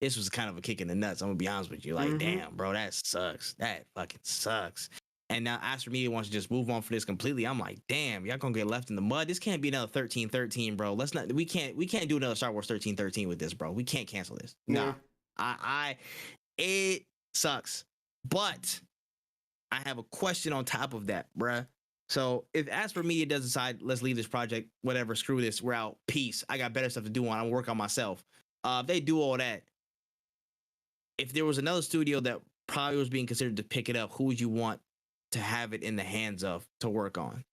B: was kind of a kick in the nuts. I'm gonna be honest with you. Like, damn, bro, that sucks. That fucking sucks. And now Asper Media wants to just move on for this completely. I'm like, damn, y'all gonna get left in the mud. This can't be another 1313, bro. We can't do another Star Wars 1313 with this, bro. We can't cancel this. Nah. It sucks. But I have a question on top of that, bruh. So if Asper Media does decide, let's leave this project, whatever, screw this, we're out, peace. I got better stuff to do on. I'm work on myself. If they do all that, if there was another studio that probably was being considered to pick it up, who would you want to have it in the hands of to work on?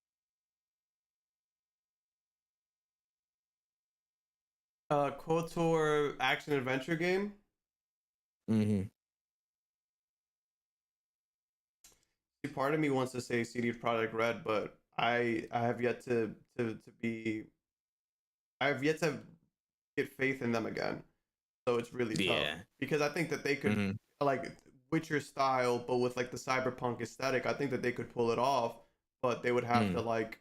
A: KOTOR action adventure game.
B: Mm-hmm.
A: Part of me wants to say CD Projekt Red, but I have yet to get faith in them again. So it's really tough because I think that they could like Witcher style, but with like the cyberpunk aesthetic. I think that they could pull it off, but they would have to like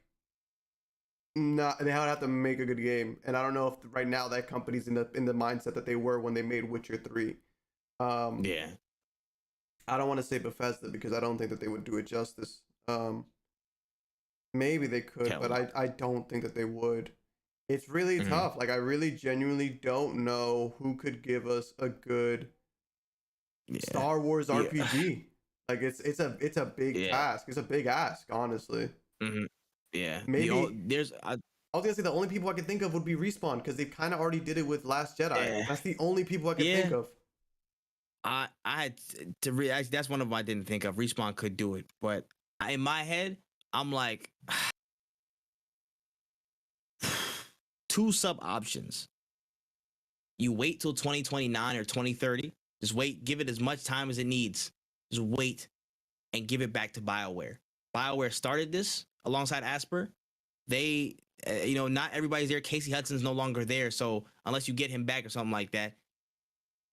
A: not, they would have to make a good game, and I don't know if right now that company's in the mindset that they were when they made Witcher 3.
B: Yeah.
A: I don't want to say Bethesda because I don't think that they would do it justice. Maybe they could, but I don't think that they would. It's really tough. Like, I really genuinely don't know who could give us a good Star Wars RPG. Like, it's a big task. It's a big ask, honestly.
B: Yeah.
A: Maybe I was gonna say the only people I could think of would be Respawn because they kind of already did it with Last Jedi. That's the only people I could think of.
B: I had to realize that's one of them I didn't think of. Respawn could do it, but in my head, I'm like, two sub options. You wait till 2029 or 2030. Just wait, give it as much time as it needs. Just wait and give it back to BioWare. BioWare started this alongside Asper. They, not everybody's there. Casey Hudson's no longer there. So unless you get him back or something like that,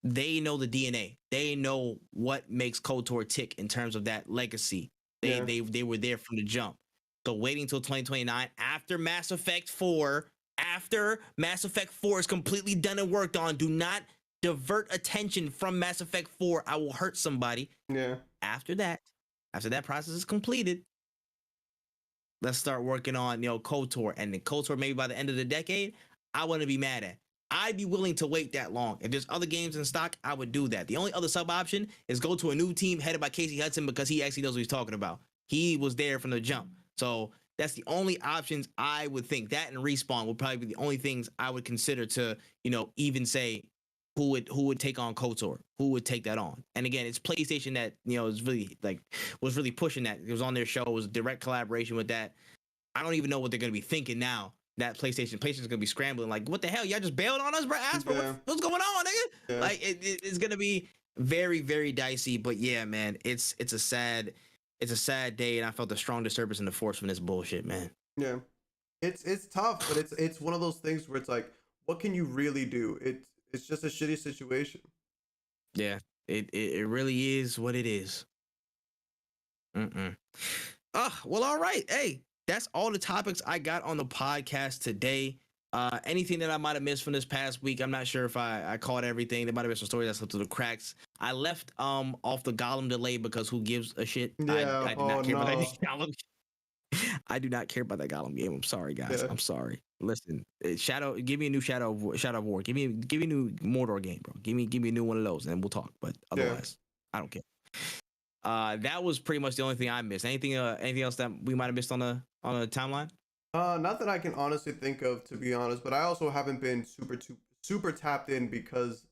B: they know the DNA. They know what makes KOTOR tick in terms of that legacy. They were there from the jump. So waiting until 2029 after Mass Effect 4, after Mass Effect 4 is completely done and worked on, do not divert attention from Mass Effect 4. I will hurt somebody.
A: Yeah.
B: After that process is completed, let's start working on, KOTOR. And the KOTOR maybe by the end of the decade, I wouldn't be mad at. I'd be willing to wait that long. If there's other games in stock, I would do that. The only other sub option is go to a new team headed by Casey Hudson because he actually knows what he's talking about. He was there from the jump. So that's the only options I would think. That and Respawn would probably be the only things I would consider to, even say who would take on KOTOR, who would take that on. And again, it's PlayStation that, is really was really pushing that. It was on their show. It was a direct collaboration with that. I don't even know what they're going to be thinking now. That PlayStation's gonna be scrambling. Like, what the hell? Y'all just bailed on us, bro? What's going on, nigga? Yeah. Like, it's gonna be very, very dicey. But yeah, man, it's a sad day, and I felt a strong disturbance in the force from this bullshit, man.
A: Yeah, it's tough, but it's one of those things where it's like, what can you really do? It's just a shitty situation.
B: Yeah, it really is what it is. Well, all right. Hey, that's all the topics I got on the podcast today. Anything that I might have missed from this past week, I'm not sure if I caught everything. There might have been some stories that slipped through the cracks. I left off the Gollum delay because who gives a shit?
A: Yeah,
B: I did not care about that Gollum. I do not care about that Gollum game. I'm sorry, guys. Yeah. I'm sorry. Listen, give me a new Shadow of War. Give me a new Mordor game, bro. Give me a new one of those, and we'll talk. But otherwise, I don't care. That was pretty much the only thing I missed. Anything else that we might have missed on the timeline?
A: Not that I can honestly think of, to be honest. But I also haven't been super tapped in because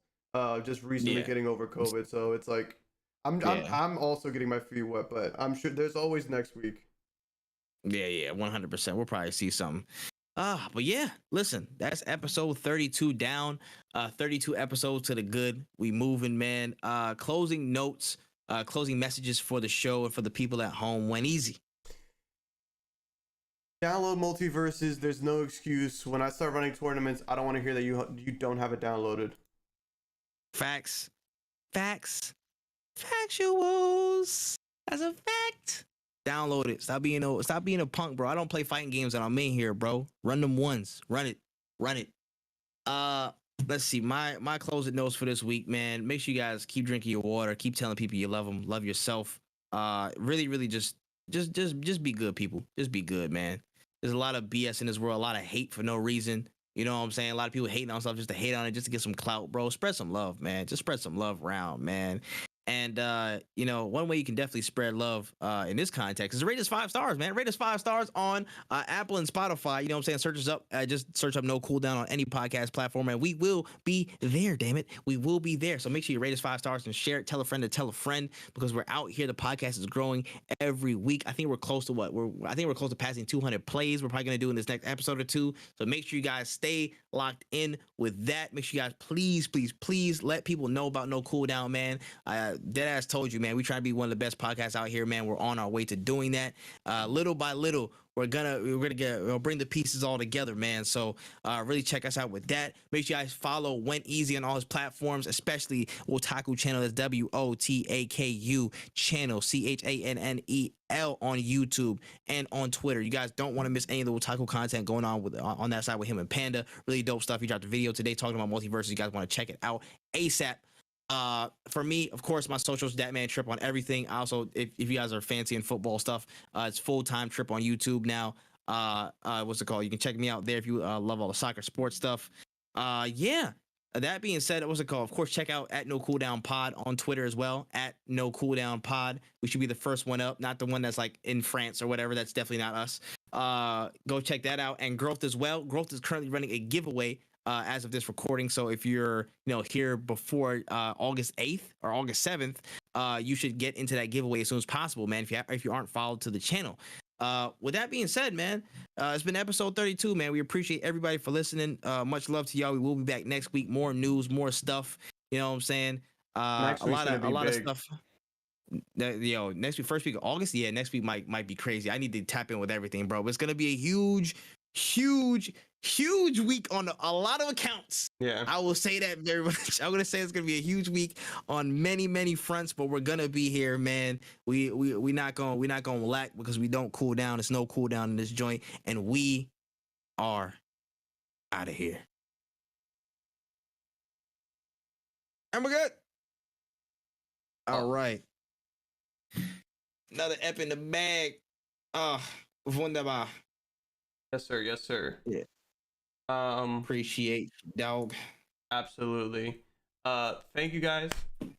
A: just recently getting over COVID. So it's like I'm also getting my feet wet, but I'm sure there's always next week.
B: Yeah, 100%. We'll probably see something. But yeah, listen, that's episode 32 down. 32 episodes to the good. We moving, man. Closing notes. Closing messages for the show and for the people at home went easy.
A: Download Multiverses. There's no excuse. When I start running tournaments, I don't want to hear that you don't have it downloaded.
B: Facts. Factuals. As a fact. Download it. Stop being a punk, bro. I don't play fighting games and I'm in here, bro. Run them ones. Run it. Let's see, my closing notes for this week, man. Make sure you guys keep drinking your water, keep telling people you love them, love yourself. Really just be good, people. Just be good, man. There's a lot of BS in this world, a lot of hate for no reason. You know what I'm saying? A lot of people hating on stuff just to hate on it, just to get some clout, bro. Spread some love, man. Just spread some love around, man. And one way you can definitely spread love in this context is rate us 5 stars, man. Rate us 5 stars on Apple and Spotify. You know what I'm saying? Search us up. Just search up No Cooldown on any podcast platform, and we will be there. Damn it, we will be there. So make sure you rate us 5 stars and share it. Tell a friend to tell a friend, because we're out here. The podcast is growing every week. I think we're close to I think we're close to passing 200 plays. We're probably gonna do in this next episode or two. So make sure you guys stay locked in with that. Make sure you guys please let people know about No Cooldown, man. Deadass told you, man, we try to be one of the best podcasts out here, man. We're on our way to doing that. Little by little, we're gonna bring the pieces all together, man. So really check us out with that. Make sure you guys follow Went Easy on all his platforms, especially Wotaku channel. That's WOTAKU channel, CHANNEL on YouTube and on Twitter. You guys don't want to miss any of the Wotaku content going on with on that side with him and Panda. Really dope stuff. He dropped a video today talking about multiverses. You guys want to check it out ASAP. For me, of course, my socials, that man Tripp on everything. Also, if you guys are fancy in football stuff, it's full-time Tripp on YouTube now. What's it called? You can check me out there if you love all the soccer sports stuff. Yeah. That being said, what's it called? Of course, check out at No Cooldown Pod on Twitter as well. At No Cooldown Pod. We should be the first one up, not the one that's like in France or whatever. That's definitely not us. Go check that out. And Growth as well. Growth is currently running a giveaway as of this recording. So if you're here before August 8th or August 7th, you should get into that giveaway as soon as possible, man. If you aren't followed to the channel. With that being said, man, it's been episode 32, man. We appreciate everybody for listening. Much love to y'all. We will be back next week. More news, more stuff. You know what I'm saying? A lot of stuff. Next week, first week of August. Yeah, next week might be crazy. I need to tap in with everything, bro. It's gonna be a huge week on a lot of accounts.
A: Yeah,
B: I will say that very much. I'm gonna say it's gonna be a huge week on many fronts, but we're gonna be here, man. We not gonna lack because we don't cool down. There's no cool down in this joint, and we are out of here. And we're good. All right. Another ep in the bag. Wunderbar.
A: Yes, sir. Yes, sir.
B: Yeah. Appreciate you, dog.
A: Absolutely. Thank you guys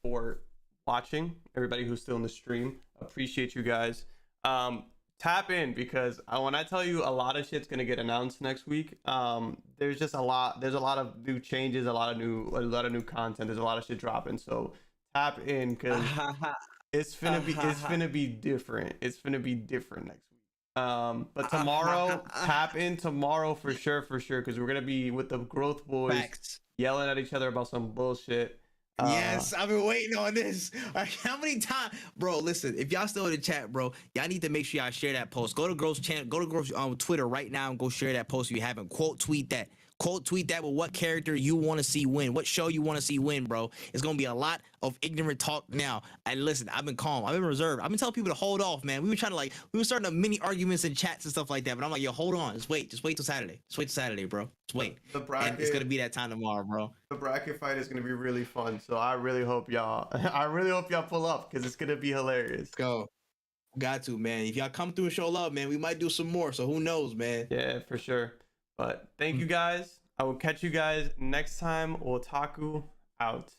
A: for watching. Everybody who's still in the stream, appreciate you guys. Tap in because when I tell you a lot of shit's gonna get announced next week, there's just a lot. There's a lot of new changes, a lot of new content. There's a lot of shit dropping. So tap in because it's finna be different. It's finna be different next week. But tomorrow, tap in tomorrow for sure, because we're gonna be with the Growth Boys. Facts. Yelling at each other about some bullshit.
B: Yes, I've been waiting on this. How many times, bro? Listen, if y'all still in the chat, bro, y'all need to make sure y'all share that post. Go to Growth's channel, go to Growth's on Twitter right now and go share that post if you haven't. Quote tweet that with what character you want to see win, what show you want to see win, bro. It's gonna be a lot of ignorant talk now. And listen, I've been calm, I've been reserved, I've been telling people to hold off, man. We were starting to mini arguments and chats and stuff like that, but I'm like, yo, hold on, just wait till Saturday, bro. Just wait.
A: The bracket,
B: and it's gonna be that time tomorrow, bro.
A: The bracket fight is gonna be really fun, so I really hope y'all pull up because it's gonna be hilarious.
B: Let's go. Got to, man. If y'all come through and show love, man, we might do some more. So who knows, man?
A: Yeah, for sure. But thank you guys. I will catch you guys next time. Wotaku out.